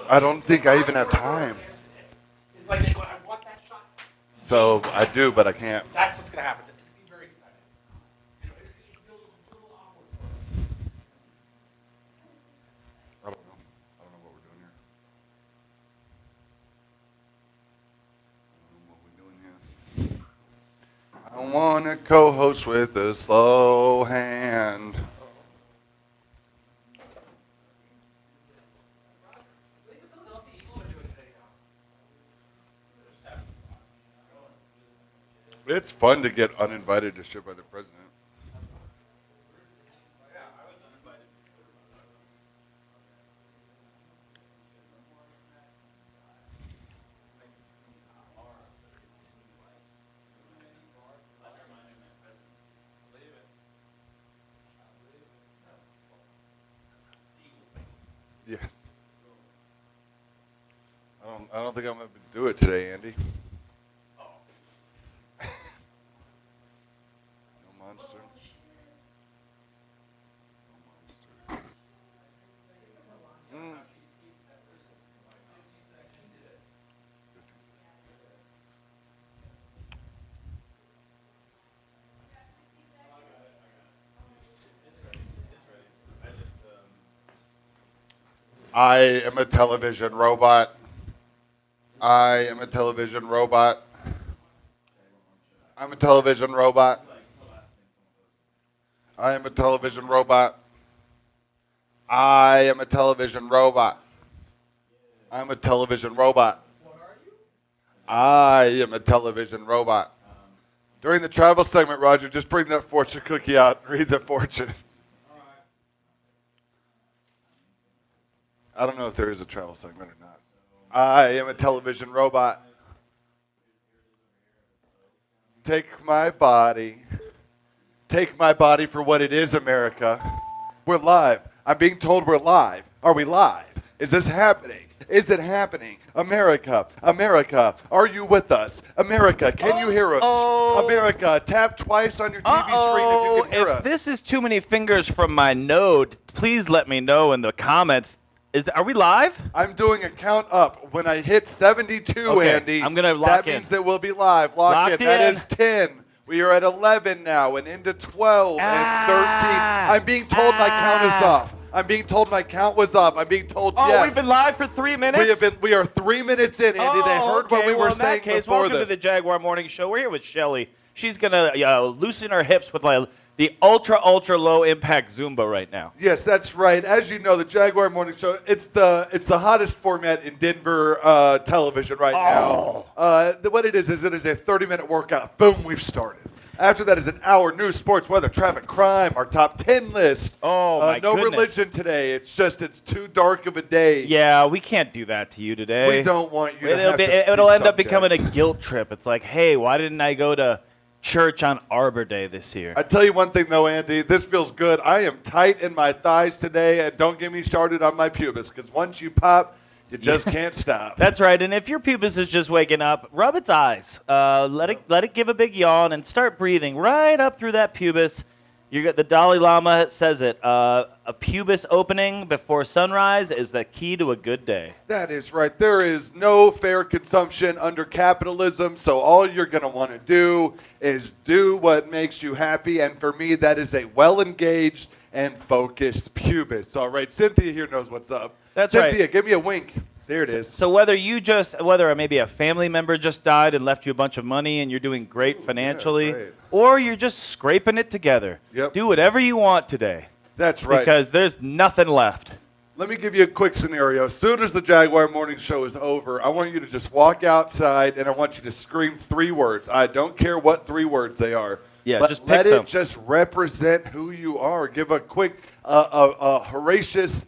I don't think I even have time. It's like they go, I want that shot. So I do, but I can't. That's what's going to happen. It's going to be very exciting. You know, it's a little awkward. I don't know. I don't know what we're doing here. I want to co-host with a slow hand. It's fun to get uninvited to shit by the president. Yes. I don't think I'm going to do it today, Andy. No monster. No monster. I am a television robot. I am a television robot. I'm a television robot. I am a television robot. I am a television robot. I'm a television robot. I am a television robot. During the travel segment, Roger, just bring that fortune cookie out and read the fortune. I don't know if there is a travel segment or not. I am a television robot. Take my body. Take my body for what it is, America. We're live. I'm being told we're live. Are we live? Is this happening? Is it happening? America, America, are you with us? America, can you hear us? America, tap twice on your TV screen if you can hear us. If this is too many fingers from my node, please let me know in the comments. Are we live? I'm doing a count up. When I hit 72, okay, Andy, I'm gonna lock that means that we'll be live. Locked in. That is 10. We are at 11 now and into 12 and 13. I'm being told my count is off. I'm being told my count was up. I'm being told yes. We've been live for 3 minutes? We are 3 minutes in, Andy. They heard what we were saying before this. Welcome to the Jaguar Morning Show. We're here with Shelly. She's going to loosen her hips with the ultra low impact Zumba right now. Yes, that's right. As you know, the Jaguar Morning Show, it's the hottest format in Denver television right now. What it is it is a 30-minute workout. Boom, we've started. After that is an hour news, sports, weather, traffic, crime, our top 10 list. Oh, my no goodness. religion today. It's too dark of a day. Yeah, we can't do that to you today. We don't want you to have to It'll be end up subject. becoming a guilt trip. It's like, hey, why didn't I go to church on Arbor Day this year? I tell you one thing, though, Andy. This feels good. I am tight in my thighs today, and don't get me started on my pubis, because once you pop, you just can't stop. That's right. And if your pubis is just waking up, rub its eyes. Let it give a big yawn and start breathing right up through that pubis. The Dalai Lama says it. A pubis opening before sunrise is the key to a good day. That is right. There is no fair consumption under capitalism, so all you're going to want to do is do what makes you happy. And for me, that is a well-engaged and focused pubis. All right, Cynthia here knows what's up. That's Cynthia, right. Cynthia, give me a wink. There it is. So whether maybe a family member just died and left you a bunch of money and you're doing great financially, great. or you're just scraping it together, do whatever you want today. That's right. Because there's nothing left. Let me give you a quick scenario. As soon as the Jaguar Morning Show is over, I want you to just walk outside and I want you to scream 3 words. I don't care what 3 words they are. Yeah, but just pick let some. it just represent who you are. Give a quick, Horatius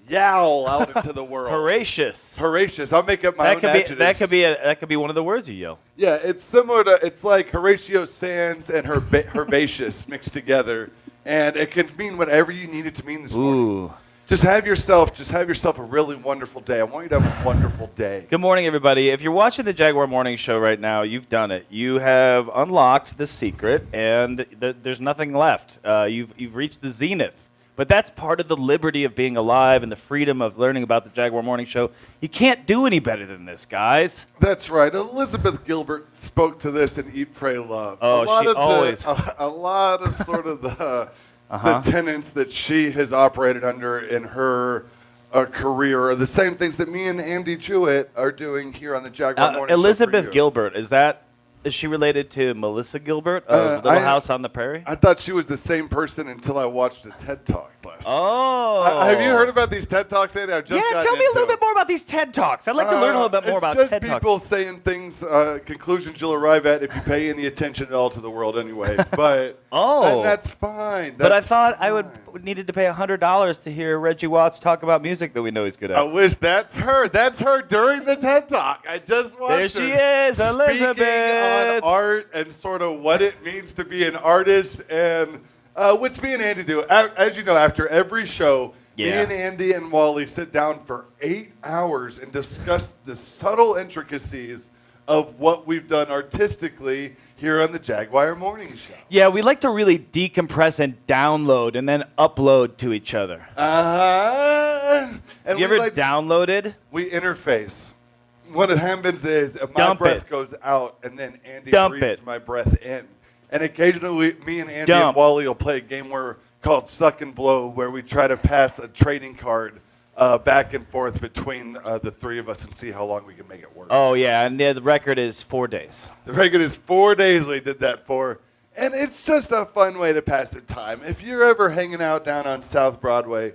yowl out into the world. Horatius. I'll make up my own adjectives. That could be one of the words you yell. Yeah, it's like Horatio Sands and herbaceous mixed together, and it can mean whatever you need it to mean this morning. Just have yourself a really wonderful day. I want you to have a wonderful day. Good morning, everybody. If you're watching the Jaguar Morning Show right now, you've done it. You have unlocked the secret, and there's nothing left. You've reached the zenith. But that's part of the liberty of being alive and the freedom of learning about the Jaguar Morning Show. You can't do any better than this, guys. That's right. Elizabeth Gilbert spoke to this in Eat, Pray, Love. Oh, she always. A lot of sort of the Uh-huh. the tenets that she has operated under in her career are the same things that me and Andy Jewett are doing here on the Jaguar Morning Show. Elizabeth for you. Gilbert, is she related to Melissa Gilbert of Little House on the Prairie? I thought she was the same person until I watched a TED Talk last night. Oh. Have you heard about these TED Talks, Andy? I've just Yeah, gotten tell me a little into bit more about these TED Talks. I'd like to learn a little bit more about TED It's just Talks. people saying things, conclusions you'll arrive at if you pay any attention at all to the world anyway. But and that's fine. But I That's thought I fine. needed to pay $100 to hear Reggie Watts talk about music that we know he's good at. I wish that's her. That's her during the TED Talk. I just watched There she her is, Elizabeth. speaking on art and sort of what it means to be an artist, and which me and Andy do. As you know, after every show, me Yeah. and Andy and Wally sit down for 8 hours and discuss the subtle intricacies of what we've done artistically here on the Jaguar Morning Show. Yeah, we like to really decompress and download and then upload to each other. And Have you ever downloaded? We interface. What happens is my Dump breath it. goes out, and then Andy Dump breathes it. my breath in. And occasionally, me and Andy Dump. and Wally will play a game called Suck and Blow, where we try to pass a trading card back and forth between the three of us and see how long we can make it work. Oh, yeah, and the record is 4 days. The record is 4 days we did that for. And it's just a fun way to pass the time. If you're ever hanging out down on South Broadway,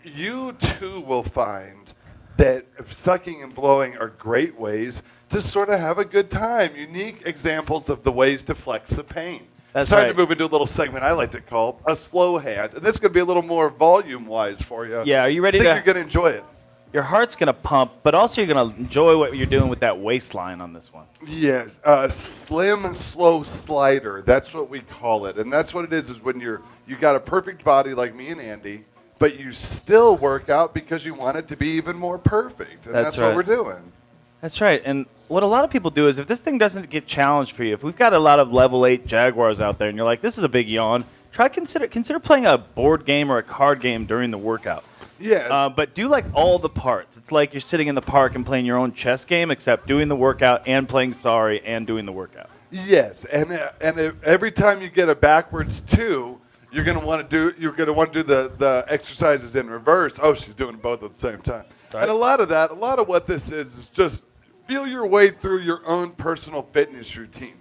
you too will find that sucking and blowing are great ways to sort of have a good time. Unique examples of the ways to flex the pain. That's Starting right. to move into a little segment I like to call a slow hand. And this is going to be a little more volume-wise for you. Yeah, are you ready I think to... you're going to enjoy it. Your heart's going to pump, but also you're going to enjoy what you're doing with that waistline on this one. Yes, slim, slow slider. That's what we call it. And that's what it is when you got a perfect body like me and Andy, but you still work out because you want it to be even more perfect. And That's that's what right. we're doing. That's right. And what a lot of people do is if this thing doesn't get challenged for you, if we've got a lot of level 8 Jaguars out there and you're like, this is a big yawn, consider playing a board game or a card game during the workout. Yeah. But do like all the parts. It's like you're sitting in the park and playing your own chess game, except doing the workout and playing Sorry and doing the workout. Yes, and every time you get a backwards 2, you're gonna want to do the exercises in reverse. Oh, she's doing both at the same time. Sorry? And a lot of what this is just feel your way through your own personal fitness routine.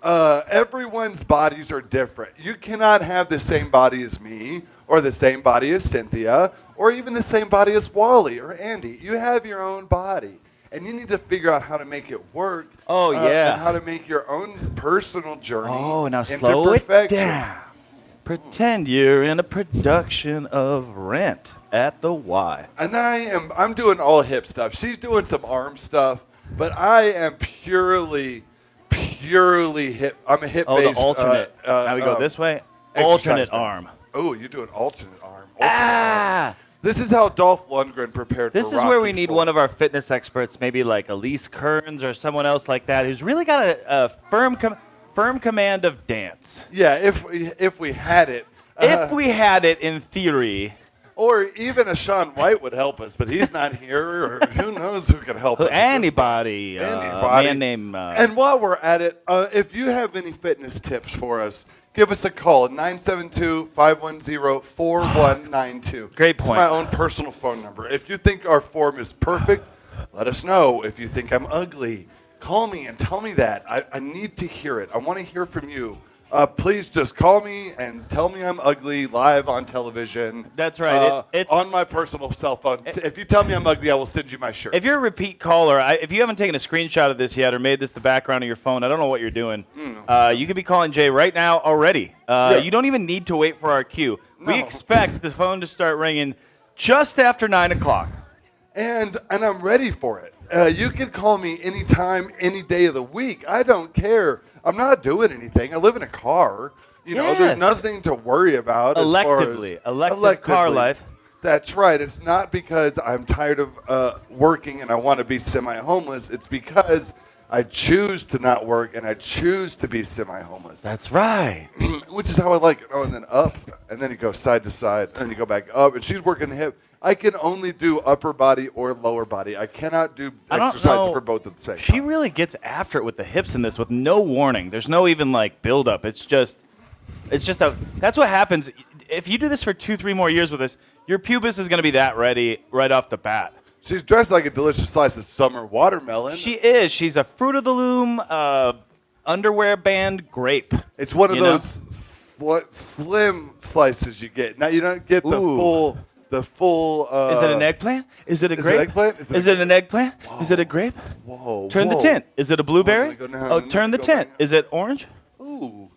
Everyone's bodies are different. You cannot have the same body as me, or the same body as Cynthia, or even the same body as Wally or Andy. You have your own body, and you need to figure out how to make it work. Oh, yeah. And how to make your own personal journey. Oh, now into slow it perfection. down. Pretend you're in a production of Rent at the Y. And I'm doing all hip stuff. She's doing some arm stuff, but I am purely hip. I'm a hip Oh, based. the alternate. Now we go this way. Alternate exercise man. arm. Oh, you do an alternate arm. Ah! This is how Dolph Lundgren prepared This for is where Rocky we need IV. one of our fitness experts, maybe like Elise Kearns or someone else like that, who's really got a firm command of dance. Yeah, if we had it. If we had it in theory. Or even a Sean White would help us, but he's not here, or who knows who could help us. at this Anybody. point. A Anybody. man named... And while we're at it, if you have any fitness tips for us, give us a call at 972-510-4192. Great It's point. my own personal phone number. If you think our form is perfect, let us know. If you think I'm ugly, call me and tell me that. I need to hear it. I want to hear from you. Please just call me and tell me I'm ugly live on television. That's right. It's on my personal cell phone. If you tell me I'm ugly, I will send you my shirt. If you're a repeat caller, if you haven't taken a screenshot of this yet or made this the background of your phone, I don't know what you're doing. You could be calling Jay right now already. You don't even need to wait for our cue. We No. expect the phone to start ringing just after 9 o'clock. And I'm ready for it. You can call me anytime, any day of the week. I don't care. I'm not doing anything. I live in a car. You know, Yes. there's nothing to worry about. Electively. Elective car life. That's right. It's not because I'm tired of working and I want to be semi-homeless. It's because I choose to not work, and I choose to be semi-homeless. That's right. Which is how I like it. Oh, and then up, and then you go side to side, and then you go back up, and she's working the hip. I can only do upper body or lower body. I cannot do I don't exercises know. for both at the same She time. really gets after it with the hips in this with no warning. There's no even like build up. It's just that's what happens. If you do this for 2-3 more years with this, your pubis is going to be that ready right off the bat. She's dressed like a delicious slice of summer watermelon. She is. She's a Fruit of the Loom underwear band grape. It's one of You know? those slim slices you get. Now you don't get the Ooh. full. Is it an eggplant? Is it a is it grape? eggplant? Is it an eggplant? Is it a grape? Whoa! Turn the whoa. tint. Is it a blueberry? Go down, Oh, turn the go tint. down. Is it orange? Ooh,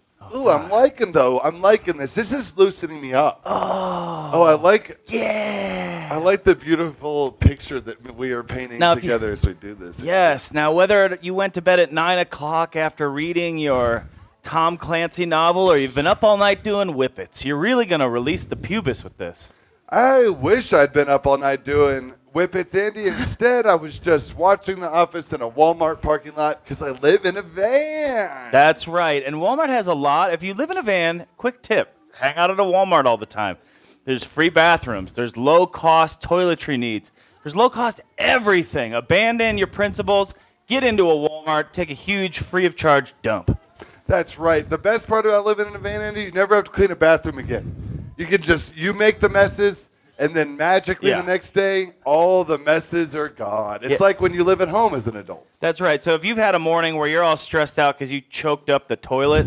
I'm liking this. This is loosening me up. Oh, I like it. Yeah. I like the beautiful picture that we are painting Now, if you- together as we do this. Yes. Now, whether you went to bed at 9 o'clock after reading your Tom Clancy novel or you've been up all night doing whippets, you're really going to release the pubis with this. I wish I'd been up all night doing whippets, Andy. Instead, I was just watching The Office in a Walmart parking lot because I live in a van. That's right. And Walmart has a lot. If you live in a van, quick tip, hang out at a Walmart all the time. There's free bathrooms. There's low-cost toiletry needs. There's low-cost everything. Abandon your principles. Get into a Walmart. Take a huge free-of-charge dump. That's right. The best part about living in a van, Andy, you never have to clean a bathroom again. You can you make the messes, and then magically Yeah. the next day, all the messes are gone. It's like when you live at home as an adult. That's right. So if you've had a morning where you're all stressed out because you choked up the toilet,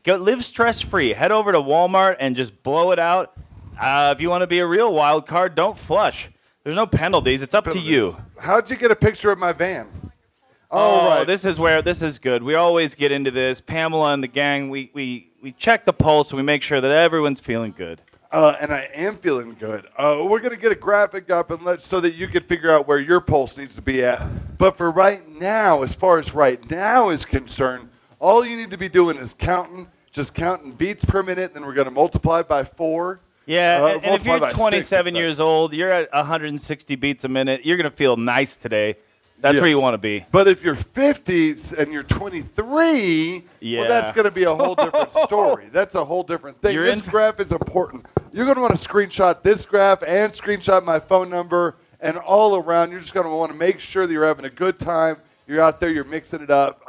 live stress-free. Head over to Walmart and just blow it out. If you want to be a real wild card, don't flush. There's no penalties. It's up to you. How'd you get a picture of my van? Oh, right. this is good. We always get into this. Pamela and the gang, we check the pulse and we make sure that everyone's feeling good. And I am feeling good. We're going to get a graphic up so that you can figure out where your pulse needs to be at. But for right now, as far as right now is concerned, all you need to be doing is just counting beats per minute, then we're going to multiply by 4. Yeah, and if multiply you're by 6, 27 years old, you're at 160 beats a minute, you're going to feel nice today. That's where you want to be. But if you're 50 and you're 23, well, that's going to be a whole different story. That's a whole different thing. This graph is important. You're going to want to screenshot this graph and screenshot my phone number and all around. You're just going to want to make sure that you're having a good time. You're out there, you're mixing it up,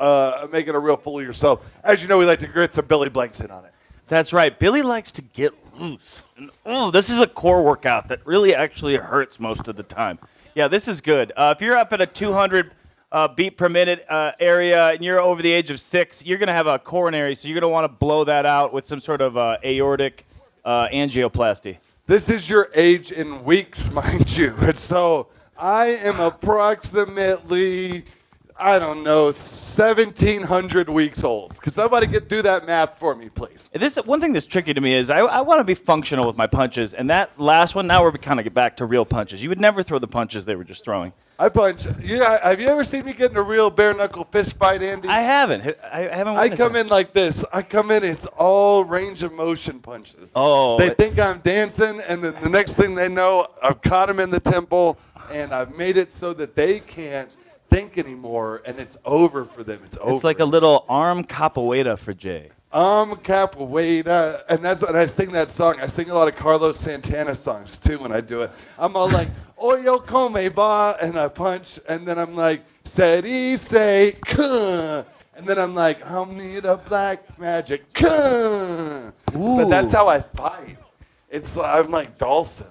making a real fool of yourself. As you know, we like to grit some Billy Blanks in on it. That's right. Billy likes to get loose. And, this is a core workout that really actually hurts most of the time. Yeah, this is good. If you're up at a 200 beat per minute area and you're over the age of 6, you're going to have a coronary, so you're going to want to blow that out with some sort of aortic angioplasty. This is your age in weeks, mind you. And so I am approximately, 1,700 weeks old. Could somebody do that math for me, please? This one thing that's tricky to me is I want to be functional with my punches, and that last one, now we're kind of back to real punches. You would never throw the punches they were just throwing. I punch. Yeah, have you ever seen me get in a real bare knuckle fist fight, Andy? I haven't. I haven't. I come in like this. It's all range of motion punches. Oh. They think I'm dancing, and then the next thing they know, I've caught them in the temple, and I've made it so that they can't think anymore, and it's over for them. It's over. It's like a little arm capoeira for Jay. Capoeira, and I sing that song. I sing a lot of Carlos Santana songs too when I do it. I'm all like, "Oyo come va," and I punch, and then I'm like, "Seri say," and then I'm like, "I need a black magic," but that's how I fight. I'm like Dawson.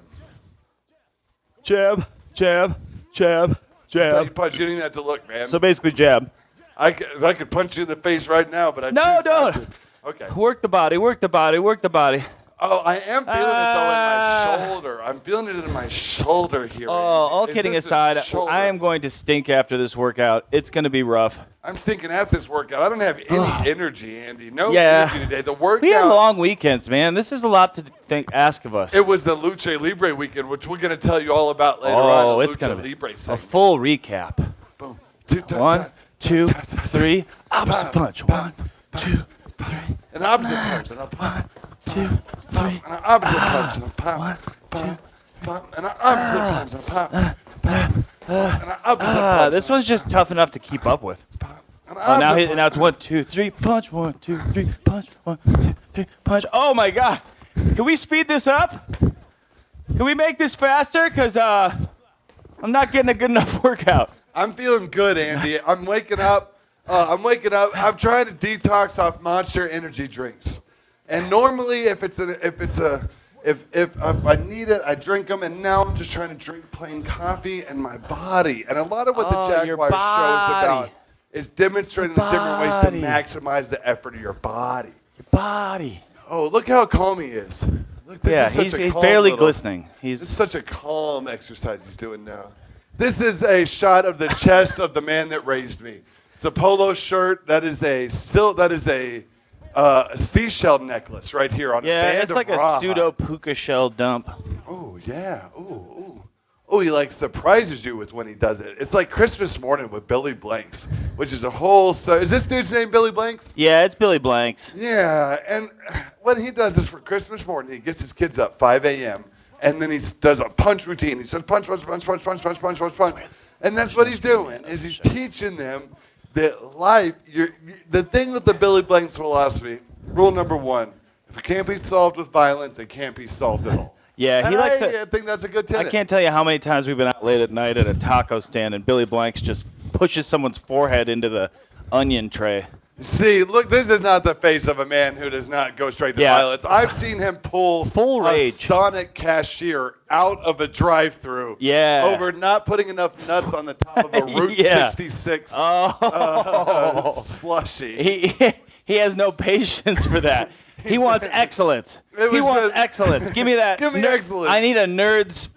Jab, jab, jab, That's how you jab. punch. You don't even have to look, man. So basically, jab. I could punch you in the face right now, but I No, choose not don't. to. Okay. Work the body, work the body, work the body. Oh, I am feeling it though in my shoulder. I'm feeling it in my shoulder here. Oh, all Is kidding this a aside, shoulder? I am going to stink after this workout. It's going to be rough. I'm stinking at this workout. I don't have any energy, Andy. No Yeah. energy today. The workout. We have long weekends, man. This is a lot to ask of us. It was the Lucha Libre weekend, which we're going to tell you all about later on. Oh, The it's Lucha going to be Libre a segment. full recap. Boom. 1, 2, 3, opposite punch. 1, 2, 3. An opposite punch and a pop. 2, 3. An opposite punch and a pop. Pop. Pop. And an opposite punch and a pop. Pop. And an opposite punch. This one's just tough enough to keep up with. Pop. Oh, now it's 1, 2, 3, punch. 1, 2, 3, punch. 1, 2, 3, punch. Oh my God! Can we speed this up? Can we make this faster? Cause I'm not getting a good enough workout. I'm feeling good, Andy. I'm waking up. I'm trying to detox off Monster energy drinks. And normally, if I need it, I drink them. And now I'm just trying to drink plain coffee and my body. And a lot of what the Jaguar show is about is demonstrating the different ways to maximize the effort of your body. Your body. Oh, look how calm he is. Look, this is he's barely glistening. It's such a calm exercise he's doing now. This is a shot of the chest of the man that raised me. It's a polo shirt. That is a seashell necklace right here on a band it's of like rawhide. a pseudo puka shell dump. Oh yeah. Oh, he like surprises you with when he does it. It's like Christmas morning with Billy Blanks, which is a whole. Is this dude's name Billy Blanks? Yeah, it's Billy Blanks. Yeah, and what he does is for Christmas morning, he gets his kids up 5 a.m. and then he does a punch routine. He says punch, punch, punch, punch, punch, punch, punch, punch, punch, and that's what he's doing. Is he's teaching them that life. The thing with the Billy Blanks philosophy. Rule number 1: if it can't be solved with violence, it can't be solved at all. Yeah, he likes to. I think that's a good tenet. I can't tell you how many times we've been out late at night at a taco stand and Billy Blanks just pushes someone's forehead into the onion tray. See, look, this is not the face of a man who does not go straight to violence. I've seen him pull full rage. A Sonic cashier out of a drive-through over not putting enough nuts on the top of a Route 66 slushy. He has no patience for that. He wants excellence. He wants excellence. Give me that. Give me excellence. I need a Nerds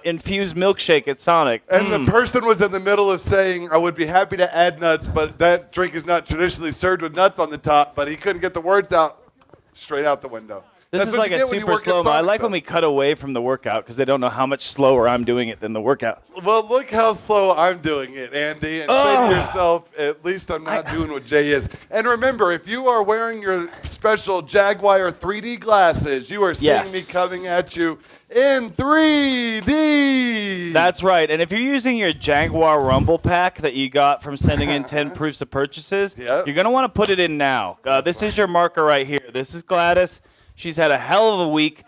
infused milkshake at Sonic. And the person was in the middle of saying, I would be happy to add nuts, but that drink is not traditionally served with nuts on the top, but he couldn't get the words out. Straight out the window. This is like a super slow-mo. I like when we cut away from the workout because they don't know how much slower I'm doing it than the workout. Well, look how slow I'm doing it, Andy. And say to yourself, at least I'm not doing what Jay is. And remember, if you are wearing your special Jaguar 3D glasses, you are seeing me coming at you in 3D. That's right. And if you're using your Jaguar Rumble pack that you got from sending in 10 proofs of purchases, you're going to want to put it in now. This is your marker right here. This is Gladys. She's had a hell of a week,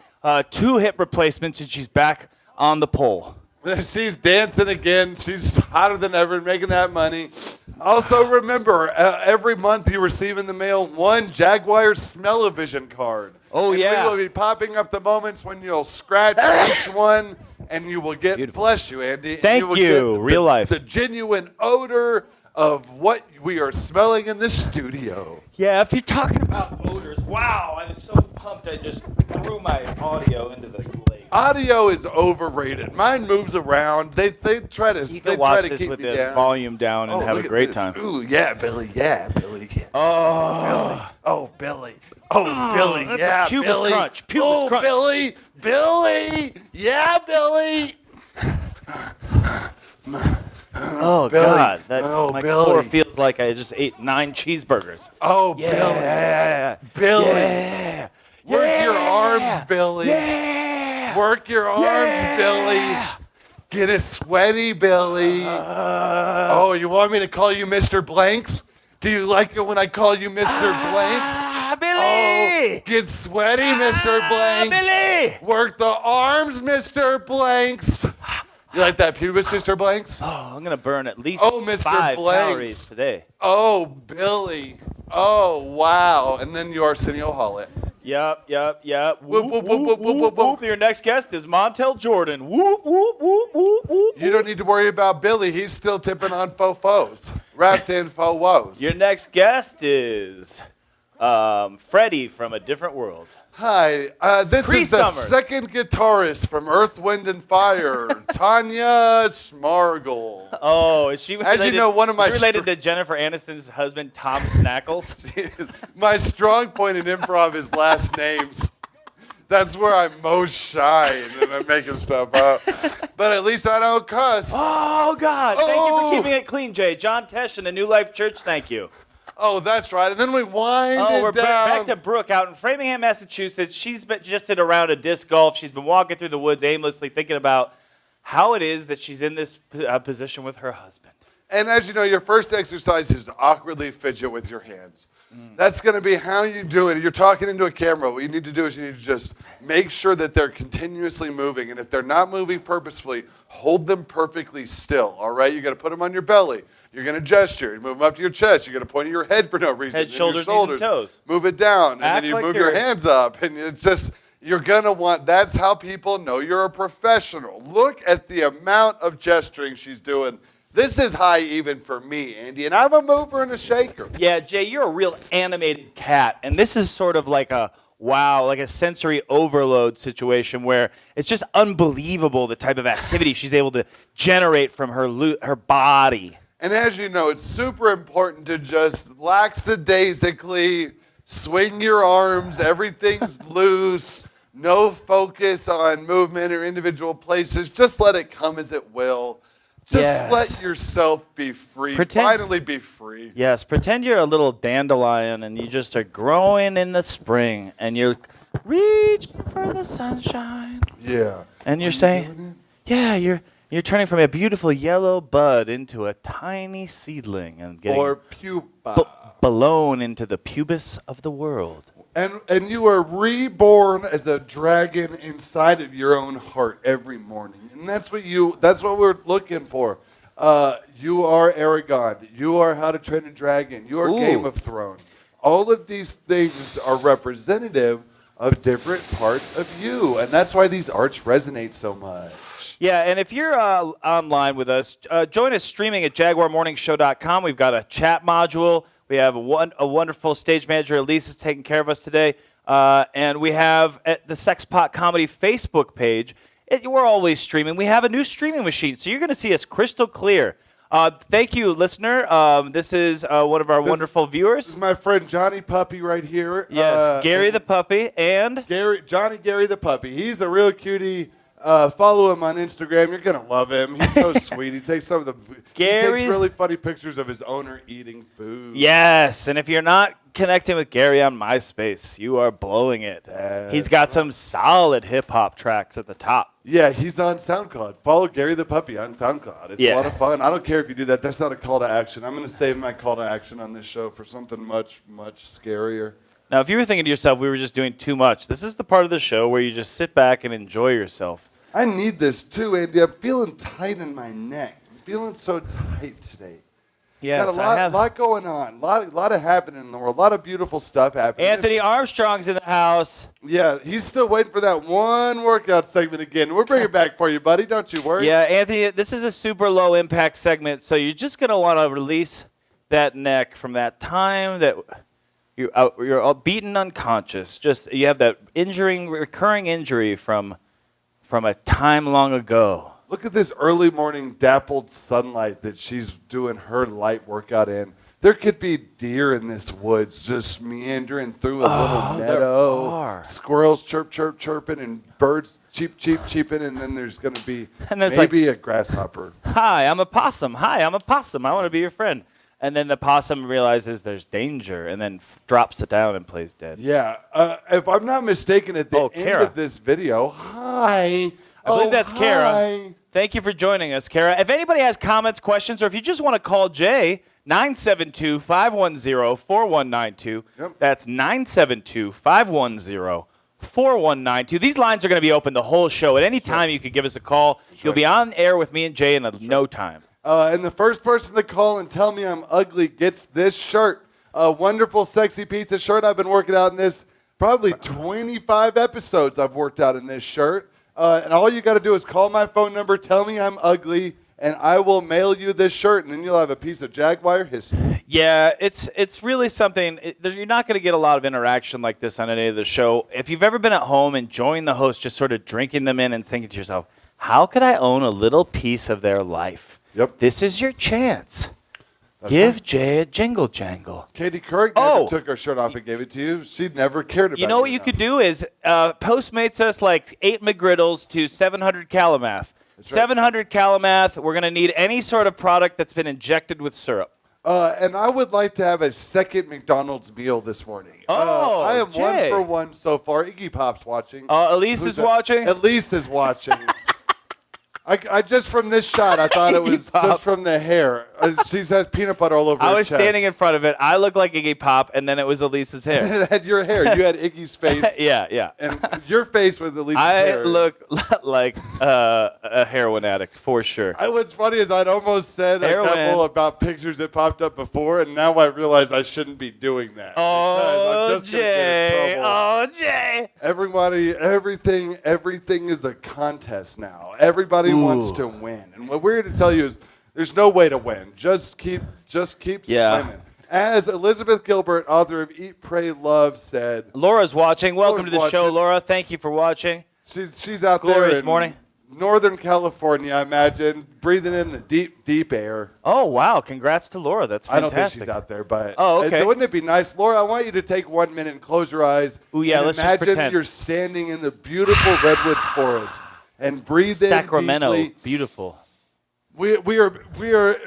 2 hip replacements, and she's back on the pole. She's dancing again. She's hotter than ever, making that money. Also, remember, every month you receive in the mail 1 Jaguar Smell-O-Vision card. Oh, and we will be popping up the moments when you'll scratch each one, and you will get, bless you, Andy. Thank you, real life. The genuine odor of what we are smelling in the studio. Yeah, if you're talking about odors, wow, I was so pumped I just threw my audio into the lake. Audio is overrated. Mine moves around. They try to you can watch this keep with me the down. volume down and have a great time. Ooh, yeah, Billy. Yeah, Billy. Yeah. Oh. Billy. Oh, Billy. That's Yeah, a pubis Billy. crunch. Oh, Crunch. Billy. Billy. Yeah, Billy. Oh, Billy. God. My Billy. core feels like I just ate 9 cheeseburgers. Oh, yeah. Billy. Yeah. Work your arms, Billy. Yeah. Work your arms, Billy. Get it sweaty, Billy. Oh, you want me to call you Mr. Blanks? Do you like it when I call you Mr. Blanks? Billy. Oh, get sweaty, Mr. Blanks. Billy. Work the arms, Mr. Blanks. You like that pubis, Mr. Blanks? Oh, I'm going to burn at least Mr. 5 Blanks. calories today. Oh, Billy. Oh, wow. And then you Arsenio Hall it. Yep. Whoop, whoop, whoop, whoop, whoop. Your next guest is Montel Jordan. Whoop, whoop, whoop, whoop, whoop. You don't need to worry about Billy. He's still tipping on faux foes. Wrapped in faux woes. Your next guest is Freddie from a different world. Hi, this Cree is the Summers. second guitarist from Earth, Wind, and Fire, Tanya Smargle. Oh, is she related, As you know, one of my related to Jennifer Aniston's husband, Tom Snackles? My strong point in improv is last names. That's where I'm most shy, and I'm making stuff up. But at least I don't cuss. Oh, God. Thank you Oh. for keeping it clean, Jay. John Tesh and the New Life Church, thank you. Oh, that's right. And then we wind we're it down. back to Brooke out in Framingham, Massachusetts. She's just did a round of disc golf. She's been walking through the woods aimlessly thinking about how it is that she's in this position with her husband. And as you know, your first exercise is to awkwardly fidget with your hands. That's going to be how you do it. You're talking into a camera. What you need to do is you need to just make sure that they're continuously moving. And if they're not moving purposefully, hold them perfectly still, all right? You're going to put them on your belly. You're going to gesture. You move them up to your chest. You're going to point at your head for no reason. Head, Then shoulders, your knees, and toes. Move it down. And Act then you like move your you're- hands up. And it's just, you're going to want, that's how people know you're a professional. Look at the amount of gesturing she's doing. This is high even for me, Andy, and I'm a mover and a shaker. Yeah, Jay, you're a real animated cat, and this is sort of like a wow, like a sensory overload situation where it's just unbelievable the type of activity she's able to generate from her body. And as you know, it's super important to just lackadaisically swing your arms, everything's loose, no focus on movement or individual places, just let it come as it will. Just Yes. let yourself be free. Finally be free. Yes, pretend you're a little dandelion and you just are growing in the spring and you're reaching for the sunshine. Yeah. And you're saying, yeah, you're turning from a beautiful yellow bud into a tiny seedling and getting Or pupa. blown into the pubis of the world. And you are reborn as a dragon inside of your own heart every morning. And that's what we're looking for. You are Aragon. You are How to Train a Dragon. You are Ooh. Game of Thrones. All of these things are representative of different parts of you. And that's why these arts resonate so much. Yeah, and if you're online with us, join us streaming at JaguarMorningShow.com. We've got a chat module. We have a wonderful stage manager, Elise, is taking care of us today. And we have at the Sexpot Comedy Facebook page, we're always streaming. We have a new streaming machine, so you're going to see us crystal clear. Thank you, listener. This is one of our wonderful viewers. This is my friend Johnny Puppy right here. Yes, Gary the puppy and Johnny Gary the Puppy. He's a real cutie. Follow him on Instagram. You're gonna love him. He's so sweet. He takes he takes really funny pictures of his owner eating food. Yes, and if you're not connecting with Gary on MySpace, you are blowing it. He's got some solid hip hop tracks at the top. Yeah, he's on SoundCloud. Follow Gary the Puppy on SoundCloud. It's a lot of fun. I don't care if you do that. That's not a call to action. I'm gonna save my call to action on this show for something much, much scarier. Now, if you were thinking to yourself, we were just doing too much, this is the part of the show where you just sit back and enjoy yourself. I need this too, Andy. I'm feeling tight in my neck. I'm feeling so tight today. Yes, Got a lot going on. A lot of happening in the world. A lot of beautiful stuff happening. Anthony Armstrong's in the house. Yeah, he's still waiting for that one workout segment again. We'll bring it back for you, buddy. Don't you worry. Yeah, Anthony, this is a super low impact segment, so you're just going to want to release that neck from that time that you're all beaten unconscious. Just you have that recurring injury from a time long ago. Look at this early morning dappled sunlight that she's doing her light workout in. There could be deer in this woods just meandering through a little meadow. are. Squirrels chirping, and birds cheeping, and then there's going to be And then it's maybe a grasshopper. Hi, I'm a possum. Hi, I'm a possum. I want to be your friend. And then the possum realizes there's danger and then drops it down and plays dead. Yeah. If I'm not mistaken, at the end Kara. of this video, hi. I believe that's Kara. Hi. Thank you for joining us, Kara. If anybody has comments, questions, or if you just want to call Jay, 972-510-4192. Yep. That's 972-510-4192. These lines are going to be open the whole show. At any time, you could give us a call. You'll be on air with me and Jay in no time. And the first person to call and tell me I'm ugly gets this shirt. A wonderful, sexy pizza shirt. I've been working out in this probably 25 episodes I've worked out in this shirt. And all you got to do is call my phone number, tell me I'm ugly, and I will mail you this shirt, and then you'll have a piece of Jaguar history. Yeah, it's really something. You're not going to get a lot of interaction like this on any of the show. If you've ever been at home enjoying the host, just sort of drinking them in and thinking to yourself, how could I own a little piece of their life? Yep. This is your chance. Give Jay a jingle jangle. Katie Couric never took her shirt off and gave it to you. She never cared about it. You know what you could do is Postmates us like 8 McGriddles to 700 Calamath. 700 Calamath, we're going to need any sort of product that's been injected with syrup. And I would like to have a second McDonald's meal this morning. I am Jay. 1 for 1 so far. Iggy Pop's watching. Elise is watching. Elise is watching. I just from this shot, I thought it was Iggy Pop. just from the hair. She has peanut butter all over her I was chest. standing in front of it. I looked like Iggy Pop, and then it was Elisa's hair. It had your hair. You had Iggy's face. Yeah. And your face with Elisa's I hair. look like a heroin addict for sure. What's funny is I'd almost said a Heroin. couple about pictures that popped up before, and now I realize I shouldn't be doing that. because I'm just gonna get in trouble. Jay. Everybody, everything is a contest now. Everybody wants to win, and what we're here to tell you is there's no way to win. Just keep swimming. As Elizabeth Gilbert, author of Eat, Pray, Love, said. Laura's watching. Welcome to the show, watching. Laura. Thank you for watching. She's out Glorious there in morning. Northern California, I imagine, breathing in the deep air. Oh, wow. Congrats to Laura. That's I don't fantastic. think she's out there, but okay. Wouldn't it be nice? Laura, I want you to take 1 minute and close your eyes. Ooh, yeah, and let's just imagine pretend. you're standing in the beautiful redwood forest and breathe Sacramento. in deeply. Beautiful. We are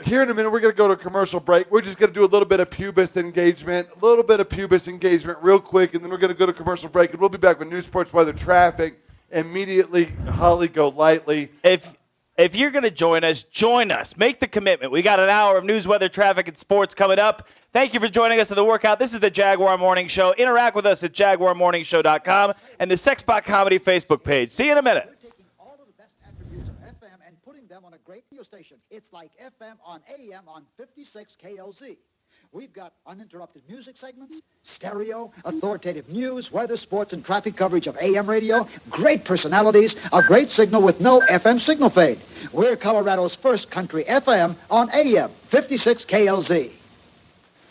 here in a minute. We're going to go to a commercial break. We're just going to do a little bit of pubis engagement real quick, and then we're going to go to commercial break, and we'll be back with news, sports, weather, traffic. Immediately, Holly, go lightly. If you're going to join us. Make the commitment. We got an hour of news, weather, traffic, and sports coming up. Thank you for joining us at the workout. This is the Jaguar Morning Show. Interact with us at jaguarmorningshow.com and the Sexbot Comedy Facebook page. See you in a minute. We're taking all of the best attributes of FM and putting them on a great radio station. It's like FM on AM on 56 KLZ. We've got uninterrupted music segments, stereo, authoritative news, weather, sports, and traffic coverage of AM radio, great personalities, a great signal with no FM signal fade. We're Colorado's first country FM on AM, 56 KLZ.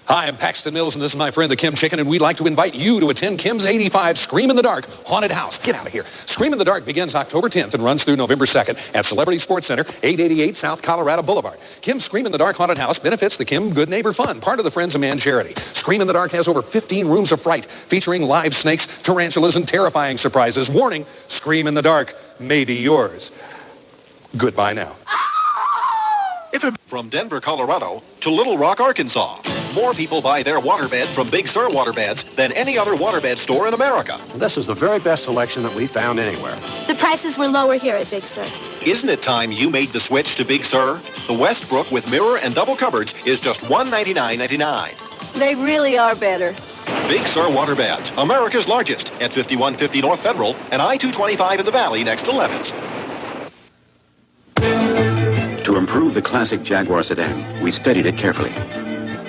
Hi, I'm Paxton Mills, and this is my friend the Kim Chicken, and we'd like to invite you to attend Kim's 85 Scream in the Dark Haunted House. Get out of here. Scream in the Dark begins October 10th and runs through November 2nd at Celebrity Sports Center, 888 South Colorado Boulevard. Kim's Scream in the Dark Haunted House benefits the Kim Good Neighbor Fund, part of the Friends of Man charity. Scream in the Dark has over 15 rooms of fright, featuring live snakes, tarantulas, and terrifying surprises. Warning, Scream in the Dark may be yours. Goodbye now. From Denver, Colorado to Little Rock, Arkansas. More people buy their waterbed from Big Sur Waterbeds than any other waterbed store in America. This is the very best selection that we found anywhere. The prices were lower here at Big Sur. Isn't it time you made the switch to Big Sur? The Westbrook with mirror and double cupboards is just $199.99. They really are better. Big Sur Waterbeds, America's largest, at 5150 North Federal and I-225 in the Valley next to Levis. To improve the classic Jaguar sedan, we studied it carefully.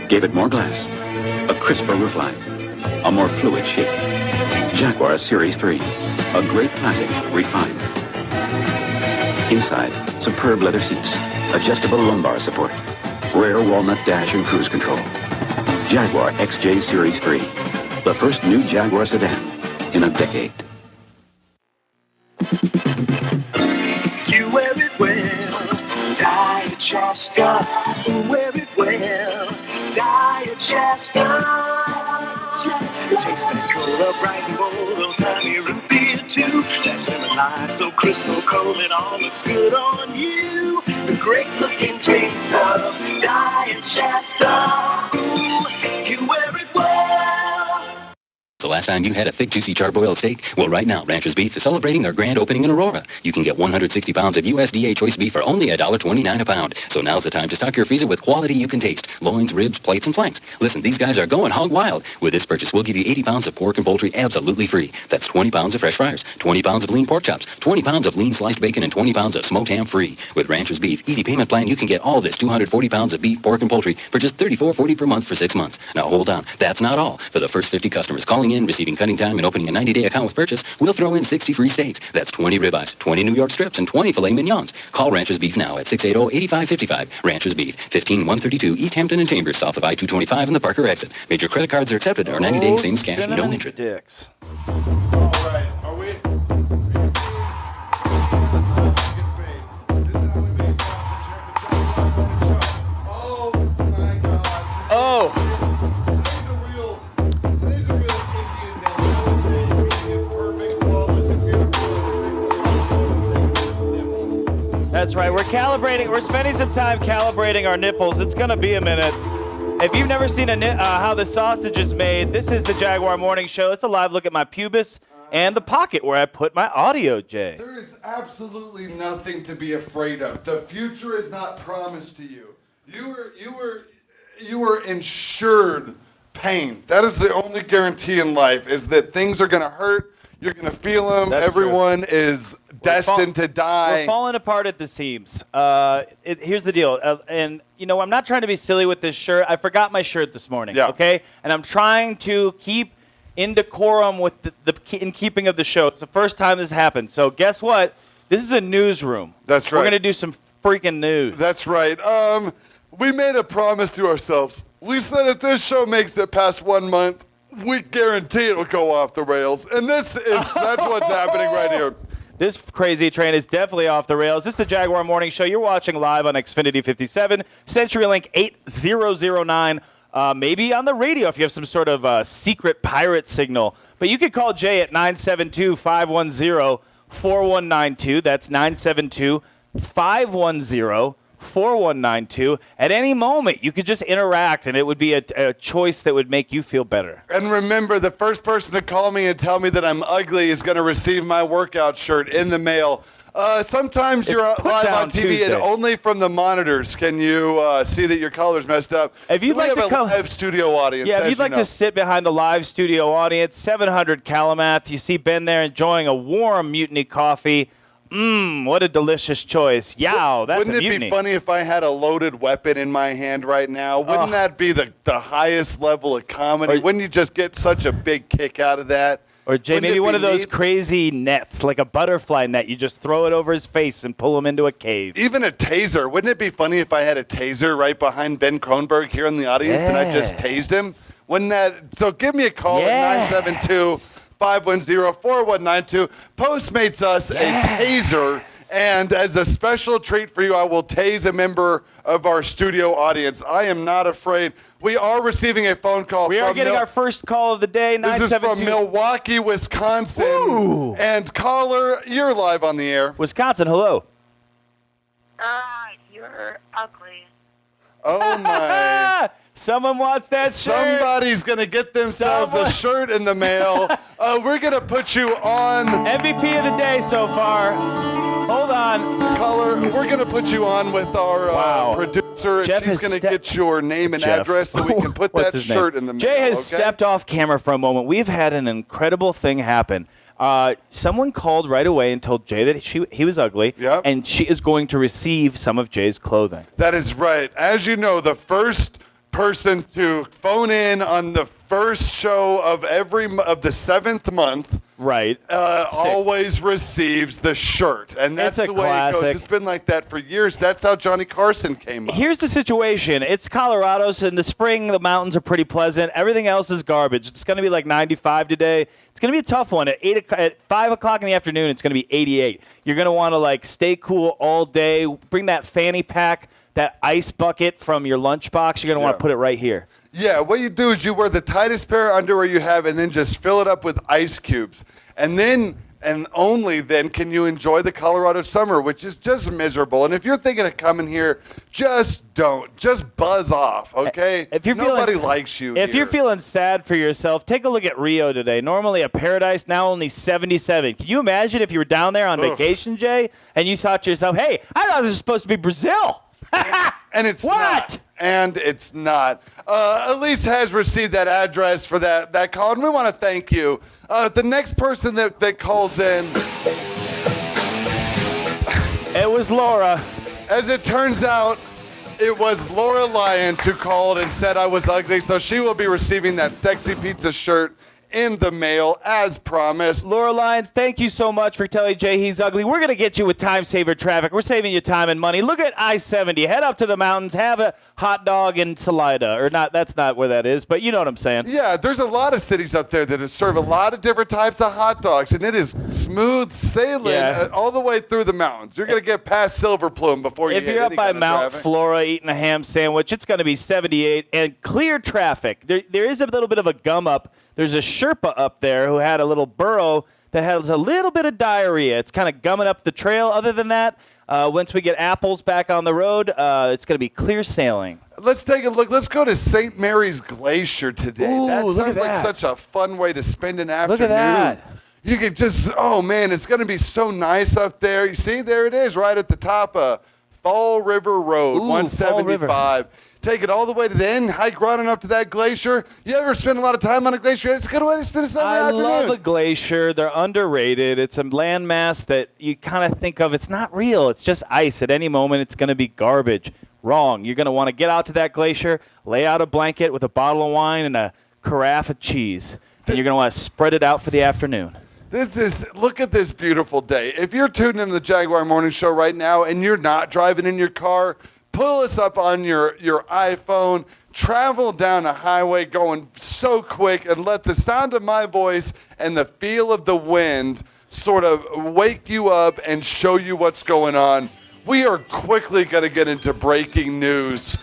Gave it more glass, a crisper roofline, a more fluid shape. Jaguar Series 3, a great classic refined. Inside, superb leather seats, adjustable lumbar support, rare walnut dash and cruise control. Jaguar XJ Series 3, the first new Jaguar sedan in a decade. You wear it well, Diet-Chester. You wear it well, Diet-Chester. Taste that cola, bright and bold, old-timey root beer too. That lemon lime so crystal cold, it all looks good on you. The great-looking taste of Diet-Chester. Ooh, you wear it well. The last time you had a thick, juicy charbroiled steak? Well, right now, Rancher's Beef is celebrating their grand opening in Aurora. You can get 160 pounds of USDA choice beef for only $1.29 a pound. So now's the time to stock your freezer with quality you can taste. Loins, ribs, plates, and flanks. Listen, these guys are going hog wild. With this purchase, we'll give you 80 pounds of pork and poultry absolutely free. That's 20 pounds of fresh fryers, 20 pounds of lean pork chops, 20 pounds of lean sliced bacon, and 20 pounds of smoked ham free. With Rancher's Beef Easy Payment Plan, you can get all this 240 pounds of beef, pork, and poultry for just $34.40 per month for 6 months. Now, hold on. That's not all. For the first 50 customers calling in, receiving cutting time, and opening a 90-day account with purchase, we'll throw in 60 free steaks. That's 20 ribeyes, 20 New York strips, and 20 filet mignons. Call Rancher's Beef now at 680-8555. Rancher's Beef, 15132 East Hampton and Chambers, south of I-225 and the Parker exit. Major credit cards are accepted, or 90 days, same cash, no interest. Dicks. All right, are we? Oh my God! Oh. Today's a real Indian day. It's perfect, flawless, and beautiful. That's right. We're calibrating. We're spending some time calibrating our nipples. It's going to be a minute. If you've never seen how the sausage is made, this is the Jaguar Morning Show. It's a live look at my pubis. and the pocket where I put my audio, Jay. There is absolutely nothing to be afraid of. The future is not promised to you. You were insured pain. That is the only guarantee in life, is that things are going to hurt. You're going to feel them. That's Everyone is destined to die. We're falling apart at the seams. Here's the deal. And, I'm not trying to be silly with this shirt. I forgot my shirt this morning. Yeah. Okay? And I'm trying to keep in decorum with in keeping of the show. It's the first time this happened. So guess what? This is a newsroom. That's right. We're going to do some freaking news. That's right. We made a promise to ourselves. We said if this show makes it past 1 month, we guarantee it'll go off the rails. And that's what's happening right here. This crazy train is definitely off the rails. This is the Jaguar Morning Show. You're watching live on Xfinity 57, CenturyLink 8009, maybe on the radio if you have some sort of secret pirate signal. But you can call Jay at 972-510-4192. That's 972-510-4192. 4192. At any moment, you could just interact, and it would be a choice that would make you feel better. And remember, the first person to call me and tell me that I'm ugly is going to receive my workout shirt in the mail. Sometimes you're live on TV, Tuesday. and only from the monitors can you see that your collar's messed up. If you'd like have to a come, live studio audience. yeah, if as you'd you like know. to sit behind the live studio audience, 700 Calumet. You see Ben there enjoying a warm Mutiny coffee. What a delicious choice. Yow, that's Wouldn't a it mutiny. be funny if I had a loaded weapon in my hand right now? Wouldn't that be the highest level of comedy? Wouldn't you just get such a big kick out of that? Or Jay, Wouldn't maybe it one be of those neat? crazy nets, like a butterfly net. You just throw it over his face and pull him into a cave. Even a taser. Wouldn't it be funny if I had a taser right behind Ben Kronberg here in the audience and I just tased him? Wouldn't that? So give me a call at 972-510-4192. Postmates us a taser. And as a special treat for you, I will tase a member of our studio audience. I am not afraid. We are receiving a phone call. We are getting our first call of the day. This is from Milwaukee, Wisconsin. Ooh. And caller, you're live on the air. Wisconsin, hello. You're ugly. Oh, my. Someone wants that shirt. Somebody's going to get themselves a shirt in the mail. We're going to put you on. MVP of the day so far. Hold on. Caller, we're going to put you on with our producer. Jeff and she's has going to get your name and address so we can put What's that his name? shirt in the mail. Jay has okay? stepped off camera for a moment. We've had an incredible thing happen. Someone called right away and told Jay that he was ugly, and she is going to receive some of Jay's clothing. That is right. As you know, the first person to phone in on the first show of the 7th month, right, always receives the shirt, and that's It's a the way it classic. goes. It's been like that for years. That's how Johnny Carson came up. Here's the situation. It's Colorado, so in the spring, the mountains are pretty pleasant. Everything else is garbage. It's going to be like 95 today. It's going to be a tough one. At 5 o'clock in the afternoon, it's going to be 88. You're going to want to stay cool all day. Bring that fanny pack, that ice bucket from your lunchbox. You're going to want to put it right here. Yeah, what you do is you wear the tightest pair of underwear you have and then just fill it up with ice cubes. And then, and only then, can you enjoy the Colorado summer, which is just miserable. And if you're thinking of coming here, just don't. Just buzz off, okay? Nobody likes you If here. you're feeling sad for yourself, take a look at Rio today. Normally a paradise, now only 77. Can you imagine if you were down there on vacation, Jay, and you thought to yourself, hey, I thought this was supposed to be Brazil. And it's not. And it's not. Elise has received that address for that call, and we want to thank you. The next person that calls in. It was Laura. As it turns out, it was Laura Lyons who called and said I was ugly, so she will be receiving that sexy pizza shirt in the mail as promised. Laura Lyons, thank you so much for telling Jay he's ugly. We're going to get you with time saver traffic. We're saving you time and money. Look at I-70. Head up to the mountains, have a hot dog in Salida. Or not, that's not where that is, but you know what I'm saying. Yeah, there's a lot of cities up there that serve a lot of different types of hot dogs, and it is smooth sailing all the way through the mountains. You're going to get past Silver Plume before you If hit you're up any by kind of Mount traffic. Flora eating a ham sandwich, it's going to be 78 and clear traffic. There is a little bit of a gum up. There's a Sherpa up there who had a little burro that has a little bit of diarrhea. It's kind of gumming up the trail. Other than that, once we get apples back on the road, it's going to be clear sailing. Let's take a look. Let's go to St. Mary's Glacier today. Ooh, That look sounds at like that. such a fun way to spend an afternoon. Look at that. You could just, oh man, it's going to be so nice up there. You see, there it is, right at the top of Fall River Road, Ooh, 175. Take it all the way to the end, hike right on up to that glacier. You ever spend a lot of time on a glacier? It's a good way to spend a summer afternoon. I love a glacier. They're underrated. It's a landmass that you kind of think of. It's not real. It's just ice. At any moment, it's going to be garbage. Wrong. You're going to want to get out to that glacier, lay out a blanket with a bottle of wine and a carafe of cheese, and you're going to want to spread it out for the afternoon. Look at this beautiful day. If you're tuned into the Jaguar Morning Show right now and you're not driving in your car, pull us up on your iPhone, travel down a highway going so quick, and let the sound of my voice and the feel of the wind sort of wake you up and show you what's going on. We are quickly going to get into breaking news.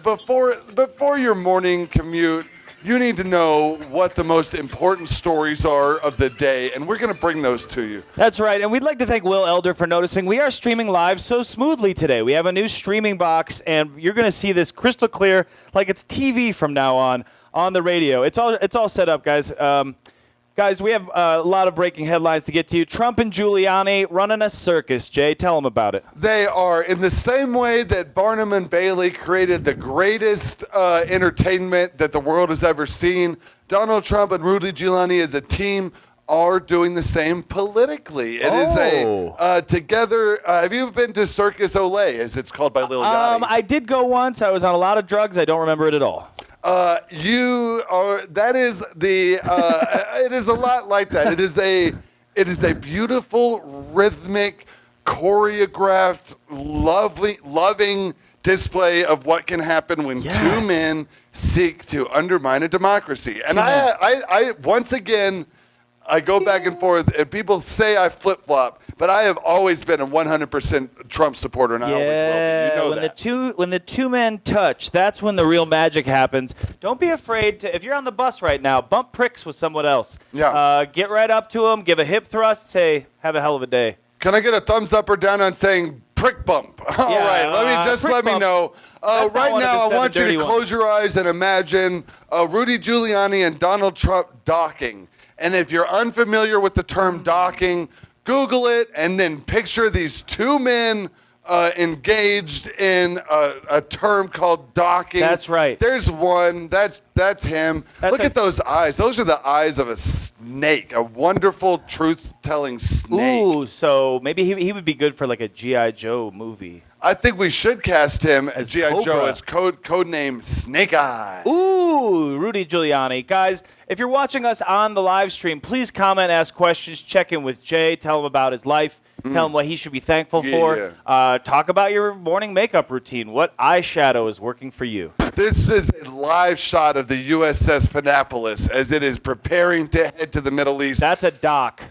Before your morning commute, you need to know what the most important stories are of the day, and we're going to bring those to you. That's right, and we'd like to thank Will Elder for noticing we are streaming live so smoothly today. We have a new streaming box, and you're going to see this crystal clear like it's TV from now on the radio. It's all set up, guys. Guys, we have a lot of breaking headlines to get to you. Trump and Giuliani running a circus. Jay, tell them about it. They are. In the same way that Barnum and Bailey created the greatest entertainment that the world has ever seen, Donald Trump and Rudy Giuliani as a team are doing the same politically. It is together. Have you been to Circus Olay, as it's called by Lil Yachty? I did go once. I was on a lot of drugs. I don't remember it at all. That is it is a lot like that. It is a beautiful, rhythmic, choreographed, loving display of what can happen when two men seek to undermine a democracy. And I once again, I go back and forth, and people say I flip-flop, but I have always been a 100% Trump supporter, and I always will. You know that. When the two men touch, that's when the real magic happens. Don't be afraid to, if you're on the bus right now, bump pricks with someone else. Yeah. Get right up to them, give a hip thrust, say, have a hell of a day. Can I get a thumbs up or down on saying prick bump? All right, let me know. Right now, I want you to close your eyes and imagine Rudy Giuliani and Donald Trump docking. And if you're unfamiliar with the term docking, Google it and then picture these two men engaged in a term called docking. That's right. There's one. That's him. Look at those eyes. Those are the eyes of a snake, a wonderful, truth-telling snake. Ooh, so maybe he would be good for like a G.I. Joe movie. I think we should cast him as G.I. Joe as code name Snake Eye. Ooh, Rudy Giuliani. Guys, if you're watching us on the live stream, please comment, ask questions, check in with Jay, tell him about his life, tell him what he should be thankful for. Talk about your morning makeup routine. What eyeshadow is working for you? This is a live shot of the USS Panopolis as it is preparing to head to the Middle East. That's a dock.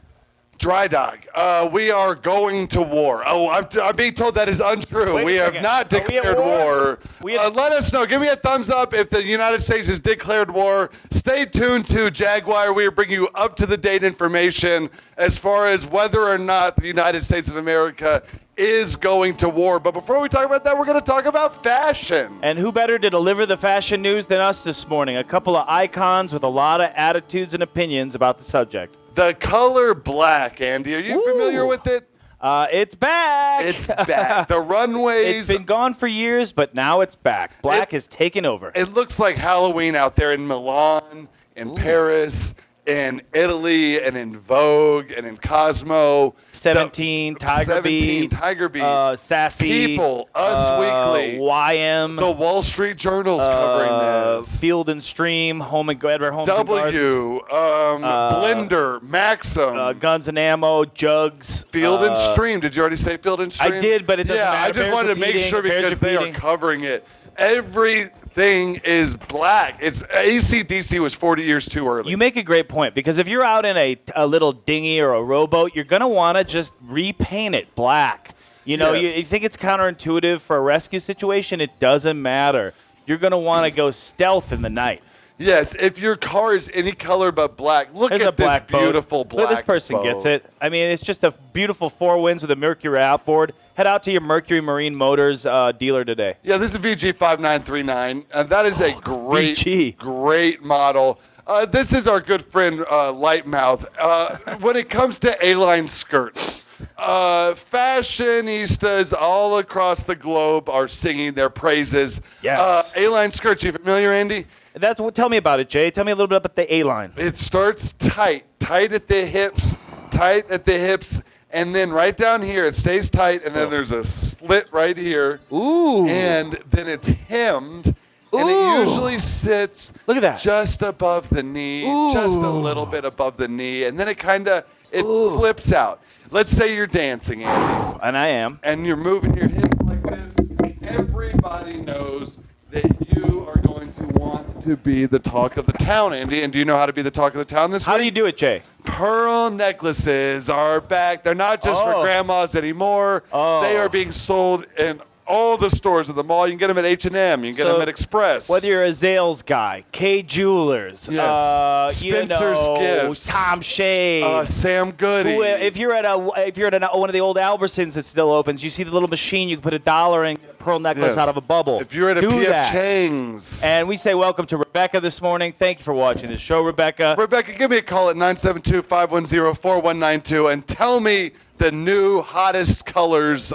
Dry dock. We are going to war. Oh, I'm being told that is untrue. We have not declared war. Let us know. Give me a thumbs up if the United States has declared war. Stay tuned to Jaguar. We are bringing you up-to-the-date information as far as whether or not the United States of America is going to war. But before we talk about that, we're going to talk about fashion. And who better to deliver the fashion news than us this morning? A couple of icons with a lot of attitudes and opinions about the subject. The color black, Andy. Are you familiar with it? It's back. It's back. The runways. It's been gone for years, but now it's back. Black is taking over. It looks like Halloween out there in Milan, in Paris, in Italy, and in Vogue, and in Cosmo. 17, Tiger Beat, Sassy, People, Us Weekly, YM, the Wall Street Journal's covering this, Field and Stream, Edward Holmes W, Blender, Maxim, Guns and Ammo, Jugs, Field and Stream. Did you already say Field and Stream? I did, but it doesn't matter. I just wanted to make sure because they are covering it. Everything is black. It's AC/DC was 40 years too early. You make a great point because if you're out in a little dinghy or a rowboat, you're going to want to just repaint it black. You know, you think it's counterintuitive for a rescue situation? It doesn't matter. You're going to want to go stealth in the night. Yes, if your car is any color but black, look at this beautiful black boat. This person gets it. I mean, it's just a beautiful four winds with a Mercury outboard. Head out to your Mercury Marine Motors dealer today. Yeah, this is a VG5939, and that is a great model. This is our good friend Lightmouth. When it comes to A-line skirts, fashionistas all across the globe are singing their praises. Yes. A-line skirts, you familiar, Andy? Tell me about it, Jay. Tell me a little bit about the A-line. It starts tight at the hips, and then right down here it stays tight, and then there's a slit right here. Ooh. And then it's hemmed. And it usually sits Look at that. just above the knee, just a little bit above the knee, and then it flips out. Let's say you're dancing, Andy. And I am. And you're moving your hips like this. Everybody knows that you are going to want to be the talk of the town, Andy. And do you know how to be the talk of the town this week? How do you do it, Jay? Pearl necklaces are back. They're not just for grandmas anymore. They are being sold in all the stores at the mall. You can get them at H&M. You can get them at Express. Whether you're a Zales guy, J.A.G.U.A.R, Spencer's Gifts, Tom Shea, Sam Goody. If you're at one of the old Albertsons that still opens, you see the little machine. You can put $1 and get a pearl necklace out of a bubble. If you're at a P.F. Chang's. And we say welcome to Rebecca this morning. Thank you for watching the show, Rebecca. Rebecca, give me a call at 972-510-4192 and tell me the new hottest colors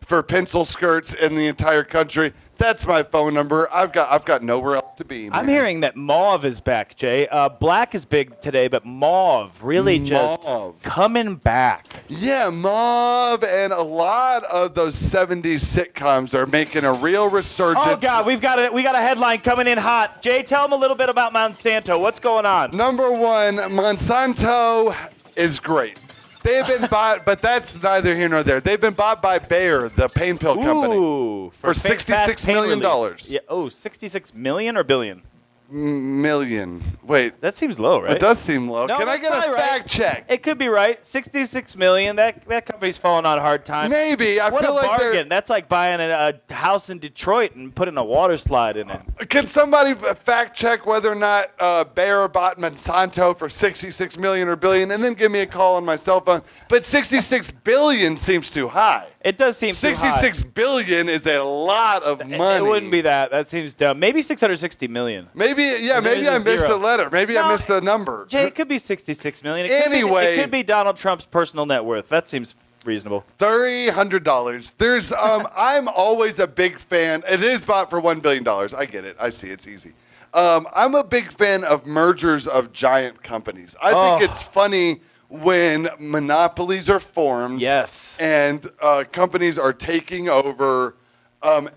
for pencil skirts in the entire country. That's my phone number. I've got nowhere else to be, man. I'm hearing that mauve is back, Jay. Black is big today, but mauve really just coming back. Yeah, mauve, and a lot of those 70s sitcoms are making a real resurgence. Oh God, we got a headline coming in hot. Jay, tell them a little bit about Monsanto. What's going on? Number one, Monsanto is great. They've been bought, but that's neither here nor there. They've been bought by Bayer, the pain pill company, for $66 million. Yeah. Oh, 66 million or billion? Million. Wait. That seems low, right? It does seem low. No, Can I get a fact check? It could be right. 66 million. That company's falling on hard times. Maybe. I what feel a like bargain. That's like buying a house in Detroit and putting a water slide in it. Can somebody fact check whether or not Bayer bought Monsanto for 66 million or billion, and then give me a call on my cell phone? But 66 billion seems too high. It does seem 66 billion is a lot of money. It wouldn't be that. That seems dumb. Maybe 660 million. Maybe I missed a letter. Maybe I missed a number. Jay, it could be 66 million. Anyway. It could be Donald Trump's personal net worth. That seems reasonable. $300. There's I'm always a big fan. It is bought for $1 billion. I get it. I see. It's easy. I'm a big fan of mergers of giant companies. I think it's funny when monopolies are formed. Yes. And companies are taking over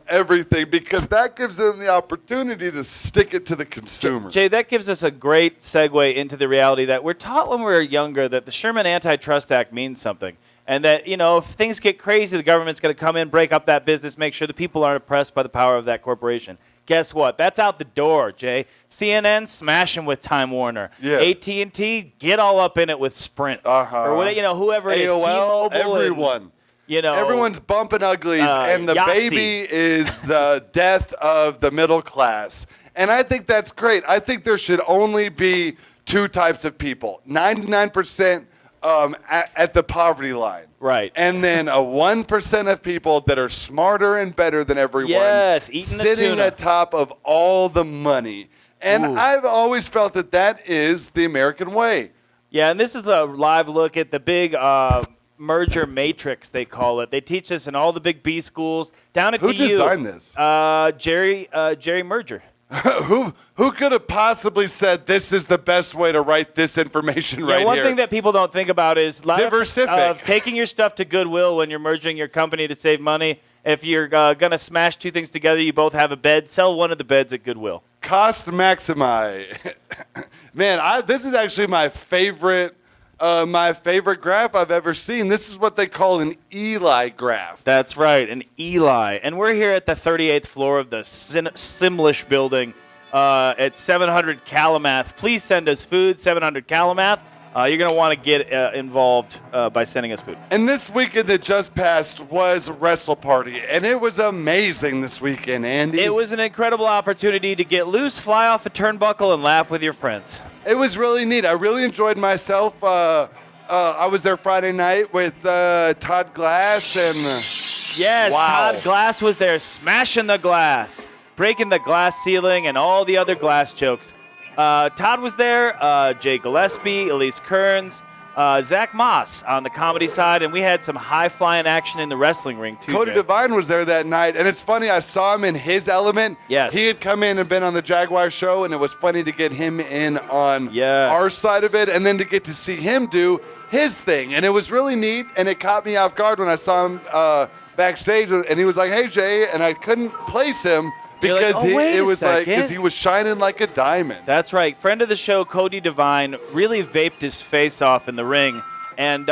everything, because that gives them the opportunity to stick it to the consumer. Jay, that gives us a great segue into the reality that we're taught when we were younger that the Sherman Antitrust Act means something. And that, if things get crazy, the government's going to come in, break up that business, make sure the people aren't oppressed by the power of that corporation. Guess what? That's out the door, Jay. CNN, smashing with Time Warner. Yeah. AT&T, get all up in it with Sprint. Or whoever it is. AOL, T-Mobile, everyone. Everyone's bumping uglies, and the Yahtzee. baby is the death of the middle class. And I think that's great. I think there should only be two types of people. 99% at the poverty line. Right. And then a 1% of people that are smarter and better than everyone. Yes, eating the sitting tuna. atop of all the money. And I've always felt that is the American way. Yeah, and this is a live look at the big merger matrix, they call it. They teach this in all the big B schools. Down at Who DU. designed this? Jerry Merger. Who could have possibly said this is the best way to write this information right here? One thing that people don't think about is Diversific. Taking your stuff to Goodwill when you're merging your company to save money. If you're going to smash two things together, you both have a bed, sell one of the beds at Goodwill. Cost maximize. Man, this is actually my favorite graph I've ever seen. This is what they call an Eli graph. That's right, an Eli. And we're here at the 38th floor of the Simlish building at 700 Kalamath. Please send us food, 700 Kalamath. You're going to want to get involved by sending us food. And this weekend that just passed was Wrestle Party, and it was amazing this weekend, Andy. It was an incredible opportunity to get loose, fly off a turnbuckle, and laugh with your friends. It was really neat. I really enjoyed myself. I was there Friday night with Todd Glass and... Yes, wow. Todd Glass was there smashing the glass, breaking the glass ceiling, and all the other glass jokes. Todd was there, Jay Gillespie, Elise Kearns, Zach Moss on the comedy side, and we had some high-flying action in the wrestling ring, too. Cody Jay. Devine was there that night, and it's funny, I saw him in his element. Yes. He had come in and been on the Jaguar show, and it was funny to get him in on Yes. our side of it, and then to get to see him do his thing. And it was really neat, and it caught me off guard when I saw him backstage, and he was like, "Hey, Jay," and I couldn't place him You're because like, "Oh, wait it a was like second." because he was shining like a diamond. That's right. Friend of the show, Cody Devine, really vaped his face off in the ring, and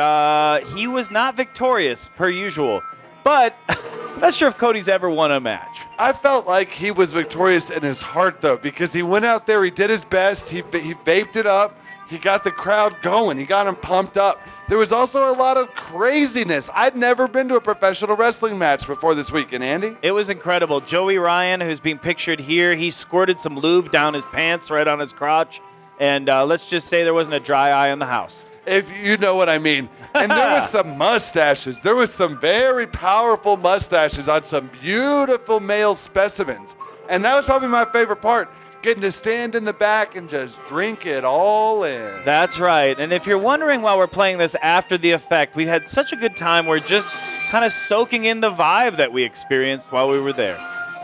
he was not victorious, per usual. But I'm not sure if Cody's ever won a match. I felt like he was victorious in his heart, though, because he went out there, he did his best, he vaped it up, he got the crowd going, he got them pumped up. There was also a lot of craziness. I'd never been to a professional wrestling match before this weekend, Andy. It was incredible. Joey Ryan, who's being pictured here, he squirted some lube down his pants right on his crotch, and let's just say there wasn't a dry eye in the house. If you know what I mean. And there was some mustaches. There was some very powerful mustaches on some beautiful male specimens. And that was probably my favorite part, getting to stand in the back and just drink it all in. That's right. And if you're wondering why we're playing this after the effect, we had such a good time. We're just kind of soaking in the vibe that we experienced while we were there.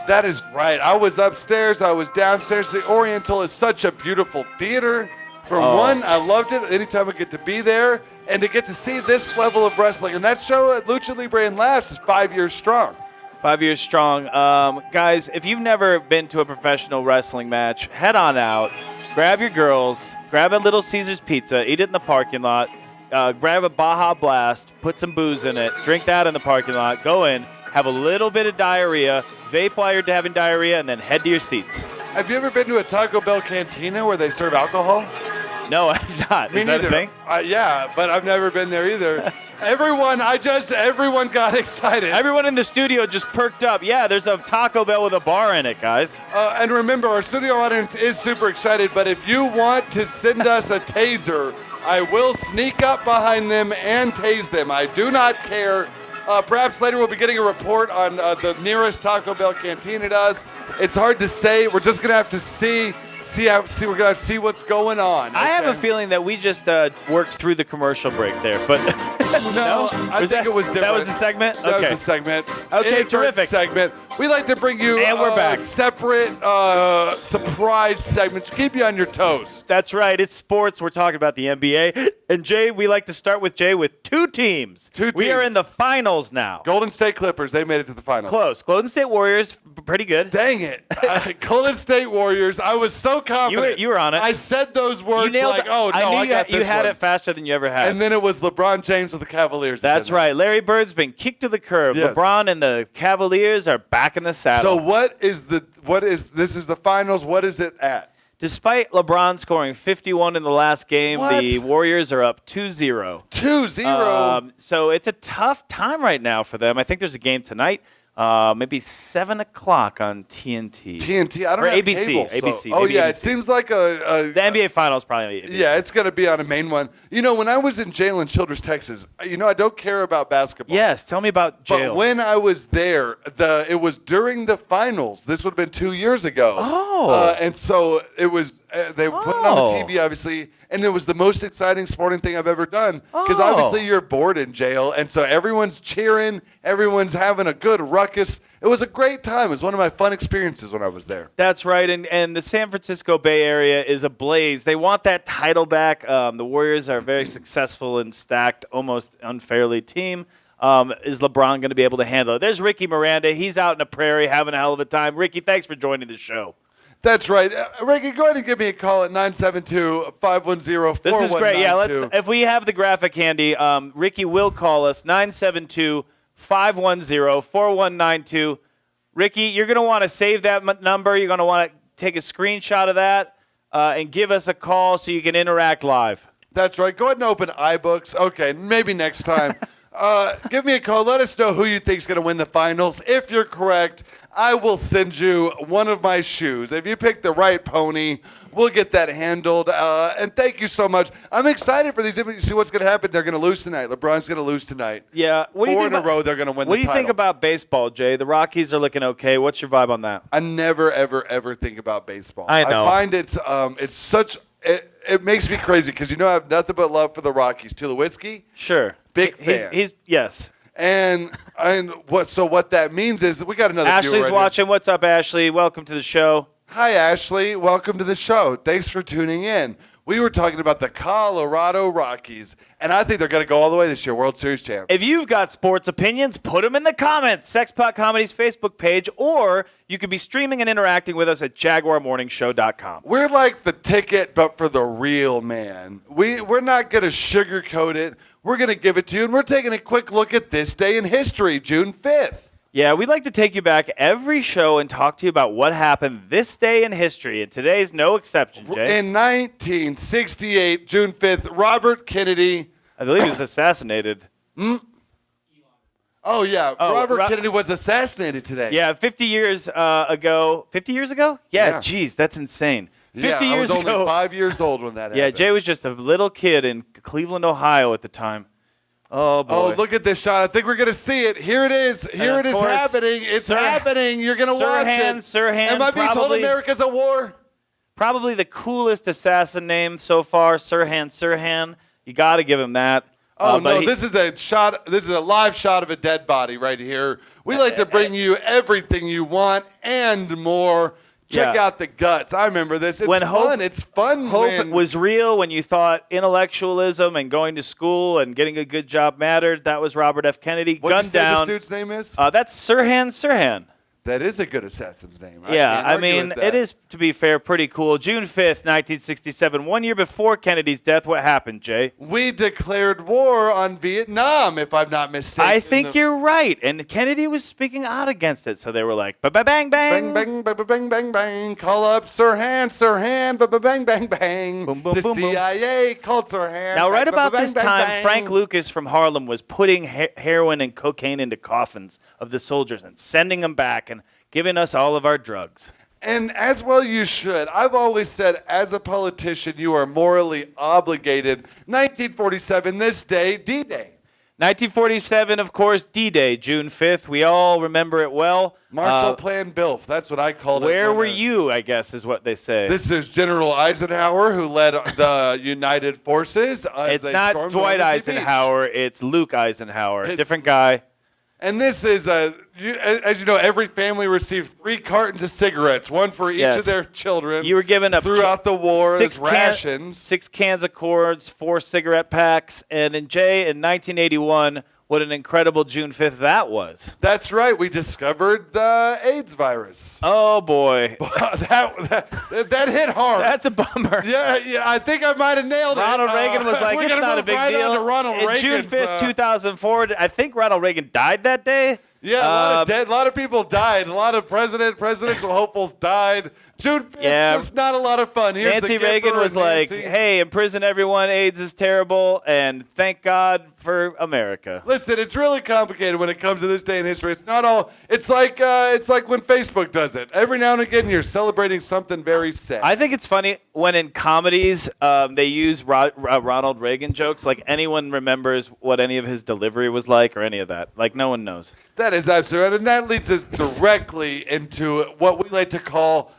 That is right. I was upstairs. I was downstairs. The Oriental is such a beautiful theater. For one, I loved it. Anytime I get to be there and to get to see this level of wrestling. And that show at Lucha Libre and Laughs is 5 years strong. 5 years strong. Guys, if you've never been to a professional wrestling match, head on out. Grab your girls. Grab a Little Caesars pizza. Eat it in the parking lot. Grab a Baja Blast. Put some booze in it. Drink that in the parking lot. Go in. Have a little bit of diarrhea. Vape while you're having diarrhea, and then head to your seats. Have you ever been to a Taco Bell cantina where they serve alcohol? No, I've not. Me Is that neither. a thing? Yeah, but I've never been there either. Everyone got excited. Everyone in the studio just perked up. Yeah, there's a Taco Bell with a bar in it, guys. And remember, our studio audience is super excited, but if you want to send us a taser, I will sneak up behind them and tase them. I do not care. Perhaps later we'll be getting a report on the nearest Taco Bell cantina to us. It's hard to say. We're just gonna have to see. We're gonna have to see what's going on. I have a feeling that we just worked through the commercial break there, but no, I think it was different. That was a segment. That Okay, was a segment. Okay, Inadvertent terrific. segment. We like to bring you And we're back. separate surprise segments. Keep you on your toes. That's right. It's sports. We're talking about the NBA. And Jay, we like to start with Jay with two teams. We are in the finals now. Golden State Clippers. They made it to the finals. Close. Golden State Warriors. Pretty good. Dang it. Golden State Warriors. I was so confident. You were on it. I said those words You nailed like, it. oh, no, I got this you had one. it faster than you ever had. And then it was LeBron James with the Cavaliers. That's right. Larry Bird's been kicked to the curb. Yes. LeBron and the Cavaliers are back in the saddle. So this is the finals. What is it at? Despite LeBron scoring 51 in the last game, What? the Warriors are up 2-0. 2-0. So it's a tough time right now for them. I think there's a game tonight, maybe 7 o'clock on TNT. TNT. I don't Or have ABC. cable, so- ABC. Oh maybe yeah, ABC. it seems like a The NBA Finals probably. yeah, it's going to be on a main one. You know, when I was in jail in Childress, Texas, I don't care about basketball. Yes, tell me about jail. But when I was there, it was during the finals. This would have been 2 years ago. Oh. And so it was, they put it on the TV, obviously, and it was the most exciting sporting thing I've ever done. Because obviously you're bored in jail, and so everyone's cheering, everyone's having a good ruckus. It was a great time. It was one of my fun experiences when I was there. That's right, and the San Francisco Bay Area is ablaze. They want that title back. The Warriors are a very successful and stacked, almost unfairly team. Is LeBron going to be able to handle it? There's Ricky Miranda. He's out in the prairie having a hell of a time. Ricky, thanks for joining the show. That's right. Ricky, go ahead and give me a call at 972-510-4192. This is great. Yeah, if we have the graphic handy, Ricky will call us, 972-510-4192. Ricky, you're going to want to save that number. You're going to want to take a screenshot of that and give us a call so you can interact live. That's right. Go ahead and open iBooks. Okay, maybe next time. Give me a call. Let us know who you think is going to win the finals. If you're correct, I will send you one of my shoes. If you pick the right pony, we'll get that handled. And thank you so much. I'm excited for these. You see what's going to happen? They're going to lose tonight. LeBron's going to lose tonight. Yeah. What do you 4 think in a row, they're going to win What the do you title. think about baseball, Jay? The Rockies are looking okay. What's your vibe on that? I never, ever, ever think about baseball. I know. I find it's such. It makes me crazy because I have nothing but love for the Rockies. Tulowitzki, Sure. big fan. He's yes. And what that means is we got another viewer Ashley's right watching. What's up, Ashley? Welcome to the show. Here. Hi, Ashley. Welcome to the show. Thanks for tuning in. We were talking about the Colorado Rockies, and I think they're going to go all the way this year, World Series champ. If you've got sports opinions, put them in the comments. Sexpot Comedy's Facebook page, or you could be streaming and interacting with us at JaguarMorningShow.com. We're like the ticket, but for the real man. We're not going to sugarcoat it. We're going to give it to you, and we're taking a quick look at this day in history, June 5th. Yeah, we'd like to take you back every show and talk to you about what happened this day in history, and today's no exception, Jay. In 1968, June 5th, Robert Kennedy. I believe he was assassinated. Oh, yeah. Oh, Robert Kennedy was assassinated today. Yeah, 50 years ago. 50 years ago? Yeah, geez, that's insane. 50 I years was ago. only 5 years old when that happened. Yeah, Jay was just a little kid in Cleveland, Ohio at the time. Oh, boy. Oh, look at this shot. I think we're going to see it. Here it is. Here it is happening. It's happening. You're going to watch it. Sirhan. Am I being told America's at war? Probably the coolest assassin name so far, Sirhan. You got to give him that. Oh, no, this is a shot. This is a live shot of a dead body right here. We like to bring you everything you want and more. Check out the guts. I remember this. It's fun. It's fun. Hope was real when you thought intellectualism and going to school and getting a good job mattered. That was Robert F. Kennedy. What Gunned down. This dude's name is? That's Sirhan. That is a good assassin's name. Yeah, I mean, it is, to be fair, pretty cool. June 5th, 1967, 1 year before Kennedy's death. What happened, Jay? We declared war on Vietnam, if I'm not mistaken. I think you're right. And Kennedy was speaking out against it. So they were like, bang, bang. Bang, bang, bang, bang, bang, bang. Call up Sirhan, bang, bang, bang. Boom, boom, the boom, CIA called Sirhan. Now, right about this bang, time, bang. Frank Lucas from Harlem was putting heroin and cocaine into coffins of the soldiers and sending them back and giving us all of our drugs. And as well you should. I've always said, as a politician, you are morally obligated. 1947, this day, D-Day. 1947, of course, D-Day, June 5th. We all remember it well. Marshall Plan Bilf, that's what I called it. Where were you, I guess, is what they say. This is General Eisenhower, who led the United Forces. It's not Dwight Eisenhower, it's Luke Eisenhower. Different guy. And this is, as you know, every family received 3 cartons of cigarettes, one for each of their children. You were given throughout the war 6 as rations. 6 cans of cords, 4 cigarette packs, and in 1981, what an incredible June 5th that was. That's right. We discovered the AIDS virus. Oh, boy. that hit hard. That's a bummer. Yeah, I think I might have nailed it. Ronald Reagan was like, it's not a big deal. In June 5th, 2004, I think Ronald Reagan died that day. Yeah, a lot of people died. A lot of presidential hopefuls died. June 5th, just not a lot of fun. Here's Nancy the Reagan was like, Nancy. hey, imprison everyone. AIDS is terrible, and thank God for America. Listen, it's really complicated when it comes to this day in history. It's not all. It's like when Facebook does it. Every now and again, you're celebrating something very sad. I think it's funny when in comedies they use Ronald Reagan jokes. Like anyone remembers what any of his delivery was like, or any of that. Like no one knows. That is absolutely right, and that leads us directly into what we like to call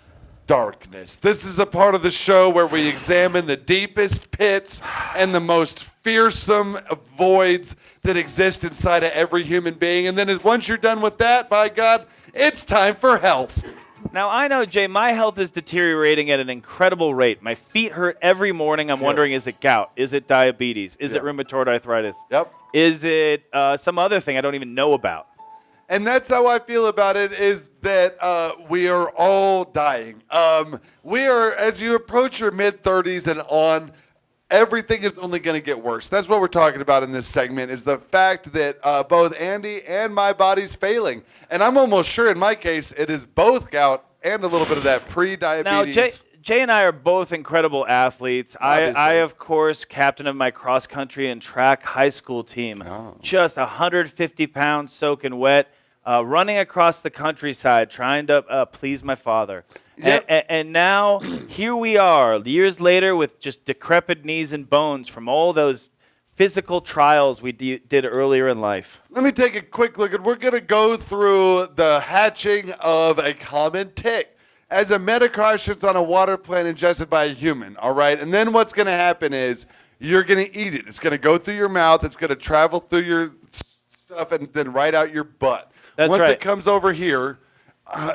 darkness. This is a part of the show where we examine the deepest pits and the most fearsome voids that exist inside of every human being. And then once you're done with that, by God, it's time for health. Now, I know, Jay, my health is deteriorating at an incredible rate. My feet hurt every morning. I'm wondering, is it gout? Is it diabetes? Is it rheumatoid arthritis? Yep. Is it some other thing I don't even know about? And that's how I feel about it, is that we are all dying. We are, as you approach your mid-30s and on, everything is only going to get worse. That's what we're talking about in this segment, is the fact that both Andy and my body's failing. And I'm almost sure in my case it is both gout and a little bit of that pre-diabetes. Now, Jay and I are both incredible athletes. I, of course, captain of my cross-country and track high school team. Just 150 pounds soaking wet, running across the countryside, trying to please my father. Yep. And now, here we are, years later, with just decrepit knees and bones from all those physical trials we did earlier in life. Let me take a quick look, and we're going to go through the hatching of a common tick. As a metacrushes on a water plant ingested by a human, all right? And then what's going to happen is you're going to eat it. It's going to go through your mouth. It's going to travel through your stuff and then right out your butt. That's Once right. it comes over here,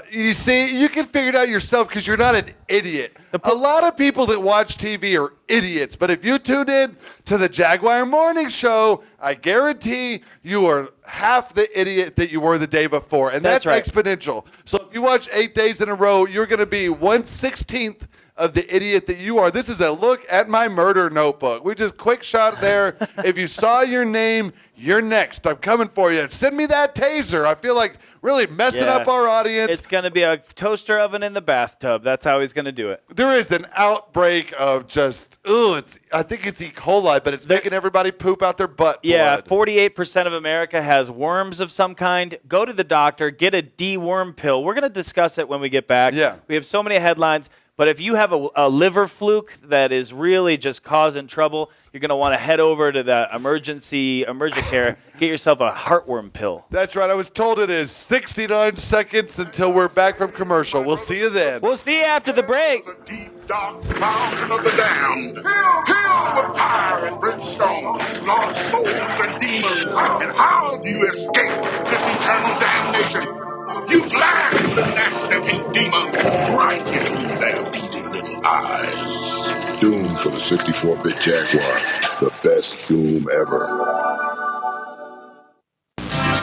you see, you can figure it out yourself because you're not an idiot. A lot of people that watch TV are idiots, but if you tune in to the Jaguar Morning Show, I guarantee you are half the idiot that you were the day before, and that's right. exponential. So if you watch 8 days in a row, you're going to be 1/16th of the idiot that you are. This is a look at my murder notebook. We just quick shot there. If you saw your name, you're next. I'm coming for you. Send me that taser. I feel like really messing up our audience. It's going to be a toaster oven in the bathtub. That's how he's going to do it. There is an outbreak of just, I think it's E. coli, but it's making everybody poop out their butt. Yeah, blood. 48% of America has worms of some kind. Go to the doctor, get a deworm pill. We're going to discuss it when we get back. Yeah. We have so many headlines. But if you have a liver fluke that is really just causing trouble, you're going to want to head over to the emergent care, get yourself a heartworm pill. That's right. I was told it is 69 seconds until we're back from commercial. We'll see you then. We'll see you after the break. The deep, dark mountain of the damned, filled with fire and brimstone, lost souls and demons. And how do you escape this eternal damnation? You blast the gnat-sniffing demons right into their beady little eyes. Doom for the 64-bit Jaguar, the best doom ever.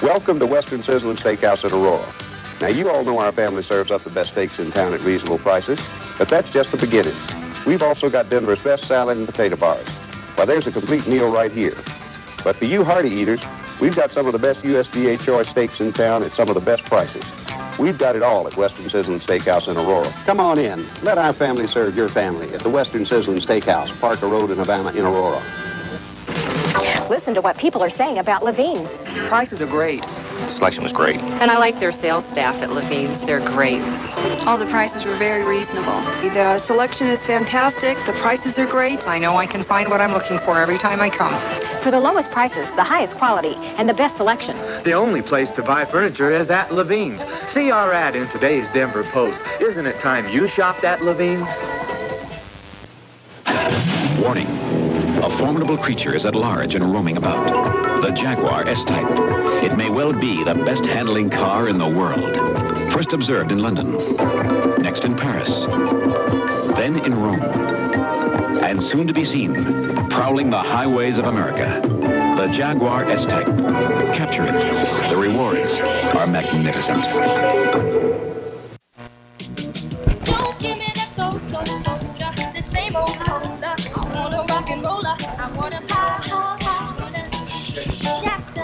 Welcome to Western Sizzling Steakhouse in Aurora. Now, you all know our family serves up the best steaks in town at reasonable prices, but that's just the beginning. We've also got Denver's best salad and potato bars. Well, there's a complete meal right here. But for you hearty eaters, we've got some of the best USDA steaks in town at some of the best prices. We've got it all at Western Sizzling Steakhouse in Aurora. Come on in. Let our family serve your family at the Western Sizzling Steakhouse, Parker Road in Havana in Aurora. Listen to what people are saying about Levine's. Prices are great. The selection was great. And I like their sales staff at Levine's. They're great. All the prices were very reasonable. The selection is fantastic. The prices are great. I know I can find what I'm looking for every time I come. For the lowest prices, the highest quality, and the best selection. The only place to buy furniture is at Levine's. See our ad in today's Denver Post. Isn't it time you shopped at Levine's? Warning. A formidable creature is at large and roaming about. The Jaguar S-Type. It may well be the best handling car in the world. First observed in London. Next in Paris. Then in Rome. And soon to be seen, prowling the highways of America. The Jaguar S-Type. Capture it. The rewards are magnificent. Don't give me that soda, the same old cola. I want a rock and roller. I want a pop, I want a Shasta.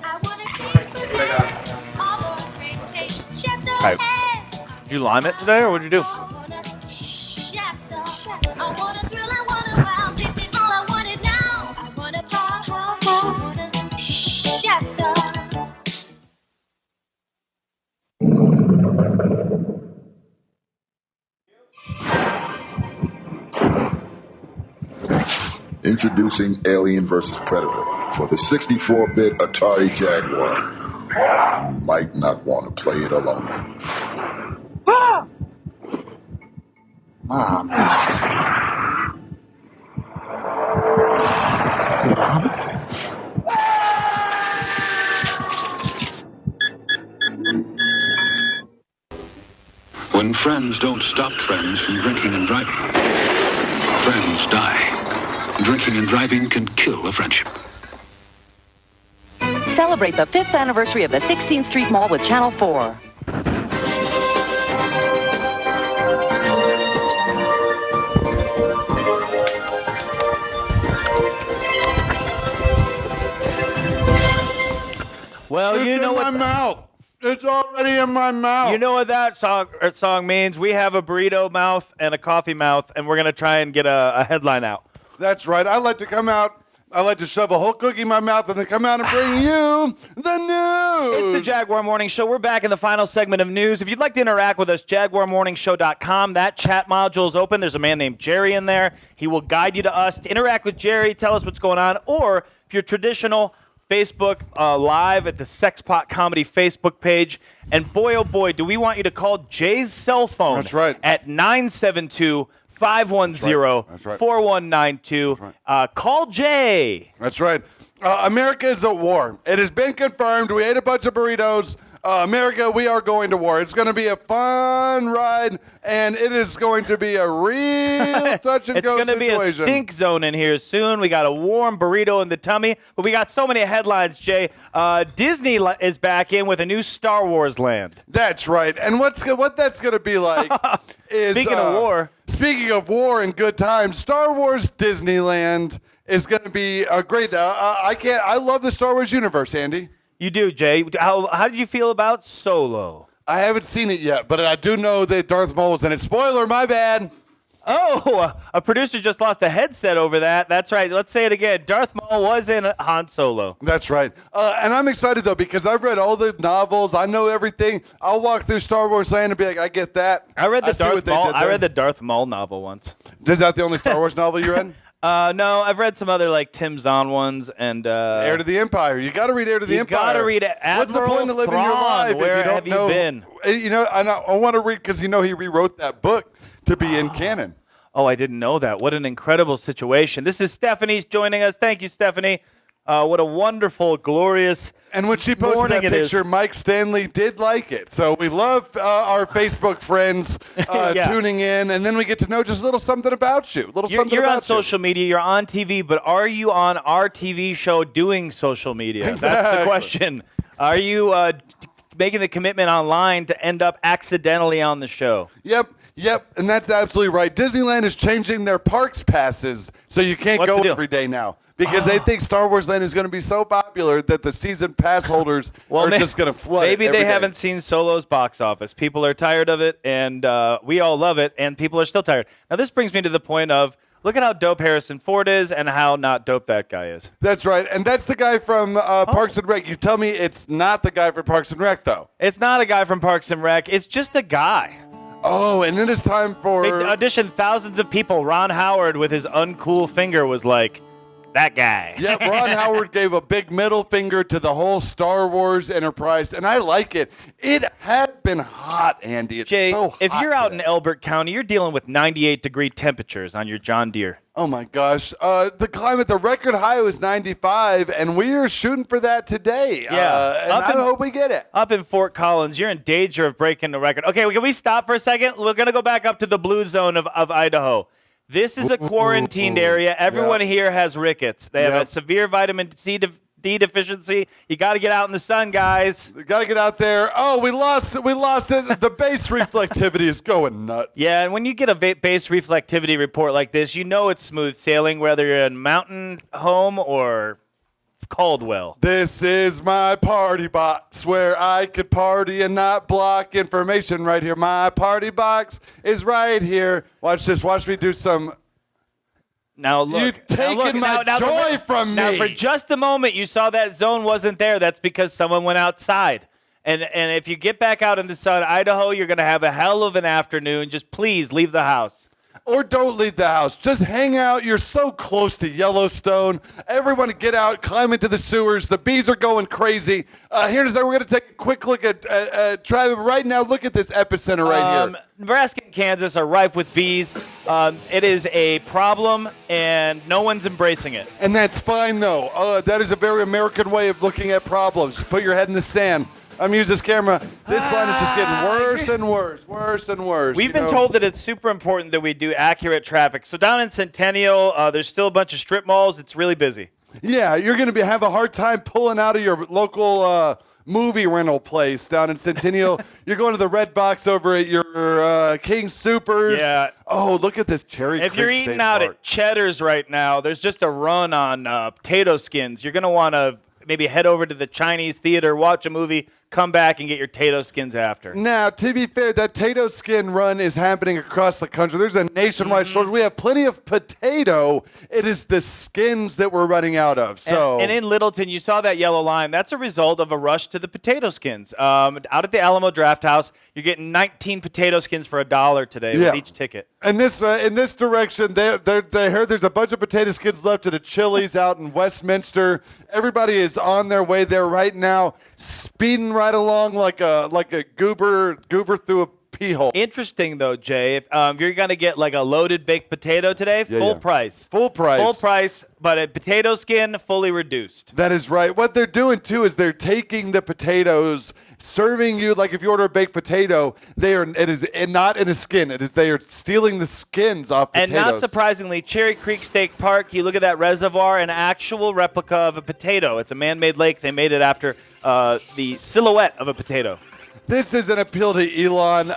I want a taste for this. All the great taste. Shasta. Did you lime it today, or what'd you do? Shasta. I want a thrill, I want a wow. This is all I wanted now. I want a pop, I want a Shasta. Introducing Alien vs. Predator for the 64-bit Atari Jaguar. You might not want to play it alone. Ah! Mom. When friends don't stop friends from drinking and driving, friends die. Drinking and driving can kill a friendship. Celebrate the 5th anniversary of the 16th Street Mall with Channel 4. Well, you know what? My mouth. It's already in my mouth. You know what that song means? We have a burrito mouth and a coffee mouth, and we're going to try and get a headline out. That's right. I like to shove a whole cookie in my mouth and then come out and bring you the news. It's the Jaguar Morning Show. We're back in the final segment of news. If you'd like to interact with us, JaguarMorningShow.com. That chat module is open. There's a man named Jerry in there. He will guide you to us to interact with Jerry, tell us what's going on, or if you're traditional, Facebook Live at the Sexpot Comedy Facebook page. And boy, oh boy, do we want you to call Jay's cell phone. That's right. At 972-510-4192. Call Jay. That's right. America is at war. It has been confirmed. We ate a bunch of burritos. America, we are going to war. It's going to be a fun ride, and it is going to be a real touch and go situation. It's going to be a stink zone in here soon. We got a warm burrito in the tummy, but we got so many headlines, Jay. Disney is back in with a new Star Wars land. That's right. And what that's going to be like is... Speaking of war. Speaking of war and good times, Star Wars Disneyland is going to be a great... I love the Star Wars universe, Andy. You do, Jay. How did you feel about Solo? I haven't seen it yet, but I do know that Darth Maul was in it. Spoiler, my bad. Oh, a producer just lost a headset over that. That's right. Let's say it again. Darth Maul was in Han Solo. That's right. And I'm excited, though, because I've read all the novels. I know everything. I'll walk through Star Wars land and be like, I get that. I read the Darth Maul novel once. Is that the only Star Wars novel you read? No, I've read some other like Tim Zahn ones and Heir to the Empire. You got to read Heir to the Empire. You got to read it. What's the point of living your life where if you don't have know? You been? You know, and I want to read because he rewrote that book to be in canon. Oh, I didn't know that. What an incredible situation. This is Stephanie's joining us. Thank you, Stephanie. What a wonderful, glorious And when she posted that picture, Mike Stanley did like it. So we love our Facebook friends tuning in, and then we get to know just a little something about you. You're on social media, you're on TV, but are you on our TV show doing social media? Exactly. That's the question. Are you making the commitment online to end up accidentally on the show? Yep, and that's absolutely right. Disneyland is changing their parks passes so you can't go every day now because they think Star Wars Land is going to be so popular that the season pass holders are just going to flood Maybe every they day. haven't seen Solo's box office. People are tired of it, and we all love it, and people are still tired. Now, this brings me to the point of, look at how dope Harrison Ford is and how not dope that guy is. That's right, and that's the guy from Parks and Rec. You tell me it's not the guy from Parks and Rec, though. It's not a guy from Parks and Rec. It's just a guy. Oh, and then it's time for... They auditioned thousands of people. Ron Howard, with his uncool finger, was like, that guy. Yeah, Ron Howard gave a big middle finger to the whole Star Wars enterprise, and I like it. It has been hot, Andy. It's Jay, so hot if you're out in today. Elbert County, you're dealing with 98-degree temperatures on your John Deere. Oh, my gosh. The climate, the record high was 95, and we are shooting for that today. Yeah. And I hope we get it. Up in Fort Collins, you're in danger of breaking the record. Okay, can we stop for a second? We're going to go back up to the blue zone of Idaho. This is a quarantined area. Everyone here has rickets. They have a severe vitamin D deficiency. You got to get out in the sun, guys. Got to get out there. Oh, we lost it. The base reflectivity is going nuts. Yeah, and when you get a base reflectivity report like this, you know it's smooth sailing, whether you're in Mountain Home or Caldwell. This is my party box where I could party and not block information right here. My party box is right here. Watch this. Watch me do some... Now look, you've taken my joy from me. Now for just a moment, you saw that zone wasn't there. That's because someone went outside. And if you get back out in the sun, Idaho, you're going to have a hell of an afternoon. Just please leave the house. Or don't leave the house. Just hang out. You're so close to Yellowstone. Everyone get out, climb into the sewers. The bees are going crazy. We're going to take a quick look at Travis right now. Look at this epicenter right here. Nebraska and Kansas are rife with bees. It is a problem, and no one's embracing it. And that's fine, though. That is a very American way of looking at problems. Put your head in the sand. I'm using this camera. This line is just getting worse and worse. We've been told that it's super important that we do accurate traffic. So down in Centennial, there's still a bunch of strip malls. It's really busy. Yeah, you're going to have a hard time pulling out of your local movie rental place down in Centennial. You're going to the Red Box over at your King Supers. Yeah. Oh, look at this Cherry Creek If you're eating State out Park. at Cheddar's right now, there's just a run on potato skins. You're going to want to maybe head over to the Chinese theater, watch a movie, come back and get your Tato skins after. Now, to be fair, that Tato skin run is happening across the country. There's a nationwide shortage. We have plenty of potato. It is the skins that we're running out of. So, and in Littleton, you saw that yellow line. That's a result of a rush to the potato skins. Out at the Alamo Draft House, you're getting 19 potato skins for $1 today with each ticket. And in this direction, they heard there's a bunch of potato skins left at a Chili's out in Westminster. Everybody is on their way there right now, speeding right along like a goober through a pee hole. Interesting though, Jay. If you're gonna get like a loaded baked potato today, full price. Full price, but a potato skin fully reduced. That is right. What they're doing too is they're taking the potatoes, serving you like if you order a baked potato, it is not in a skin. They are stealing the skins off potatoes. And not surprisingly, Cherry Creek State Park, you look at that reservoir, an actual replica of a potato. It's a man-made lake. They made it after the silhouette of a potato. This is an appeal to Elon.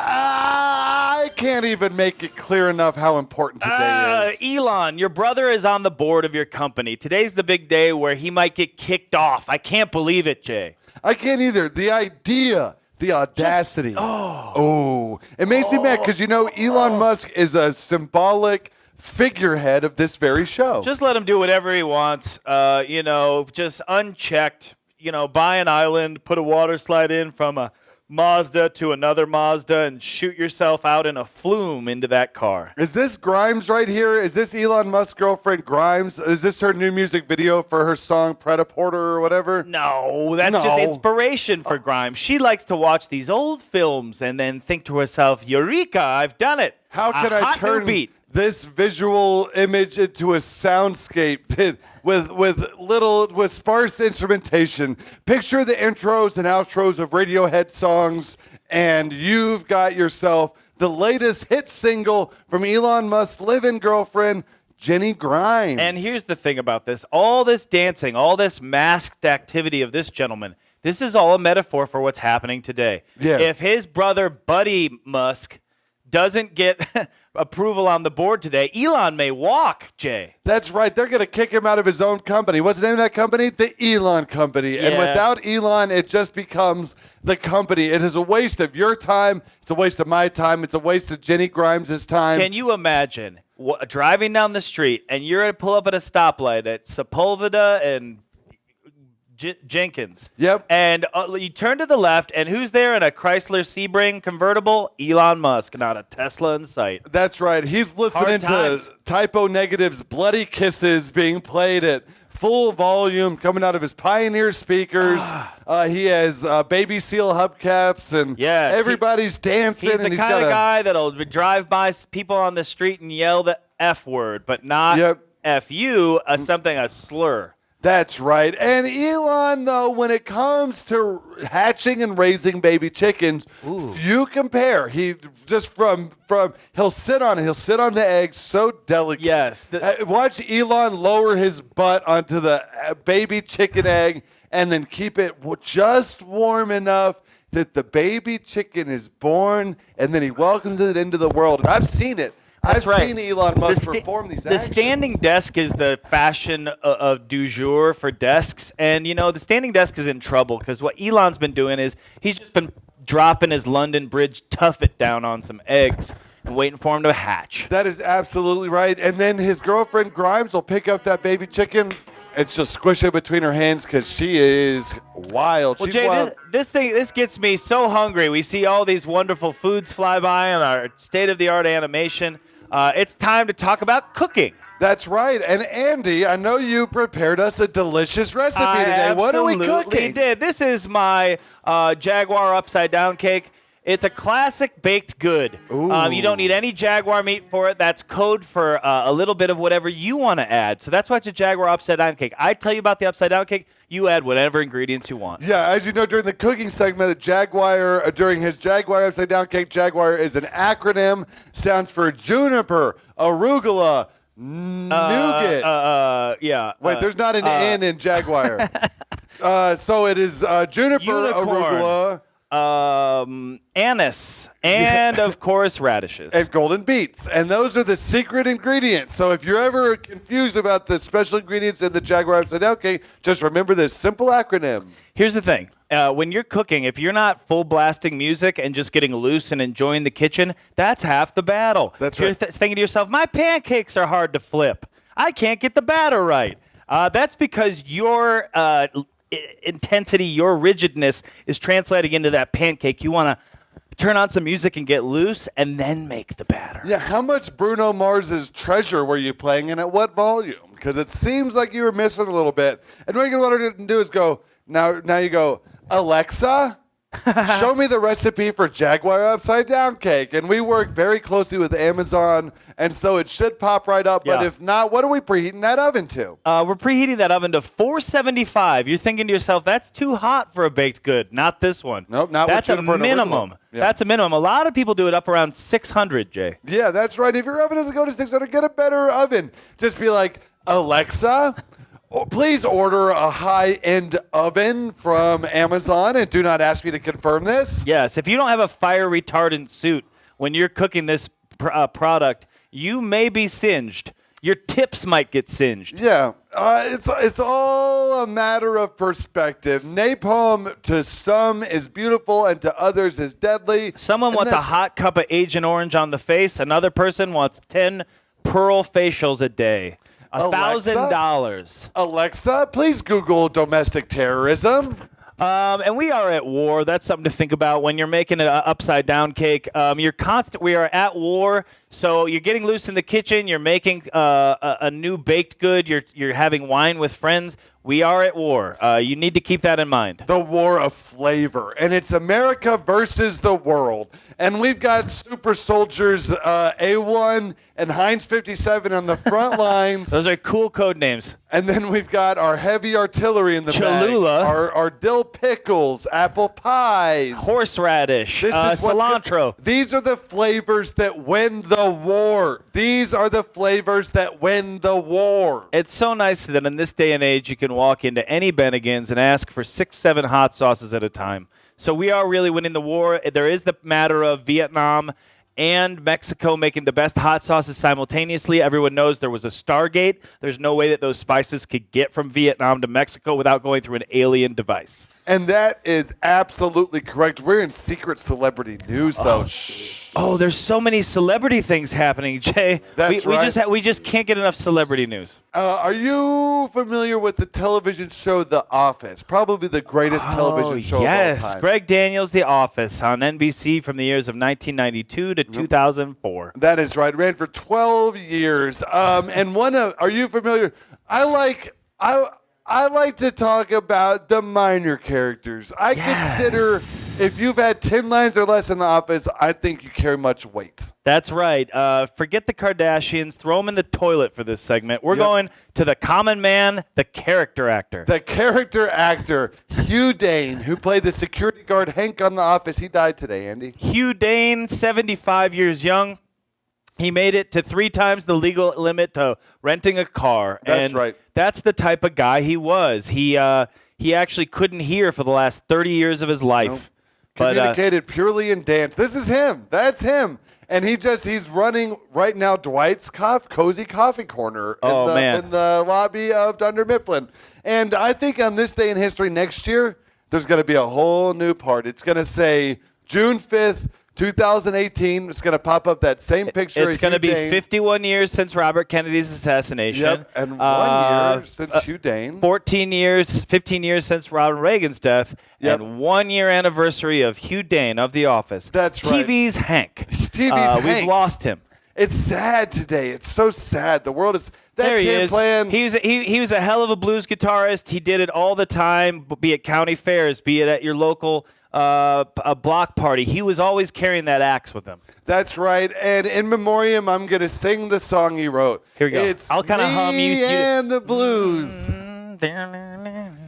I can't even make it clear enough how important today is. Elon, your brother is on the board of your company. Today's the big day where he might get kicked off. I can't believe it, Jay. I can't either. The idea, the audacity. It makes me mad because, Elon Musk is a symbolic figurehead of this very show. Just let him do whatever he wants, just unchecked. Buy an island, put a water slide in from a Mazda to another Mazda, and shoot yourself out in a flume into that car. Is this Grimes right here? Is this Elon Musk's girlfriend Grimes? Is this her new music video for her song Predaporter or whatever? No, that's just inspiration for Grimes. She likes to watch these old films and then think to herself, Eureka, I've done it. How can I turn this visual image into a soundscape with sparse instrumentation? Picture the intros and outros of Radiohead songs, and you've got yourself the latest hit single from Elon Musk's live-in girlfriend, Jenny Grimes. And here's the thing about this. All this dancing, all this masked activity of this gentleman, this is all a metaphor for what's happening today. Yes. If his brother, Buddy Musk, doesn't get approval on the board today, Elon may walk, Jay. That's right. They're going to kick him out of his own company. What's the name of that company? The Elon Company. Yeah. And without Elon, it just becomes the company. It is a waste of your time. It's a waste of my time. It's a waste of Jenny Grimes' time. Can you imagine driving down the street and you're going to pull up at a stoplight at Sepulveda and Jenkins. Yep. And you turn to the left, and who's there in a Chrysler Sebring convertible? Elon Musk, not a Tesla in sight. That's right. He's listening to Typo Negative's Bloody Kisses being played at full volume coming out of his Pioneer speakers. He has Baby Seal hubcaps, and everybody's dancing. He's the and kind of guy that'll drive by people on the street and yell the F word, but not F you, a slur. That's right. And Elon, though, when it comes to hatching and raising baby chickens, few compare. He just he'll sit on the eggs so delicate. Yes. Watch Elon lower his butt onto the baby chicken egg and then keep it just warm enough that the baby chicken is born, and then he welcomes it into the world. And I've seen it. I've seen Elon Musk perform these actions. The standing desk is the fashion of du jour for desks. And, the standing desk is in trouble because what Elon's been doing is he's just been dropping his London Bridge tuffet down on some eggs and waiting for him to hatch. That is absolutely right. And then his girlfriend Grimes will pick up that baby chicken and she'll squish it between her hands because she is wild. Well, She's Jay, wild. this gets me so hungry. We see all these wonderful foods fly by on our state-of-the-art animation. It's time to talk about cooking. That's right. And Andy, I know you prepared us a delicious recipe today. What are we cooking? Did. This is my Jaguar upside down cake. It's a classic baked good. You don't need any Jaguar meat for it. That's code for a little bit of whatever you want to add. So that's why it's a Jaguar upside down cake. I tell you about the upside down cake. You add whatever ingredients you want. Yeah, as you know, during the cooking segment, during his Jaguar upside down cake, Jaguar is an acronym. Stands for juniper, arugula, nougat. Wait, there's not an N in Jaguar. So it is juniper, Unicorn. arugula, anise, and of course radishes. and golden beets. And those are the secret ingredients. So if you're ever confused about the special ingredients in the Jaguar upside down cake, just remember this simple acronym. Here's the thing. when you're cooking, if you're not full blasting music and just getting loose and enjoying the kitchen, that's half the battle. That's if you're right. thinking to yourself, my pancakes are hard to flip. I can't get the batter right. That's because your intensity, your rigidness is translating into that pancake. You want to turn on some music and get loose and then make the batter. Yeah, how much Bruno Mars's Treasure were you playing and at what volume? Because it seems like you were missing a little bit. And what you're going to want to do is go, now you go, Alexa, show me the recipe for Jaguar upside down cake. And we work very closely with Amazon, and so it should pop right up. But Yeah. if not, what are we preheating that oven to? We're preheating that oven to 475. You're thinking to yourself, that's too hot for a baked good. Not this one. Nope, not That's what a you put in a minimum. original. Yeah. That's a minimum. A lot of people do it up around 600, Jay. Yeah, that's right. If your oven doesn't go to 600, get a better oven. Just be like, Alexa, please order a high-end oven from Amazon, and do not ask me to confirm this. Yes, if you don't have a fire retardant suit when you're cooking this product, you may be singed. Your tips might get singed. Yeah, it's all a matter of perspective. Napalm to some is beautiful and to others is deadly. Someone wants a hot cup of Agent Orange on the face. Another person wants 10 pearl facials a day. $1,000. Alexa, please Google domestic terrorism. And we are at war. That's something to think about when you're making an upside down cake. We are at war. So you're getting loose in the kitchen. You're making a new baked good. You're having wine with friends. We are at war. You need to keep that in mind. The war of flavor. And it's America versus the world. And we've got super soldiers A1 and Heinz 57 on the front lines. Those are cool code names. And then we've got our heavy artillery in the Cholula. bag. Our dill pickles, apple pies. Horseradish, cilantro. These are the flavors that win the war. These are the flavors that win the war. It's so nice that in this day and age you can walk into any Bennigan's and ask for 6-7 hot sauces at a time. So we are really winning the war. There is the matter of Vietnam and Mexico making the best hot sauces simultaneously. Everyone knows there was a Stargate. There's no way that those spices could get from Vietnam to Mexico without going through an alien device. And that is absolutely correct. We're in secret celebrity news, though. Oh, there's so many celebrity things happening, Jay. That's we right. We just can't get enough celebrity news. Are you familiar with the television show The Office? Probably the greatest television show of all time. Greg Daniels' The Office on NBC from the years of 1992 to 2004. That is right. Ran for 12 years. And are you familiar? I like to talk about the minor characters. I consider if you've had 10 lines or less in The Office, I think you carry much weight. That's right. Forget the Kardashians. Throw them in the toilet for this segment. We're going to the common man, the character actor. The character actor, Hugh Dane, who played the security guard Hank on The Office. He died today, Andy. Hugh Dane, 75 years young. He made it to 3 times the legal limit to renting a car. That's right. That's the type of guy he was. He actually couldn't hear for the last 30 years of his life. Nope. But, Communicated purely in dance. This is him. That's him. And he's running right now Dwight's Cozy Coffee Corner in the lobby of Dunder Mifflin. And I think on this day in history next year, there's going to be a whole new part. It's going to say June 5th, 2018. It's going to pop up that same picture. It's going to be 51 years since Robert Kennedy's assassination. Yep, and 1 year since Hugh Dane. 15 years since Ronald Reagan's death. Yep. And 1 year anniversary of Hugh Dane of The Office. That's right. TV's Hank. TV's Hank. We've lost him. It's sad today. It's so sad. The world is. That's there he him is. Playing. He was a hell of a blues guitarist. He did it all the time, be it county fairs, be it at your local a block party. He was always carrying that axe with him. That's right. And in memoriam, I'm going to sing the song he wrote. Here we go. It's I'll kind of hum you. And the blues.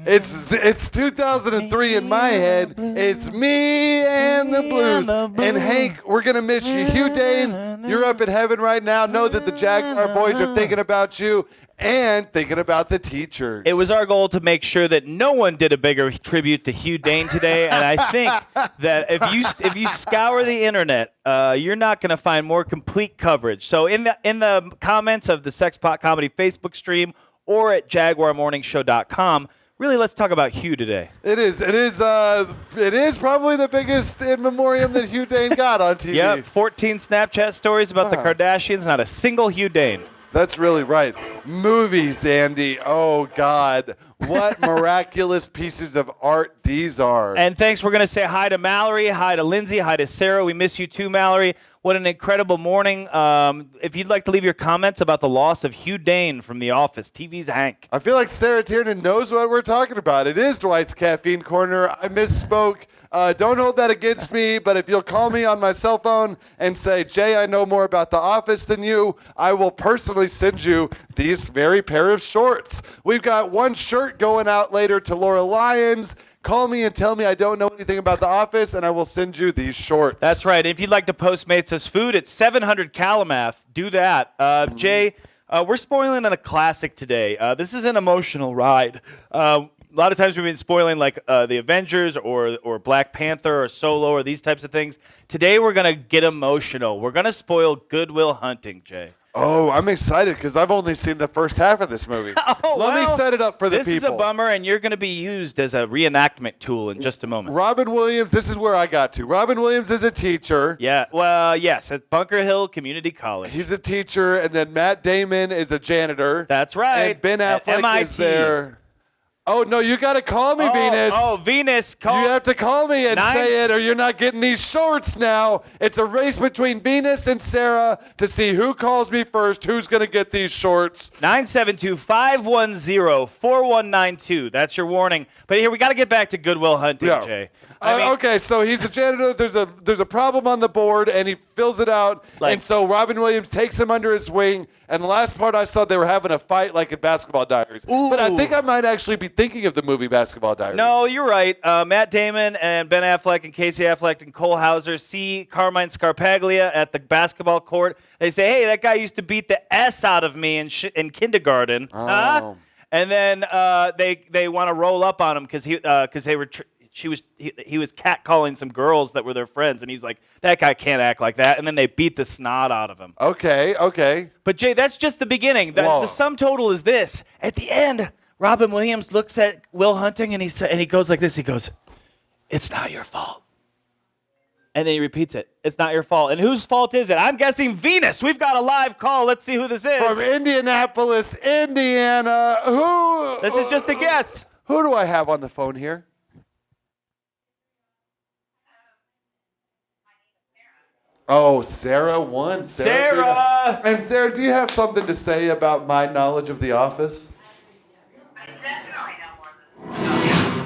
It's 2003 in my head. It's me and the blues. And Hank, we're going to miss you. Hugh Dane, you're up in heaven right now. Know that the Jaguar boys are thinking about you and thinking about the teachers. It was our goal to make sure that no one did a bigger tribute to Hugh Dane today, and I think that if you scour the internet, you're not going to find more complete coverage. So in the comments of the Sexpot Comedy Facebook stream or at JaguarMorningshow.com, Really, let's talk about Hugh today. It is probably the biggest in memoriam that Hugh Dane got on TV. Yep, 14 Snapchat stories about the Kardashians, not a single Hugh Dane. That's really right. Movies, Andy. Oh, God. What miraculous pieces of art these are. And thanks. We're going to say hi to Mallory, hi to Lindsay, hi to Sarah. We miss you too, Mallory. What an incredible morning. If you'd like to leave your comments about the loss of Hugh Dane from The Office, TV's Hank. I feel like Sarah Tiernan knows what we're talking about. It is Dwight's Caffeine Corner. I misspoke. Don't hold that against me, but if you'll call me on my cell phone and say, Jay, I know more about The Office than you, I will personally send you these very pair of shorts. We've got one shirt going out later to Laura Lyons. Call me and tell me I don't know anything about The Office, and I will send you these shorts. That's right. If you'd like to Postmates us food, it's 700 Calamath. Do that. Jay, we're spoiling on a classic today. This is an emotional ride. A lot of times we've been spoiling like the Avengers or Black Panther or Solo or these types of things. Today we're going to get emotional. We're going to spoil Good Will Hunting, Jay. Oh, I'm excited because I've only seen the first half of this movie. Let me set it up for the people. This is a bummer, and you're going to be used as a reenactment tool in just a moment. Robin Williams, this is where I got to. Robin Williams is a teacher. Yeah, well, yes, at Bunker Hill Community College. He's a teacher, and then Matt Damon is a janitor. That's right. And Ben Affleck is there. Oh, no, you got to call me, Venus. Oh, Venus. You have to call me and say it, or you're not getting these shorts now. It's a race between Venus and Sarah to see who calls me first, who's going to get these shorts. 972-510-4192. That's your warning. But here, we got to get back to Good Will Hunting, Jay. Okay, so he's a janitor. There's a problem on the board, and he fills it out. And so Robin Williams takes him under his wing. And the last part I saw, they were having a fight like in Basketball Diaries. Ooh. But I think I might actually be thinking of the movie Basketball Diaries. No, you're right. Matt Damon and Ben Affleck and Casey Affleck and Cole Hauser see Carmine Scarpaglia at the basketball court. They say, hey, that guy used to beat the S out of me in kindergarten. Oh. And then they want to roll up on him because he was catcalling some girls that were their friends, and he's like, that guy can't act like that. And then they beat the snot out of him. Okay. But Jay, that's just the beginning. The sum total is this: at the end, Robin Williams looks at Will Hunting and he goes like this. He goes, "It's not your fault." And then he repeats it. It's not your fault. And whose fault is it? I'm guessing Venus. We've got a live call. Let's see who this is. From Indianapolis, Indiana. Who? This is just a guess. Who do I have on the phone here? Oh, Sarah won. Sarah! And Sarah, do you have something to say about my knowledge of The Office?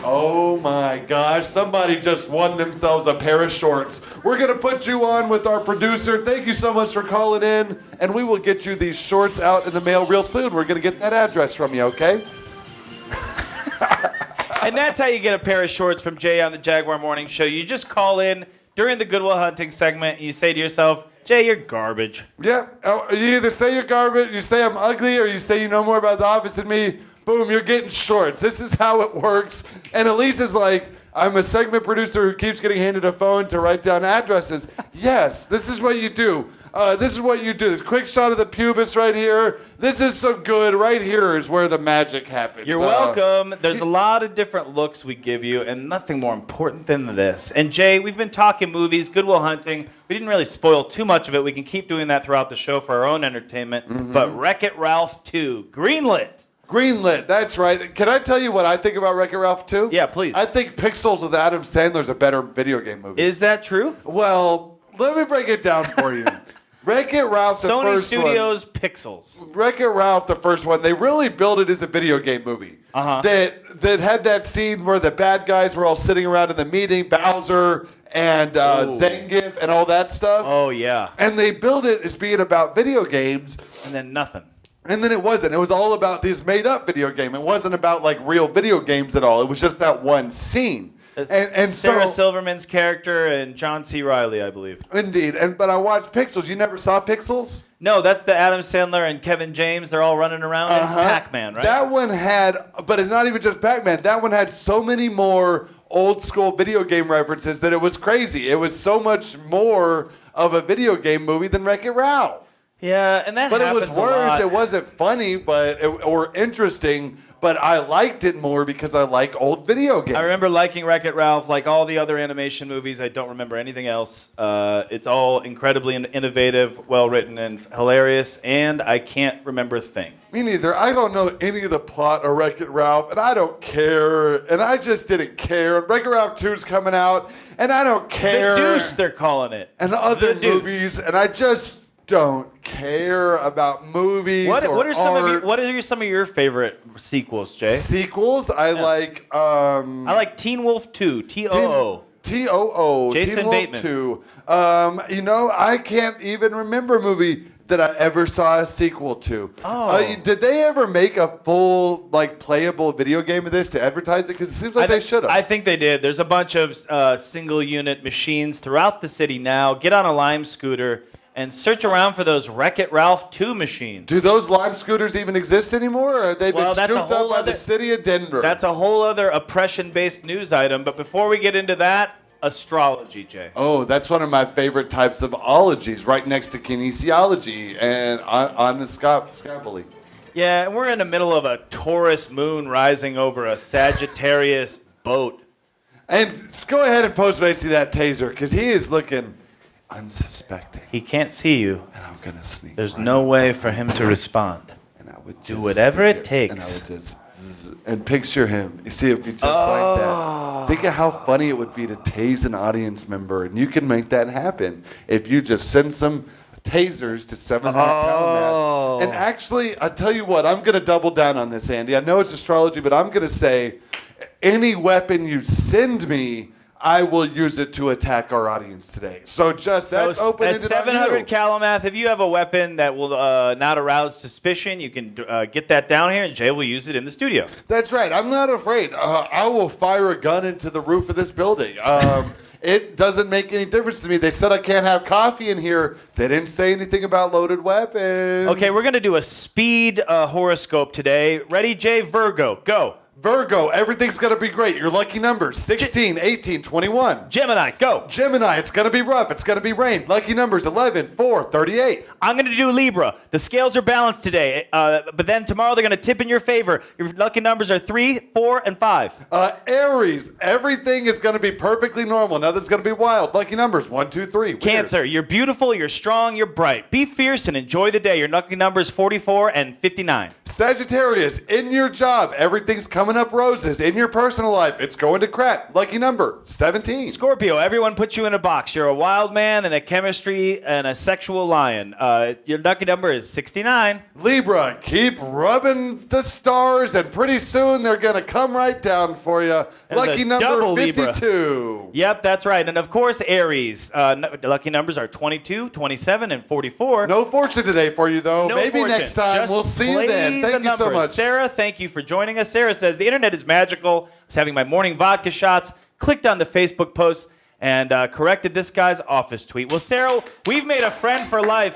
Oh my gosh, somebody just won themselves a pair of shorts. We're going to put you on with our producer. Thank you so much for calling in, and we will get you these shorts out in the mail real soon. We're going to get that address from you, okay? And that's how you get a pair of shorts from Jay on the Jaguar Morning Show. You just call in during the Good Will Hunting segment, and you say to yourself, Jay, you're garbage. Yeah, you either say you're garbage, you say I'm ugly, or you say you know more about The Office than me. Boom, you're getting shorts. This is how it works. And Elise is like, I'm a segment producer who keeps getting handed a phone to write down addresses. Yes, this is what you do. This is what you do. This quick shot of the pubis right here. This is so good. Right here is where the magic happens. You're welcome. There's a lot of different looks we give you, and nothing more important than this. And Jay, we've been talking movies, Good Will Hunting. We didn't really spoil too much of it. We can keep doing that throughout the show for our own entertainment. Mm-hmm. But Wreck-It Ralph 2, greenlit. Greenlit, that's right. Can I tell you what I think about Wreck-It Ralph 2? Yeah, please. I think Pixels with Adam Sandler's a better video game movie. Is that true? Well, let me break it down for you. Wreck-It Ralph, the Sony first Studios one, Pixels. Wreck-It Ralph, the first one, they really built it as a video game movie. Uh-huh. That had that scene where the bad guys were all sitting around in the meeting, Bowser and Zangief and all that stuff. Oh, yeah. And they built it as being about video games. And then nothing. And then it wasn't. It was all about this made-up video game. It wasn't about, like, real video games at all. It was just that one scene. And Sarah so, Silverman's character and John C. Reilly, I believe. Indeed. But I watched Pixels. You never saw Pixels? No, that's the Adam Sandler and Kevin James. They're all running around in Pac-Man, right? That one had, but it's not even just Pac-Man. That one had so many more old-school video game references that it was crazy. It was so much more of a video game movie than Wreck-It Ralph. Yeah, and that But it happens was worse. a lot. It wasn't funny, or interesting, but I liked it more because I like old video games. I remember liking Wreck-It Ralph, like all the other animation movies. I don't remember anything else. It's all incredibly innovative, well-written, and hilarious, and I can't remember a thing. Me neither. I don't know any of the plot of Wreck-It Ralph, and I don't care, and I just didn't care. Wreck-It Ralph 2's coming out, and I don't care. The Deuce, they're calling it. And other movies, and I just don't care about movies What or are some art. of some of your favorite sequels, Jay? Sequels? I like... I like Teen Wolf 2, T-O-O. T-O-O, Jason Teen Wolf Bateman. 2. I can't even remember a movie that I ever saw a sequel to. Oh. Did they ever make a full, playable video game of this to advertise it? Because it seems like they should have. I think they did. There's a bunch of single-unit machines throughout the city now. Get on a Lime scooter and search around for those Wreck-It Ralph 2 machines. Do those Lime scooters even exist anymore? Or have they been that's a scooped whole up by other- the city of Denver? That's a whole other oppression-based news item. But before we get into that, astrology, Jay. Oh, that's one of my favorite types of ologies, right next to kinesiology and on the scapulae. Yeah, and we're in the middle of a Taurus moon rising over a Sagittarius boat. And go ahead and Postmates that taser, because he is looking unsuspecting. He can't see you. And I'm going to sneak. There's no way for him to respond. And I would do whatever it takes. And I would just and picture him. You see, it would be just like that. Think of how funny it would be to tase an audience member, and you can make that happen if you just send some tasers to 700 Calamat. And actually, I tell you what, I'm going to double down on this, Andy. I know it's astrology, but I'm going to say any weapon you send me, I will use it to attack our audience today. So that's open-ended At 700 on you. Calamath, if you have a weapon that will not arouse suspicion, you can get that down here, and Jay will use it in the studio. That's right. I'm not afraid. I will fire a gun into the roof of this building. It doesn't make any difference to me. They said I can't have coffee in here. They didn't say anything about loaded weapons. Okay, we're going to do a speed horoscope today. Ready, Jay? Virgo, go. Virgo, everything's going to be great. Your lucky numbers, 16, 18, 21. Gemini, go. Gemini, it's going to be rough. It's going to be rain. Lucky numbers, 11, 4, 38. I'm going to do Libra. The scales are balanced today, but then tomorrow they're going to tip in your favor. Your lucky numbers are 3, 4, and 5. Aries, everything is going to be perfectly normal. Nothing's going to be wild. Lucky numbers, 1, 2, 3. Weird. Cancer, you're beautiful, you're strong, you're bright. Be fierce and enjoy the day. Your lucky numbers 44 and 59. Sagittarius, in your job, everything's coming up roses. In your personal life, it's going to crap. Lucky number, 17. Scorpio, everyone puts you in a box. You're a wild man and a chemistry and a sexual lion. Your lucky number is 69. Libra, keep rubbing the stars, and pretty soon they're going to come right down for you. Lucky number 52. Yep, that's right. And of course, Aries. The lucky numbers are 22, 27, and 44. No fortune today for you, though. No Maybe fortune. next time. Just We'll see you play then. Thank the you so numbers. much. Sarah, thank you for joining us. Sarah says, the internet is magical. I was having my morning vodka shots, clicked on the Facebook post, and corrected this guy's office tweet. Well, Sarah, we've made a friend for life.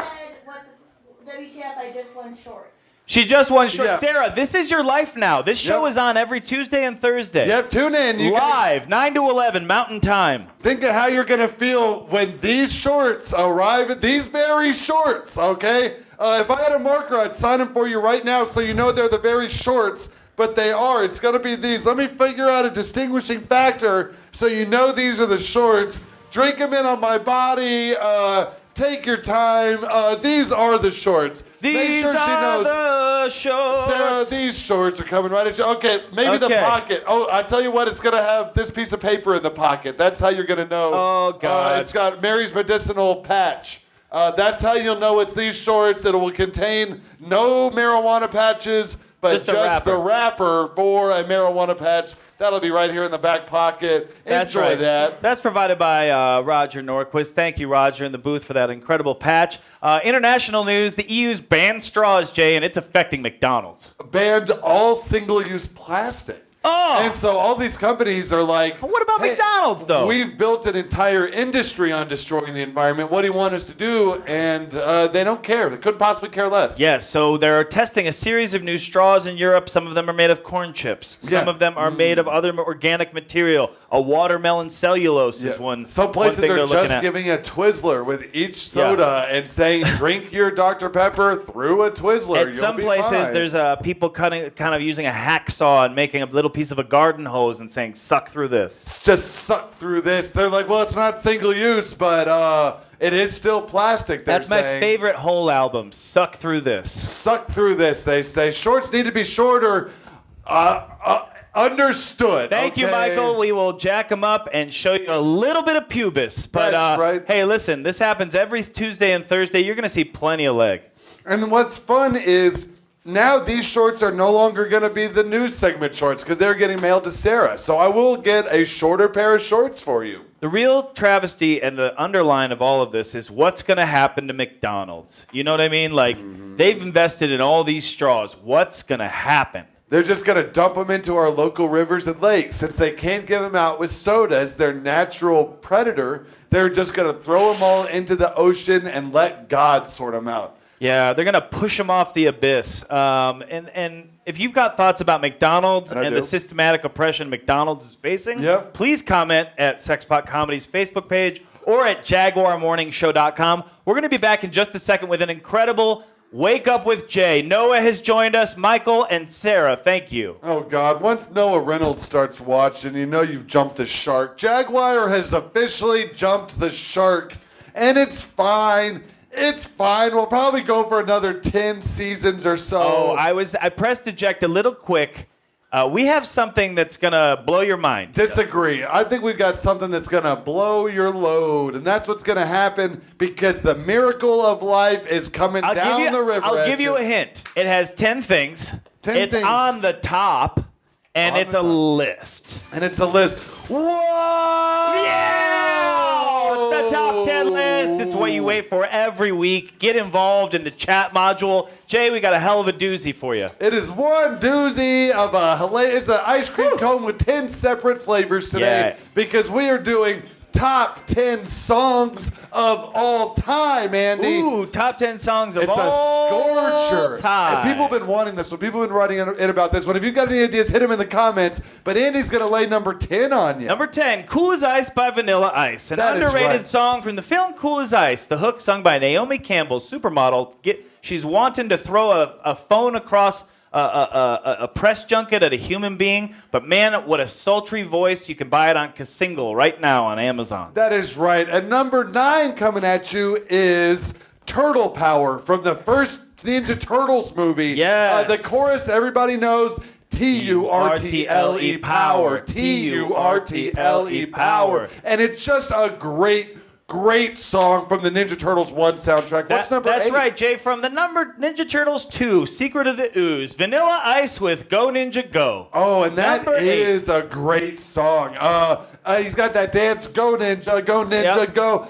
WTF, I just won shorts. She just won short. Yeah. Sarah, this is your life now. This show Yep. is on every Tuesday and Thursday. Yep, tune in. You Live, 9 to 11, Mountain Time. Think of how you're going to feel when these shorts arrive, these very shorts, okay? If I had a marker, I'd sign them for you right now so you know they're the very shorts, but they are. It's going to be these. Let me figure out a distinguishing factor so you know these are the shorts. Drink them in on my body. Take your time. These are the shorts. Make These sure she are knows. the shorts. Sarah, these shorts are coming right at you. Okay, maybe the Okay. pocket. Oh, I tell you what, it's going to have this piece of paper in the pocket. That's how you're going to know. Oh, God. It's got Mary's medicinal patch. That's how you'll know it's these shorts. It will contain no marijuana patches, but Just just, a the wrapper for a marijuana patch. That'll be right here in the back pocket. That's Enjoy right. that. That's provided by Roger Norquist. Thank you, Roger, in the booth for that incredible patch. International news, the EU's banned straws, Jay, and it's affecting McDonald's. Banned all single-use plastic. Oh. And so all these companies are like, what about McDonald's, though? We've built an entire industry on destroying the environment. What do you want us to do? And they don't care. They couldn't possibly care less. Yes, so they're testing a series of new straws in Europe. Some of them are made of corn chips. Some of them are made of other organic material. A watermelon cellulose is one. Some places one thing are they're looking just at. giving a Twizzler with each soda and saying, drink your Dr. Pepper through a Twizzler. At some places, there's people kind of using a hacksaw and making a little piece of a garden hose and saying, suck through this. Just suck through this. They're like, well, it's not single use, but it is still plastic. That's my favorite whole album, Suck Through This. Suck through this, they say. Shorts need to be shorter. Understood. Thank you, Michael. We will jack them up and show you a little bit of pubis. But That's right. Hey, listen, this happens every Tuesday and Thursday. You're going to see plenty of leg. And what's fun is now these shorts are no longer going to be the news segment shorts because they're getting mailed to Sarah. So I will get a shorter pair of shorts for you. The real travesty and the underline of all of this is what's going to happen to McDonald's. You know what I mean? Like, they've invested in all these straws. What's going to happen? They're just going to dump them into our local rivers and lakes. Since they can't give them out with soda as their natural predator, they're just going to throw them all into the ocean and let God sort them out. Yeah, they're going to push them off the abyss. And if you've got thoughts about McDonald's and the systematic oppression McDonald's is facing, please comment at Sexpot Comedy's Facebook page or at JaguarMorningShow.com. We're going to be back in just a second with an incredible Wake Up with Jay. Noah has joined us. Michael and Sarah, thank you. Oh, God. Once Noah Reynolds starts watching, you know you've jumped the shark. Jaguar has officially jumped the shark, and it's fine. It's fine. We'll probably go for another 10 seasons or so. Oh, I pressed eject a little quick. We have something that's going to blow your mind. Disagree. I think we've got something that's going to blow your load, and that's what's going to happen because the miracle of life is coming down the river. I'll give you a hint. It has 10 things. 10 it's things. on the top, and it's a list. And it's a list. Whoa! Yeah! It's the top 10 list. It's what you wait for every week. Get involved in the chat module. Jay, we got a hell of a doozy for you. It is one doozy of it's an ice cream cone with 10 separate flavors today because we are doing top 10 songs of all time, Andy. Ooh, top 10 songs of it's all a scorcher. time. And people have been wanting this one. People have been writing in about this one. If you've got any ideas, hit them in the comments. But Andy's going to lay number 10 on you. Number 10, Cool as Ice by Vanilla Ice. An underrated song from the film Cool as Ice. The hook sung by Naomi Campbell, supermodel. She's wanting to throw a phone across a press junket at a human being, but man, what a sultry voice. You can buy it on Single right now on Amazon. That is right. And number 9 coming at you is Turtle Power from the first Ninja Turtles movie. Yes. The chorus everybody knows, T-U-R-T-L-E power, T-U-R-T-L-E power. And it's just a great song from the Ninja Turtles 1 soundtrack. What's number 8? That's right, Jay. From the Ninja Turtles 2, Secret of the Ooze, Vanilla Ice with Go Ninja Go. Oh, and that is a great song. He's got that dance, Go Ninja, Go.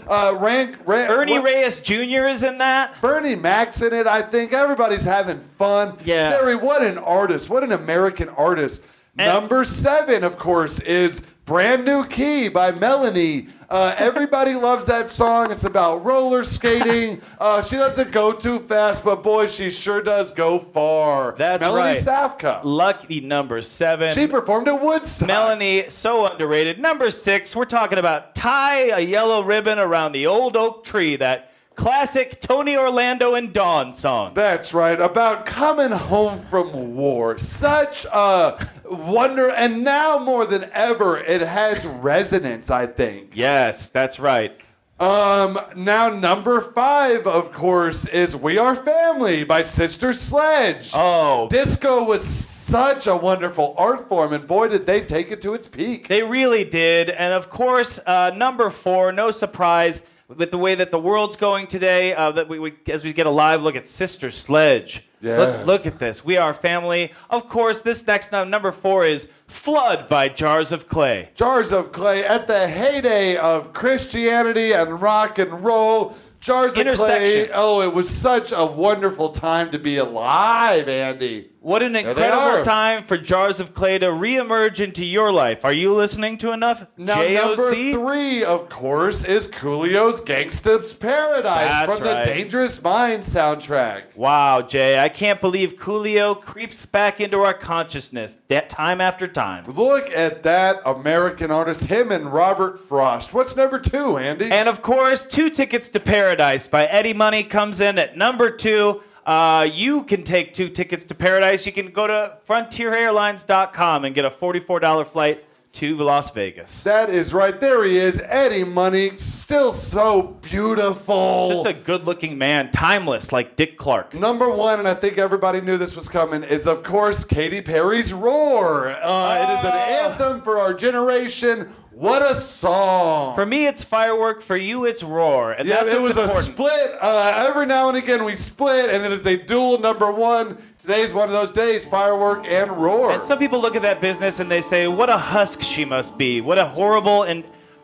Ernie Reyes Jr. is in that. Bernie Mac's in it, I think. Everybody's having fun. Yeah. Barry, what an artist. What an American artist. Number 7, of course, is Brand New Key by Melanie. Everybody loves that song. It's about roller skating. She doesn't go too fast, but boy, she sure does go far. That's Melanie right. Safka. Lucky number 7. She performed at Woodstock. Melanie, so underrated. Number 6, we're talking about Tie a Yellow Ribbon Around the Old Oak Tree, that classic Tony Orlando and Dawn song. That's right, about coming home from war. Such a wonder, and now more than ever, it has resonance, I think. Yes, that's right. Now number 5, of course, is We Are Family by Sister Sledge. Oh. Disco was such a wonderful art form, and boy, did they take it to its peak. They really did. And of course, number 4, no surprise, with the way that the world's going today, that we as we get a live look at Sister Sledge. Yes. Look at this. We Are Family. Of course, this next number 4 is Flood by Jars of Clay. Jars of Clay, at the heyday of Christianity and rock and roll. Jars of Clay. Oh, it was such a wonderful time to be alive, Andy. What an incredible time for Jars of Clay to reemerge into your life. Are you listening to enough? Now, JOC? number 3, of course, is Coolio's Gangsta's Paradise from the Dangerous Minds soundtrack. Wow, Jay, I can't believe Coolio creeps back into our consciousness time after time. Look at that American artist, him and Robert Frost. What's number 2, Andy? And of course, 2 Tickets to Paradise by Eddie Money comes in at number 2. You can take 2 tickets to Paradise. You can go to frontierairlines.com and get a $44 flight to Las Vegas. That is right. There he is, Eddie Money, still so beautiful. Just a good-looking man, timeless, like Dick Clark. Number 1, and I think everybody knew this was coming, is, of course, Katy Perry's Roar. It is an anthem for our generation. What a song. For me, it's Firework. For you, it's Roar. And yeah, that's it was important. a split. Every now and again, we split, and it is a dual number 1. Today's one of those days, Firework and Roar. And some people look at that business and they say, what a husk she must be. What a horrible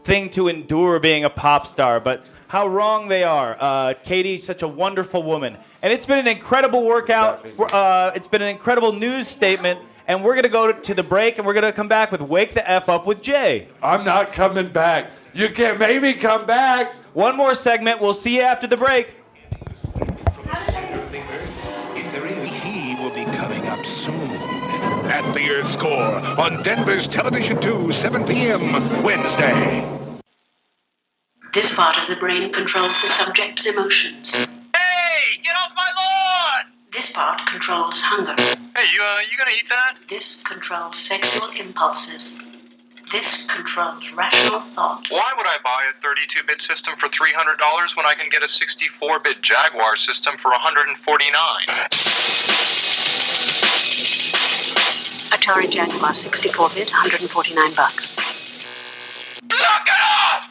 thing to endure being a pop star. But how wrong they are. Katie, such a wonderful woman. And it's been an incredible workout. It's been an incredible news statement. And we're going to go to the break, and we're going to come back with Wake the F Up with Jay. I'm not coming back. You can't make me come back. One more segment. We'll see you after the break. He will be coming up soon. At the Earth Score on Denver's Television 2, 7 p.m. Wednesday. This part of the brain controls the subject's emotions. Hey, get off my lawn! This part controls hunger. Hey, you gonna eat that? This controls sexual impulses. This controls rational thought. Why would I buy a 32-bit system for $300 when I can get a 64-bit Jaguar system for $149? Atari Jaguar 64-bit, $149. Knock it off!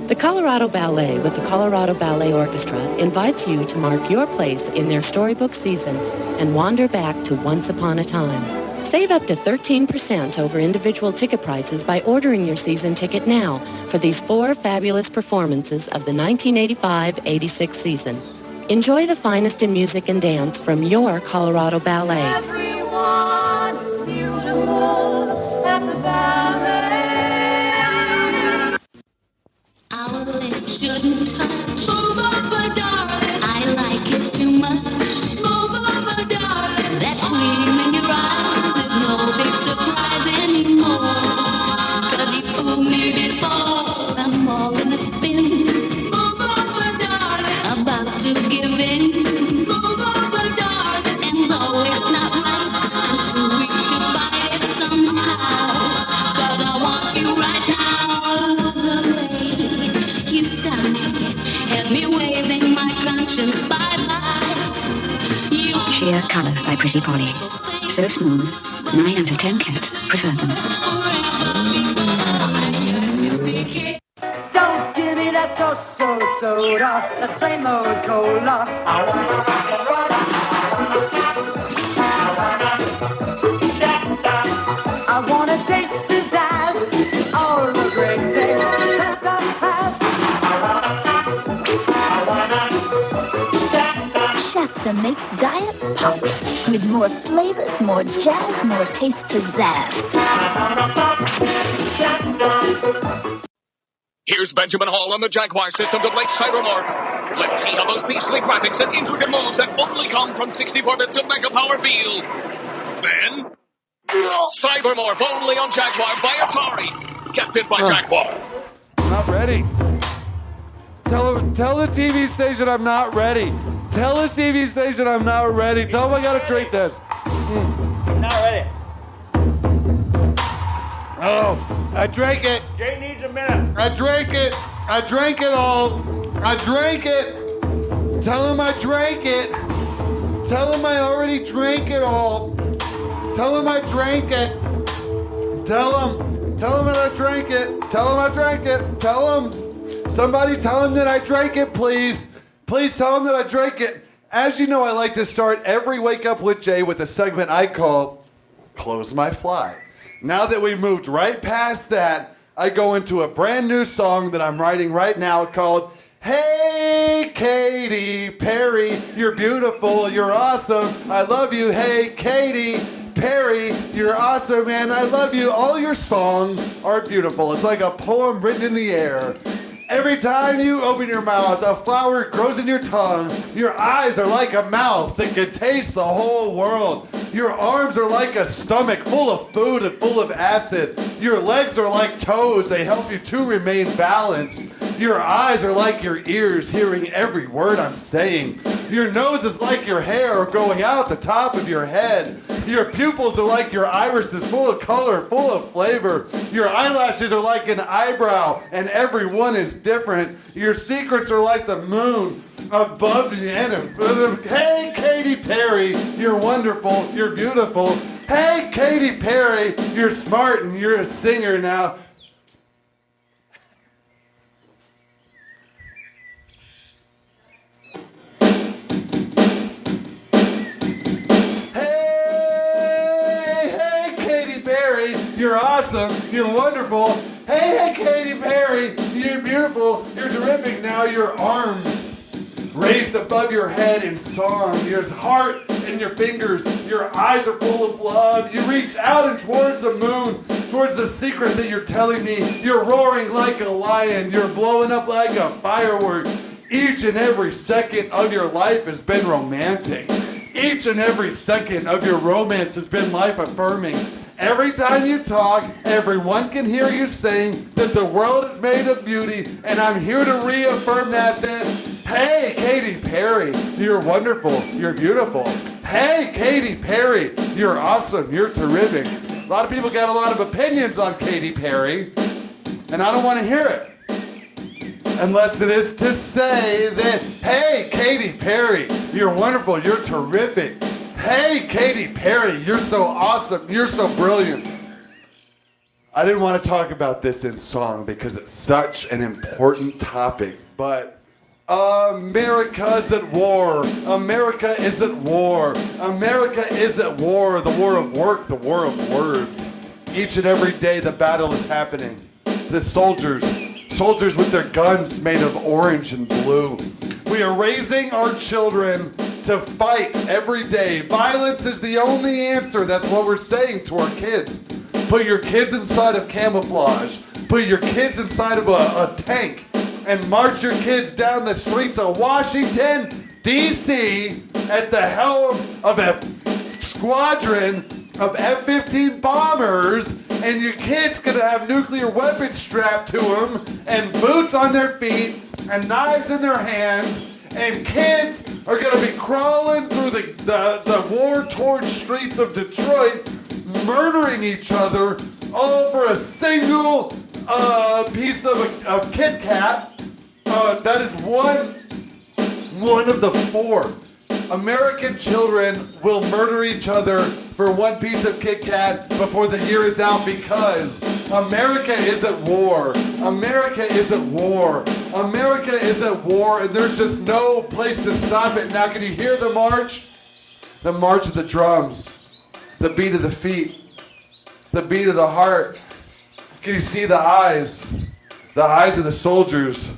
The Colorado Ballet with the Colorado Ballet Orchestra invites you to mark your place in their storybook season and wander back to Once Upon a Time. Save up to 13% over individual ticket prices by ordering your season ticket now for these 4 fabulous performances of the 1985-86 season. Enjoy the finest in music and dance from your Colorado Ballet. Everyone's beautiful at the ballet. Our lips shouldn't touch. Move over, darling. I like it too much. Move over, darling. That gleam in your eyes is no big surprise anymore. 'Cause you fooled me before. I'm all in a spin. Move over, darling. About to give in. Move over, darling. And though it's not right, I'm too weak to fight it somehow. 'Cause I want you right now. You stand has me waving my conscience bye-bye. Sheer Colour by Pretty Polly. So smooth, 9 out of 10 cats prefer them. Don't give me that soda, the same old cola. I wanna taste pizzazz, all the great days that I've had. Shasta makes diet pops with more flavors, more jazz, more taste pizzazz. Here's Benjamin Hall on the Jaguar system to play Cybermorph. Let's see how those beastly graphics and intricate moves that only come from 64 bits of Mega Power feel. Then, Cybermorph only on Jaguar by Atari. Captain by Jaguar. I'm not ready. Tell the TV station I'm not ready. Tell the TV station I'm not ready. Tell them I gotta drink this. I'm not ready. Oh, I drank it. Jay needs a minute. I drank it. I drank it all. I drank it. Tell them I drank it. Tell them I already drank it all. Tell them I drank it. Tell them that I drank it. Tell them I drank it. Tell them. Somebody tell them that I drank it, please. Please tell them that I drank it. As you know, I like to start every Wake Up with Jay with a segment I call Close My Fly. Now that we've moved right past that, I go into a brand new song that I'm writing right now called Hey, Katy Perry, you're beautiful, you're awesome, I love you. Hey, Katy Perry, you're awesome, and I love you. All your songs are beautiful. It's like a poem written in the air. Every time you open your mouth, a flower grows in your tongue. Your eyes are like a mouth that can taste the whole world. Your arms are like a stomach full of food and full of acid. Your legs are like toes. They help you to remain balanced. Your eyes are like your ears, hearing every word I'm saying. Your nose is like your hair growing out the top of your head. Your pupils are like your irises, full of color, full of flavor. Your eyelashes are like an eyebrow, and every one is different. Your secrets are like the moon above the end of... Hey, Katy Perry, you're wonderful, you're beautiful. Hey, Katy Perry, you're smart and you're a singer now. You're awesome. You're wonderful. Hey, Katy Perry. You're beautiful. You're terrific. Now your arms raised above your head in song. Your heart and your fingers. Your eyes are full of love. You reach out and towards the moon, towards the secret that you're telling me. You're roaring like a lion. You're blowing up like a firework. Each and every second of your life has been romantic. Each and every second of your romance has been life-affirming. Every time you talk, everyone can hear you saying that the world is made of beauty, and I'm here to reaffirm that. Hey, Katy Perry, you're wonderful, you're beautiful. Hey, Katy Perry, you're awesome, you're terrific. A lot of people got a lot of opinions on Katy Perry, and I don't want to hear it. Unless it is to say that, hey, Katy Perry, you're wonderful, you're terrific. Hey, Katy Perry, you're so awesome. You're so brilliant. I didn't want to talk about this in song because it's such an important topic, but America's at war. America is at war. America is at war. The war of work, the war of words. Each and every day the battle is happening. The soldiers with their guns made of orange and blue. We are raising our children to fight every day. Violence is the only answer. That's what we're saying to our kids. Put your kids inside of camouflage. Put your kids inside of a tank and march your kids down the streets of Washington, D.C. at the helm of a squadron of F-15 bombers, and your kids gonna have nuclear weapons strapped to them and boots on their feet and knives in their hands. And kids are going to be crawling through the war-torn streets of Detroit, murdering each other, all for a single piece of Kit Kat. That is one of the four. American children will murder each other for one piece of Kit Kat before the year is out because America is at war. America is at war. America is at war, and there's just no place to stop it. Now, can you hear the march? The march of the drums, the beat of the feet, the beat of the heart. Can you see the eyes of the soldiers,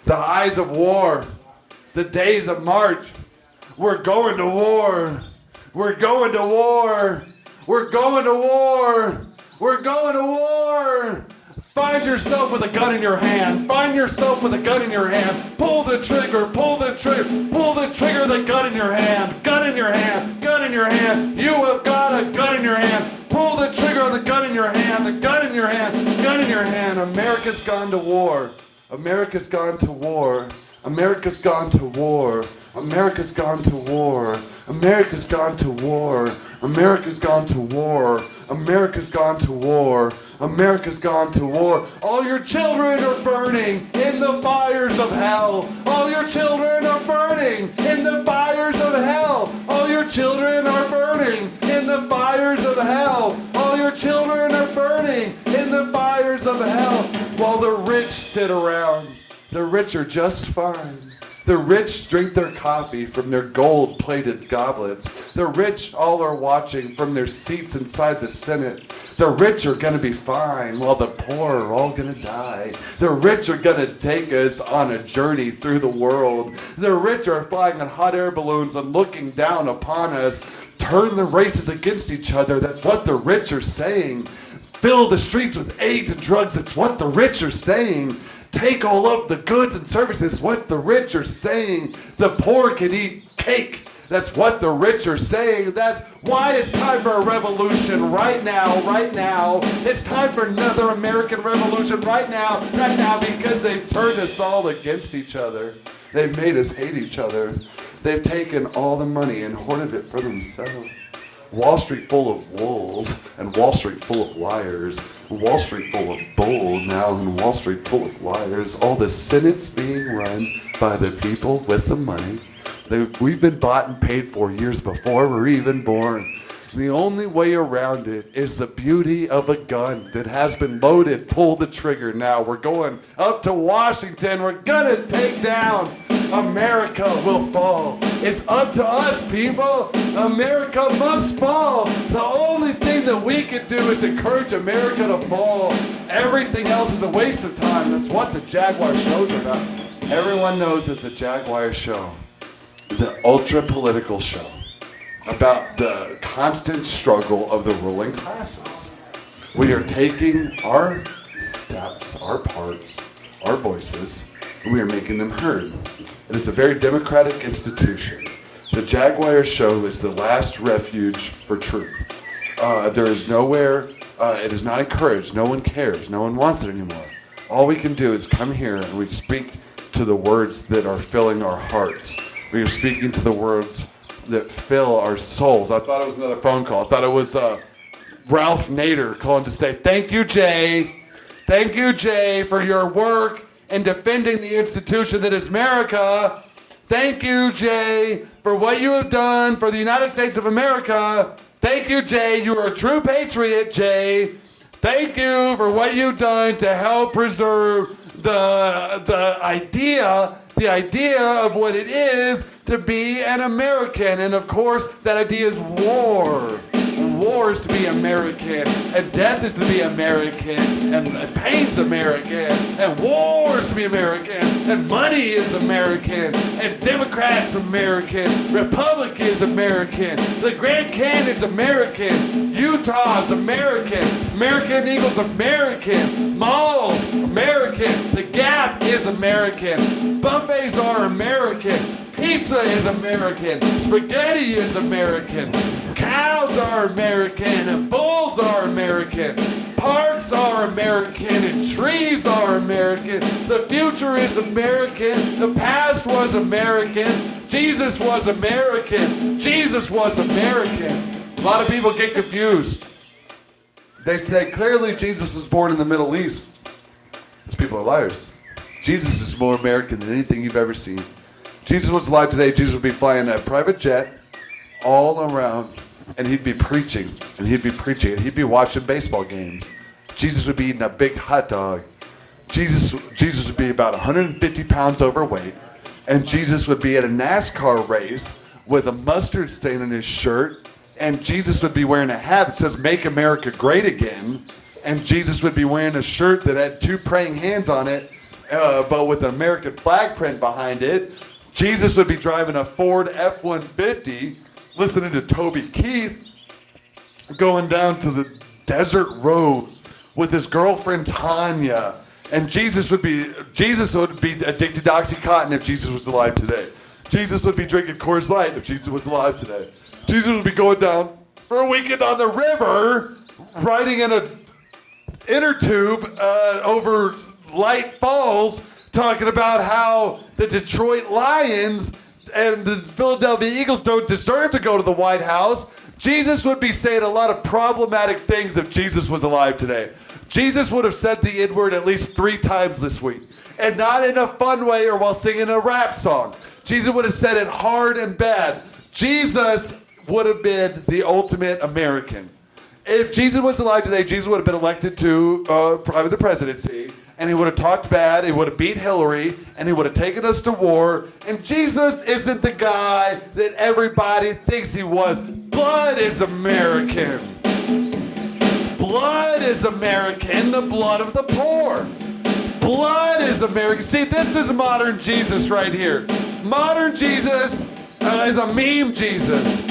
the eyes of war, the days of March? We're going to war. We're going to war. We're going to war. We're going to war. Find yourself with a gun in your hand. Find yourself with a gun in your hand. Pull the trigger. Pull the trigger. Pull the trigger. The gun in your hand. Gun in your hand. Gun in your hand. You have got a gun in your hand. Pull the trigger on the gun in your hand. The gun in your hand. Gun in your hand. America's gone to war. America's gone to war. America's gone to war. America's gone to war. America's gone to war. America's gone to war. America's gone to war. America's gone to war. All your children are burning in the fires of hell. All your children are burning in the fires of hell. All your children are burning in the fires of hell. All your children are burning in the fires of hell. While the rich sit around. The rich are just fine. The rich drink their coffee from their gold-plated goblets. The rich all are watching from their seats inside the Senate. The rich are gonna be fine while the poor are all gonna die. The rich are gonna take us on a journey through the world. The rich are flying on hot air balloons and looking down upon us. Turn the races against each other, that's what the rich are saying. Fill the streets with AIDS and drugs, that's what the rich are saying. Take all of the goods and services, what the rich are saying. The poor can eat cake, that's what the rich are saying. That's why it's time for a revolution right now, right now. It's time for another American revolution right now, because they've turned us all against each other. They've made us hate each other. They've taken all the money and hoarded it for themselves. Wall Street full of wolves, and Wall Street full of liars. Wall Street full of bull now, and Wall Street full of liars. All the Senate's being run by the people with the money. We've been bought and paid for years before we're even born. The only way around it is the beauty of a gun that has been loaded. Pull the trigger now. We're going up to Washington. We're gonna take down. America will fall. It's up to us, people. America must fall. The only thing that we can do is encourage America to fall. Everything else is a waste of time. That's what the Jaguar show's about. Everyone knows that the Jaguar show is an ultra-political show about the constant struggle of the ruling classes. We are taking our steps, our parts, our voices, and we are making them heard. It is a very democratic institution. The Jaguar show is the last refuge for truth. There is nowhere, it is not encouraged, no one cares, no one wants it anymore. All we can do is come here and we speak to the words that are filling our hearts. We are speaking to the words that fill our souls. I thought it was another phone call. I thought it was Ralph Nader calling to say, thank you, Jay. Thank you, Jay, for your work in defending the institution that is America. Thank you, Jay, for what you have done for the United States of America. Thank you, Jay. You are a true patriot, Jay. Thank you for what you've done to help preserve the idea of what it is to be an American. And of course, that idea is war. War is to be American, and death is to be American, and pain's American, and war is to be American, and money is American, and Democrats American, Republic is American, the Grand Canyon's American, Utah is American, American Eagle's American, malls American, the Gap is American, buffets are American, pizza is American, spaghetti is American, cows are American, and bulls are American, parks are American, and trees are American, the future is American, the past was American, Jesus was American, Jesus was American. A lot of people get confused. They say, clearly Jesus was born in the Middle East. Those people are liars. Jesus is more American than anything you've ever seen. Jesus was alive today, Jesus would be flying a private jet all around, and he'd be preaching, and he'd be watching baseball games. Jesus would be eating a big hot dog. Jesus would be about 150 pounds overweight, and Jesus would be at a NASCAR race with a mustard stain on his shirt, and Jesus would be wearing a hat that says, "Make America Great Again," and Jesus would be wearing a shirt that had two praying hands on it, but with an American flag print behind it. Jesus would be driving a Ford F-150, listening to Toby Keith, going down to the desert roads with his girlfriend Tanya. And Jesus would be addicted to Oxycontin if Jesus was alive today. Jesus would be drinking Coors Light if Jesus was alive today. Jesus would be going down for a weekend on the river, riding in an inner tube over Light Falls, talking about how the Detroit Lions and the Philadelphia Eagles don't deserve to go to the White House. Jesus would be saying a lot of problematic things if Jesus was alive today. Jesus would have said the N-word at least 3 times this week, and not in a fun way or while singing a rap song. Jesus would have said it hard and bad. Jesus would have been the ultimate American. If Jesus was alive today, Jesus would have been elected to the presidency, and he would have talked bad, he would have beat Hillary, and he would have taken us to war. And Jesus isn't the guy that everybody thinks he was. Blood is American. Blood is American, the blood of the poor. Blood is American. See, this is modern Jesus right here. Modern Jesus is a meme Jesus.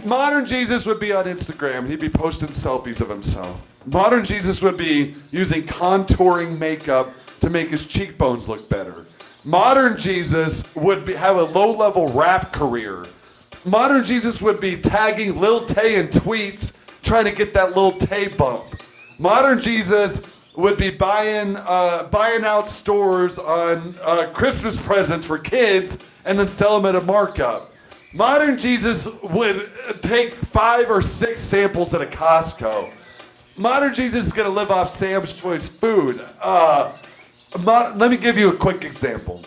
Modern Jesus would be on Instagram. He'd be posting selfies of himself. Modern Jesus would be using contouring makeup to make his cheekbones look better. Modern Jesus would have a low-level rap career. Modern Jesus would be tagging Lil Tay in tweets, trying to get that Lil Tay bump. Modern Jesus would be buying out stores on Christmas presents for kids and then sell them at a markup. Modern Jesus would take 5 or 6 samples at a Costco. Modern Jesus is going to live off Sam's Choice food. Let me give you a quick example.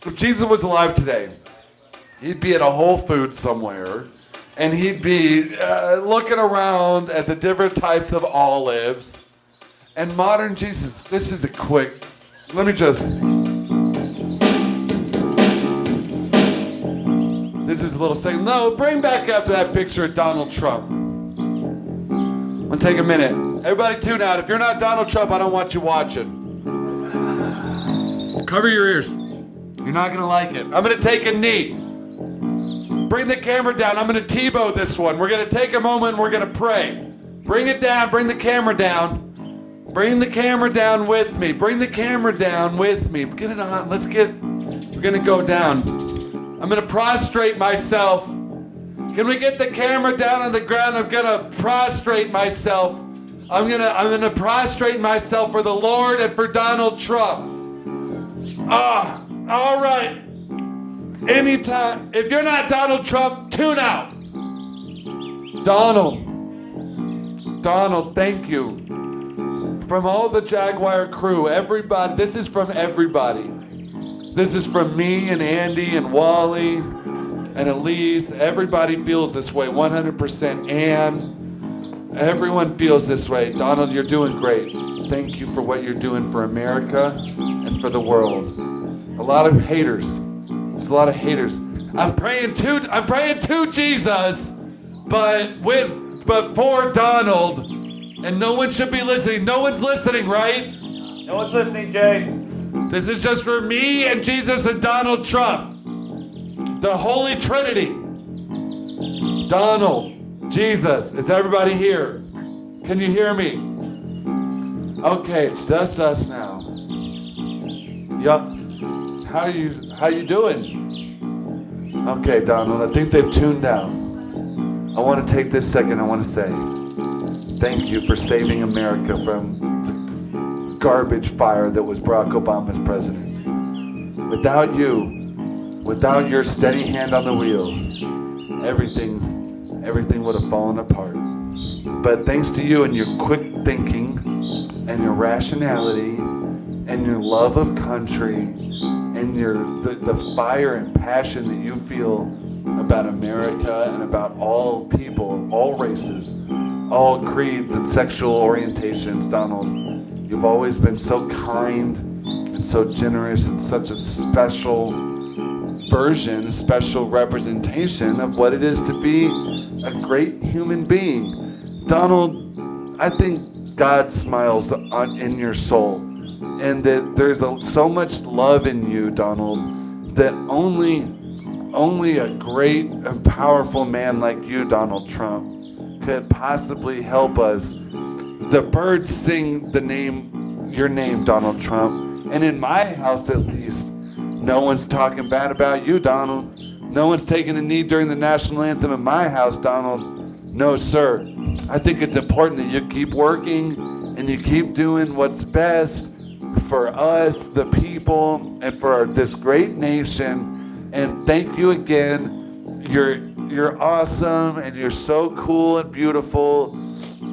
If Jesus was alive today, he'd be at a Whole Foods somewhere, and he'd be looking around at the different types of olives. And modern Jesus, this is a quick, let me just, this is a little second. No, bring back up that picture of Donald Trump. I'll take a minute. Everybody tune out. If you're not Donald Trump, I don't want you watching. Cover your ears. You're not going to like it. I'm going to take a knee. Bring the camera down. I'm going to Tebow this one. We're going to take a moment and we're going to pray. Bring it down. Bring the camera down. Bring the camera down with me. Bring the camera down with me. Get it on. We're going to go down. I'm going to prostrate myself. Can we get the camera down on the ground? I'm going to prostrate myself. I'm going to prostrate myself for the Lord and for Donald Trump. All right. Anytime. If you're not Donald Trump, tune out. Donald, thank you. From all the Jaguar crew, everybody, this is from everybody. This is from me and Andy and Wally and Elise. Everybody feels this way, 100%. Ann, everyone feels this way. Donald, you're doing great. Thank you for what you're doing for America and for the world. A lot of haters. There's a lot of haters. I'm praying to Jesus, but for Donald. And no one should be listening. No one's listening, right? No one's listening, Jay. This is just for me and Jesus and Donald Trump. The Holy Trinity. Donald, Jesus, is everybody here? Can you hear me? Okay, it's just us now. Yup. How you doing? Okay, Donald, I think they've tuned out. I want to take this second. I want to say thank you for saving America from the garbage fire that was Barack Obama's presidency. Without you, without your steady hand on the wheel, everything would have fallen apart. But thanks to you and your quick thinking and your rationality and your love of country and the fire and passion that you feel about America and about all people, all races, all creeds and sexual orientations, Donald, you've always been so kind and so generous and such a special version, special representation of what it is to be a great human being. Donald, I think God smiles in your soul, and that there's so much love in you, Donald, that only a great and powerful man like you, Donald Trump, could possibly help us. The birds sing your name, Donald Trump. And in my house, at least, no one's talking bad about you, Donald. No one's taking a knee during the national anthem in my house, Donald. No, sir. I think it's important that you keep working and you keep doing what's best for us, the people, and for this great nation. And thank you again. You're awesome, and you're so cool and beautiful.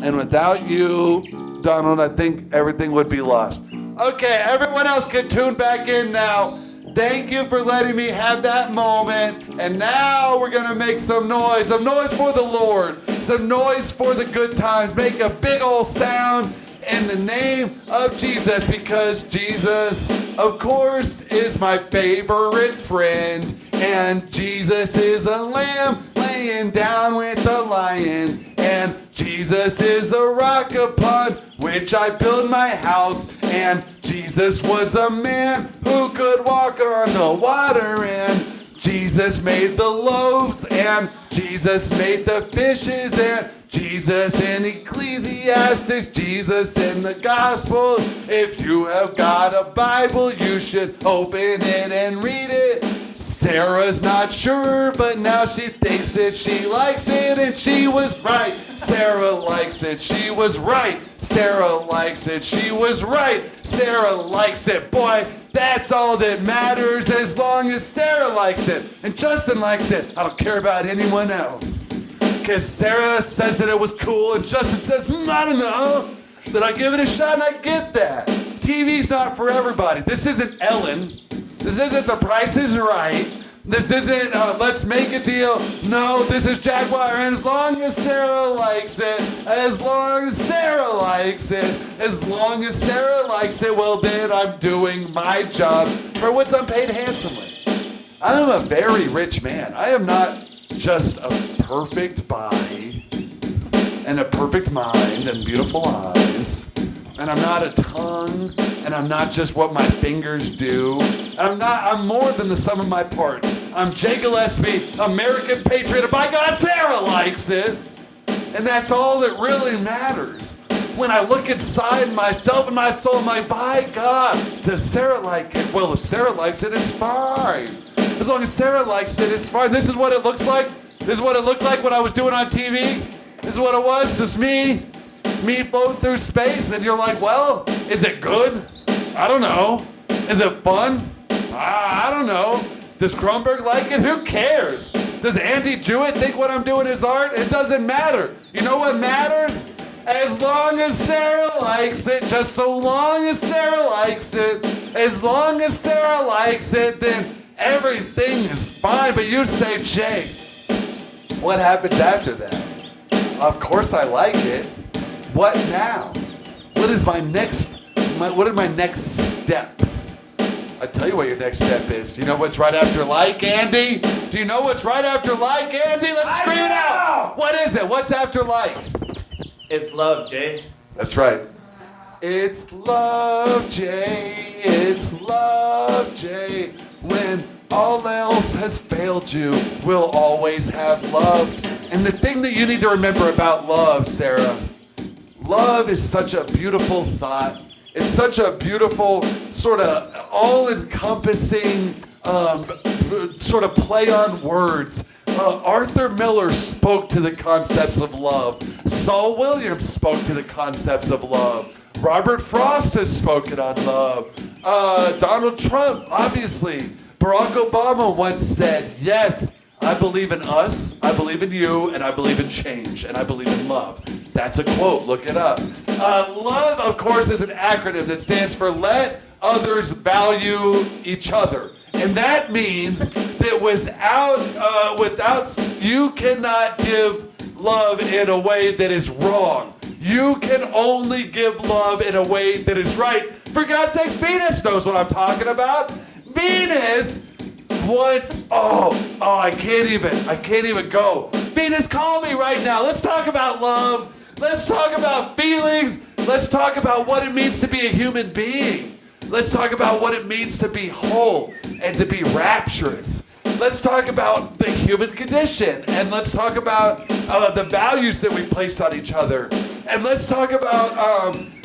And without you, Donald, I think everything would be lost. Okay, everyone else can tune back in now. Thank you for letting me have that moment. And now we're going to make some noise for the Lord, some noise for the good times. Make a big old sound in the name of Jesus, because Jesus, of course, is my favorite friend. And Jesus is a lamb laying down with the lion. And Jesus is a rock upon which I build my house. And Jesus was a man who could walk on the water. And Jesus made the loaves, and Jesus made the fishes, and Jesus in Ecclesiastes, Jesus in the Gospel. If you have got a Bible, you should open it and read it. Sarah's not sure, but now she thinks that she likes it, and she was right. Sarah likes it, she was right. Sarah likes it, she was right. Sarah likes it, boy, that's all that matters as long as Sarah likes it. And Justin likes it. I don't care about anyone else. Because Sarah says that it was cool, and Justin says, I don't know. That I give it a shot, and I get that. TV's not for everybody. This isn't Ellen. This isn't The Price is Right. This isn't Let's Make a Deal. No, this is Jaguar. And as long as Sarah likes it, as long as Sarah likes it, as long as Sarah likes it, well, then I'm doing my job for which I'm paid handsomely. I am a very rich man. I am not just a perfect body and a perfect mind and beautiful eyes. And I'm not a tongue, and I'm not just what my fingers do. I'm more than the sum of my parts. I'm Jay Gillespie, American patriot, and by God, Sarah likes it. And that's all that really matters. When I look inside myself and my soul, I'm like, by God, does Sarah like it? Well, if Sarah likes it, it's fine. As long as Sarah likes it, it's fine. This is what it looks like. This is what it looked like when I was doing on TV. This is what it was, just me floating through space, and you're like, well, is it good? I don't know. Is it fun? I don't know. Does Kronberg like it? Who cares? Does Andy Jewett think what I'm doing is art? It doesn't matter. You know what matters? As long as Sarah likes it, just so long as Sarah likes it, as long as Sarah likes it, then everything is fine. But you say, Jay, what happens after that? Of course I like it. What now? What are my next steps? I tell you what your next step is. Do you know what's right after like, Andy? Do you know what's right after like, Andy? Let's scream it out. What is it? What's after like? It's love, Jay. That's right. It's love, Jay. It's love, Jay. When all else has failed you, we'll always have love. And the thing that you need to remember about love, Sarah, love is such a beautiful thought. It's such a beautiful, sort of all-encompassing sort of play on words. Arthur Miller spoke to the concepts of love. Saul Williams spoke to the concepts of love. Robert Frost has spoken on love. Donald Trump, obviously. Barack Obama once said, yes, I believe in us, I believe in you, and I believe in change, and I believe in love. That's a quote, look it up. Love, of course, is an acronym that stands for Let Others Value Each Other. And that means that without you cannot give love in a way that is wrong. You can only give love in a way that is right. For God's sakes, Venus knows what I'm talking about. Venus wants, I can't even go. Venus, call me right now. Let's talk about love. Let's talk about feelings. Let's talk about what it means to be a human being. Let's talk about what it means to be whole and to be rapturous. Let's talk about the human condition, and let's talk about the values that we place on each other. And let's talk about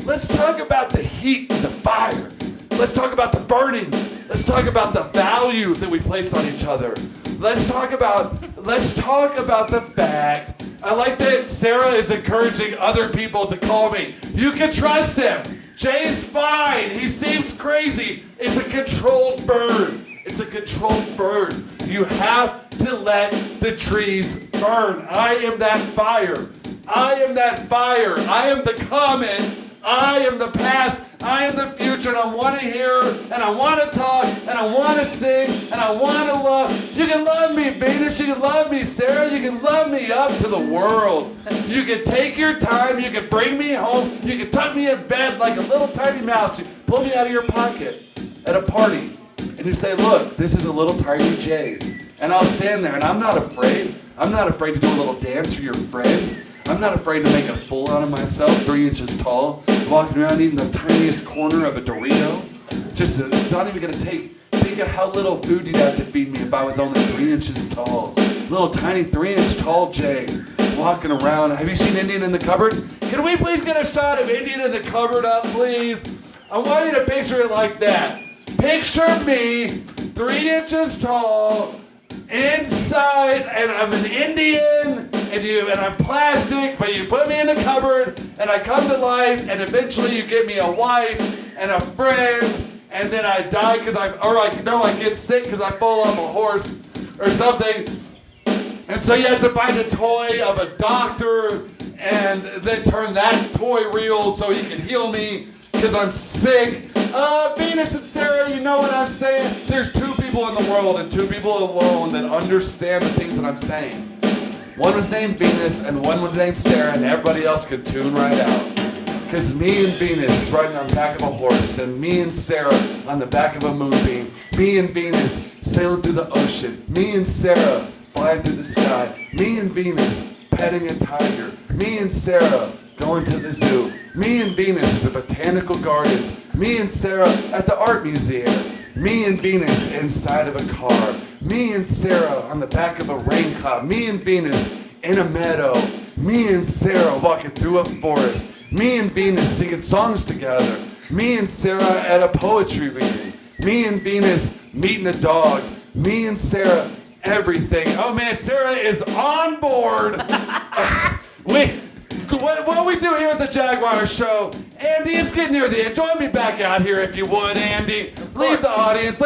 the heat and the fire. Let's talk about the burning. Let's talk about the value that we place on each other. Let's talk about the fact. I like that Sarah is encouraging other people to call me. You can trust him. Jay's fine. He seems crazy. It's a controlled burn. It's a controlled burn. You have to let the trees burn. I am that fire. I am that fire. I am the comet. I am the past. I am the future. future, and I want to hear, and I want to talk, and I want to sing, and I want to love. You can love me, Venus. You can love me, Sarah. You can love me up to the world. You can take your time. You can bring me home. You can tuck me in bed like a little tiny mouse. You pull me out of your pocket at a party, and you say, look, this is a little tiny Jay. And I'll stand there, and I'm not afraid. I'm not afraid to do a little dance for your friends. I'm not afraid to make a fool out of myself, 3 inches tall, walking around eating the tiniest corner of a Dorito. It's not even gonna take. Think of how little food you'd have to feed me if I was only 3 inches tall. Little tiny 3-inch tall Jay, walking around. Have you seen Indian in the Cupboard? Can we please get a shot of Indian in the Cupboard up, please? I want you to picture it like that. Picture me, 3 inches tall, inside, and I'm an Indian, and I'm plastic, but you put me in the cupboard, and I come to life, and eventually you give me a wife and a friend, and then I die because I get sick because I fall off a horse or something. And so you have to find a toy of a doctor and then turn that toy real so he can heal me because I'm sick. Venus and Sarah, you know what I'm saying? There's 2 people in the world and 2 people alone that understand the things that I'm saying. One was named Venus and one was named Sarah, and everybody else could tune right out. Because me and Venus riding on the back of a horse, and me and Sarah on the back of a moonbeam, me and Venus sailing through the ocean, me and Sarah flying through the sky, me and Venus petting a tiger, me and Sarah going to the zoo, me and Venus at the botanical gardens, me and Sarah at the art museum, me and Venus inside of a car, me and Sarah on the back of a rain cloud, me and Venus in a meadow, me and Sarah walking through a forest, me and Venus singing songs together, me and Sarah at a poetry reading, me and Venus meeting a dog, me and Sarah everything. Oh man, Sarah is on board. What we do here at the Jaguar Show, Andy, it's getting near the end. Join me back out here if you would, Andy. Leave the audience.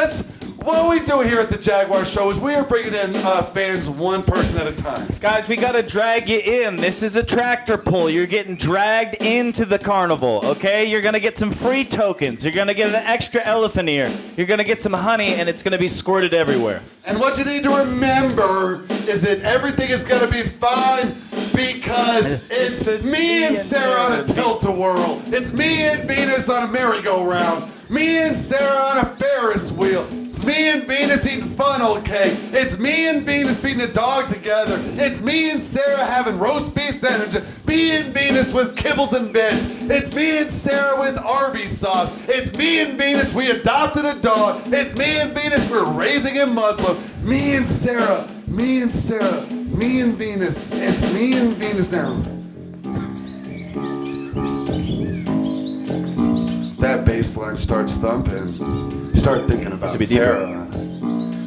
What we do here at the Jaguar Show is we are bringing in fans one person at a time. Guys, we got to drag you in. This is a tractor pull. You're getting dragged into the carnival, okay? You're going to get some free tokens. You're going to get an extra elephant ear. You're going to get some honey, and it's going to be squirted everywhere. And what you need to remember is that everything is going to be fine because it's me and Sarah on a tilt-a-whirl. It's me and Venus on a merry-go-round. Me and Sarah on a Ferris wheel. It's me and Venus eating funnel cake. It's me and Venus feeding a dog together. It's me and Sarah having roast beef sandwiches. Me and Venus with kibbles and bits. It's me and Sarah with Arby's sauce. It's me and Venus, we adopted a dog. It's me and Venus, we're raising a Muslim. Me and Sarah, me and Sarah, me and Venus. It's me and Venus now. That bass line starts thumping. You start thinking about Sarah.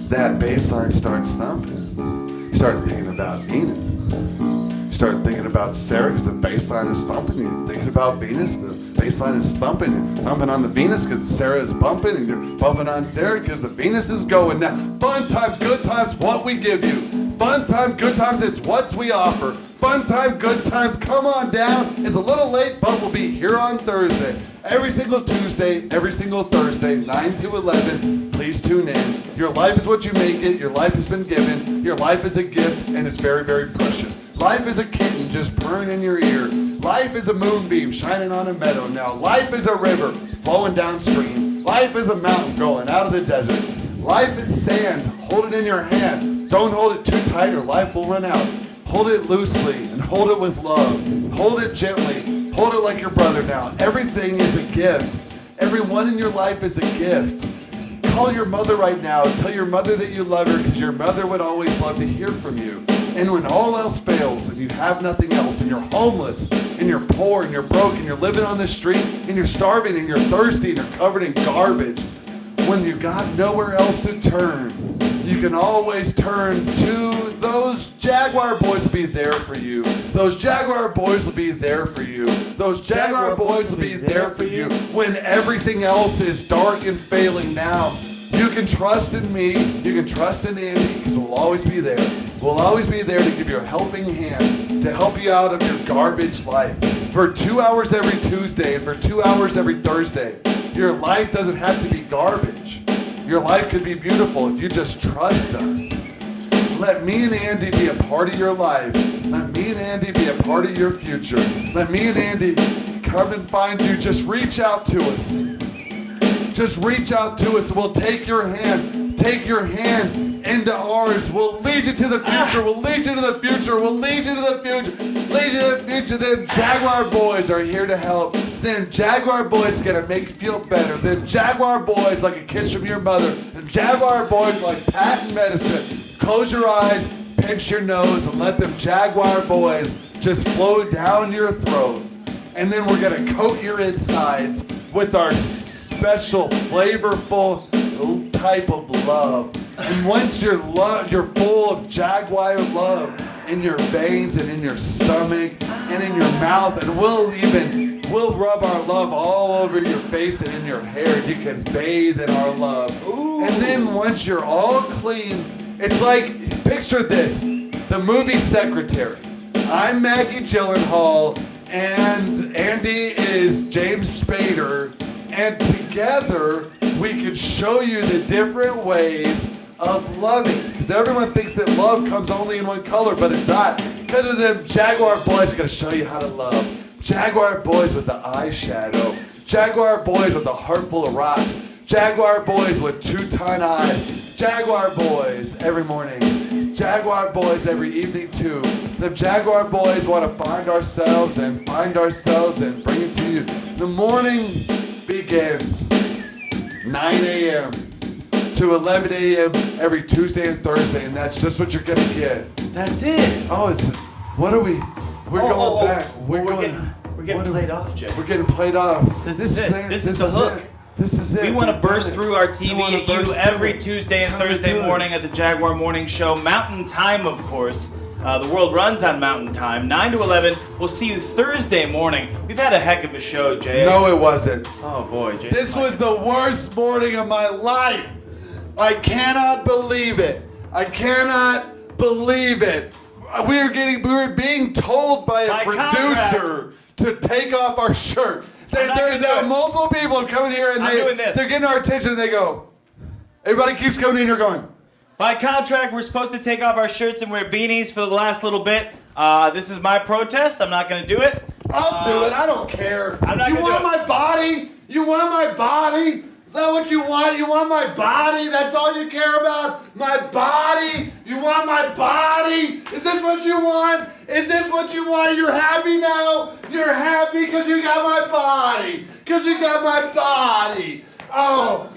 That bass line starts thumping. You start thinking about Venus. You start thinking about Sarah because the bass line is thumping. You think about Venus, the bass line is thumping. And thumping on the Venus because Sarah is bumping. And you're bumping on Sarah because the Venus is going. Now, fun times, good times, what we give you. Fun time, good times, it's what we offer. Fun time, good times, come on down. It's a little late, but we'll be here on Thursday. Every single Tuesday, every single Thursday, 9 to 11. Please tune in. Your life is what you make it. Your life has been given. Your life is a gift, and it's very, very precious. Life is a kitten just purring in your ear. Life is a moonbeam shining on a meadow now. Life is a river flowing downstream. Life is a mountain going out of the desert. Life is sand. Hold it in your hand. Don't hold it too tight or life will run out. Hold it loosely and hold it with love. Hold it gently. Hold it like your brother now. Everything is a gift. Everyone in your life is a gift. Call your mother right now. Tell your mother that you love her because your mother would always love to hear from you. And when all else fails and you have nothing else and you're homeless and you're poor and you're broke and you're living on the street and you're starving and you're thirsty and you're covered in garbage, when you got nowhere else to turn, you can always turn to those Jaguar boys will be there for you. Those Jaguar boys will be there for you. Those Jaguar boys will be there for you when everything else is dark and failing now. You can trust in me. You can trust in Andy because we'll always be there. We'll always be there to give you a helping hand, to help you out of your garbage life. For 2 hours every Tuesday and for 2 hours every Thursday, Your life doesn't have to be garbage. Your life could be beautiful if you just trust us. Let me and Andy be a part of your life. Let me and Andy be a part of your future. Let me and Andy come and find you. Just reach out to us. Just reach out to us. We'll take your hand. Take your hand into ours. We'll lead you to the future. We'll lead you to the future. We'll lead you to the future. Lead you to the future. Them Jaguar boys are here to help. Them Jaguar boys are gonna make you feel better. Them Jaguar boys like a kiss from your mother. Them Jaguar boys like patent medicine. Close your eyes, pinch your nose, and let them Jaguar boys just flow down your throat. And then we're gonna coat your insides with our special, flavorful type of love. And once you're full of Jaguar love in your veins and in your stomach and in your mouth, and we'll rub our love all over your face and in your hair. You can bathe in our love. And then once you're all clean, it's like, picture this, the movie Secretary. I'm Maggie Gyllenhaal, and Andy is James Spader, and together we could show you the different ways of loving. Because everyone thinks that love comes only in one color, but it's not. Because of them Jaguar boys are going to show you how to love. Jaguar boys with the eyeshadow. Jaguar boys with a heart full of rocks. Jaguar boys with 2-ton eyes. Jaguar boys every morning. Jaguar boys every evening too. The Jaguar boys want to find ourselves and bring it to you. The morning begins 9 a.m. to 11 a.m. every Tuesday and Thursday, and that's just what you're gonna get. That's it. Oh, we're going back. We're getting played off, Jay. We're getting played off. This is it. This is the hook. This is it. We want to burst through our TV at you every Tuesday and Thursday morning at the Jaguar Morning Show. Mountain Time, of course. The world runs on Mountain Time, 9 to 11. We'll see you Thursday morning. We've had a heck of a show, Jay. No, it wasn't. Oh, boy, Jay. This was the worst morning of my life. I cannot believe it. I cannot believe it. We were being told by a producer to take off our shirt. There are multiple people coming here and they're getting our attention and they go, everybody keeps coming in here going, by contract, we're supposed to take off our shirts and wear beanies for the last little bit. This is my protest. I'm not going to do it. I'll do it. I don't care. I'm not you want my body? You want my body? Is that what you want? You want my body? That's all you care about? My body? You want my body? Is this what you want? Is this what you want? You're happy now? You're happy because you got my body. Because you got my body. Oh,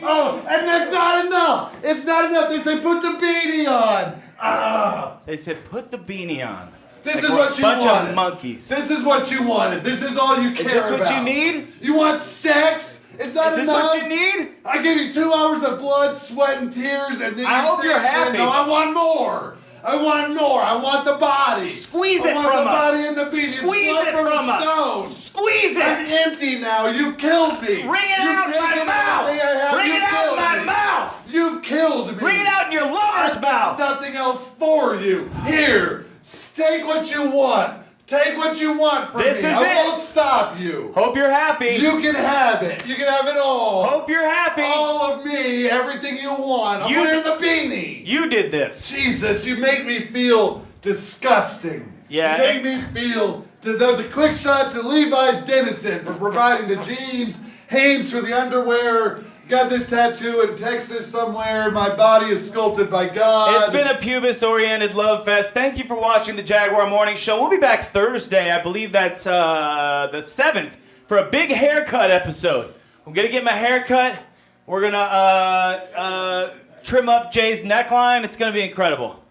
and that's not enough. It's not enough. They say put the beanie on. They said put the beanie on. This is what you wanted. Bunch of monkeys. This is what you wanted. This is all you care about. Is this what you need? You want sex? Is that enough? Is this what you need? I gave you 2 hours of blood, sweat, and tears, and then I hope you're happy. No, I want more. I want more. I want the body. Squeeze it from us. I want the body and the beanie. Squeeze it from us. Squeeze it. I'm empty now. You've killed me. Bring it out my mouth. Bring it out my mouth. You've killed me. Bring it out in your lover's mouth. Nothing else for you. Here, take what you want. Take what you want from me. I won't stop you. Hope you're happy. You can have it. You can have it all. Hope you're happy. All of me, everything you want. I'm wearing the beanie. You did this. Jesus, you make me feel disgusting. Yeah. You make me feel... That was a quick shot to Levi's Dennison for providing the jeans, Hanes for the underwear. Got this tattoo in Texas somewhere. My body is sculpted by God. It's been a pubis-oriented love fest. Thank you for watching the Jaguar Morning Show. We'll be back Thursday. I believe that's the 7th for a big haircut episode. I'm going to get my hair cut. We're going to trim up Jay's neckline. It's going to be incredible.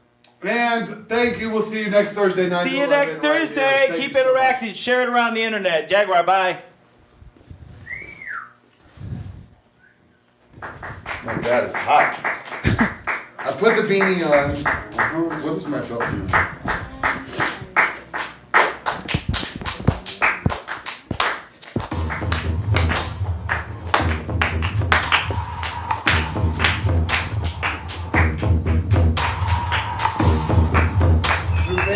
And thank you. We'll see you next Thursday night. See you next Thursday. Keep it interactive. Share it around the internet. Jaguar, bye. My God, it's hot. I put the beanie on. What is my belt doing?